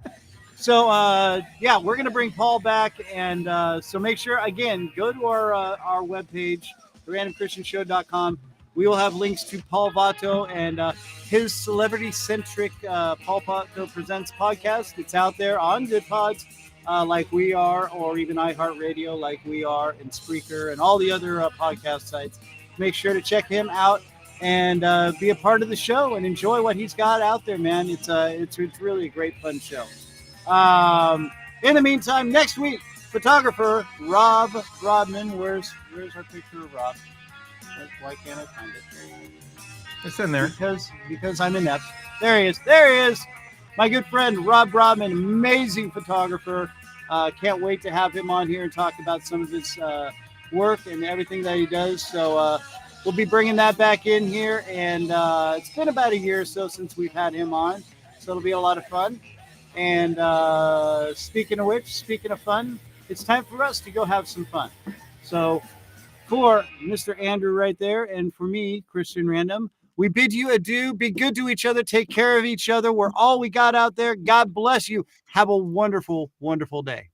so we're gonna bring Paul back, and so make sure again go to our webpage, therandomchristianshow.com. We will have links to Paul Vato and his Celebrity Centric Paul Vato Presents podcast. It's out there on Good Pods, like we are, or even iHeartRadio, like we are, and Spreaker, and all the other podcast sites. Make sure to check him out and be a part of the show and enjoy what he's got out there, man. It's really a great, fun show. In the meantime, next week, photographer Rob Rodman. Where's our picture of Rob? Why can't I find it? It's in there. Because I'm inept. There he is. My good friend Rob Rodman, amazing photographer. Can't wait to have him on here and talk about some of his work and everything that he does. So we'll be bringing that back in here. And it's been about a year or so since we've had him on. So it'll be a lot of fun. And speaking of fun, it's time for us to go have some fun. So for Mr. Andrew right there, and for me, Christian Random, we bid you adieu. Be good to each other. Take care of each other. We're all we got out there. God bless you. Have a wonderful, wonderful day.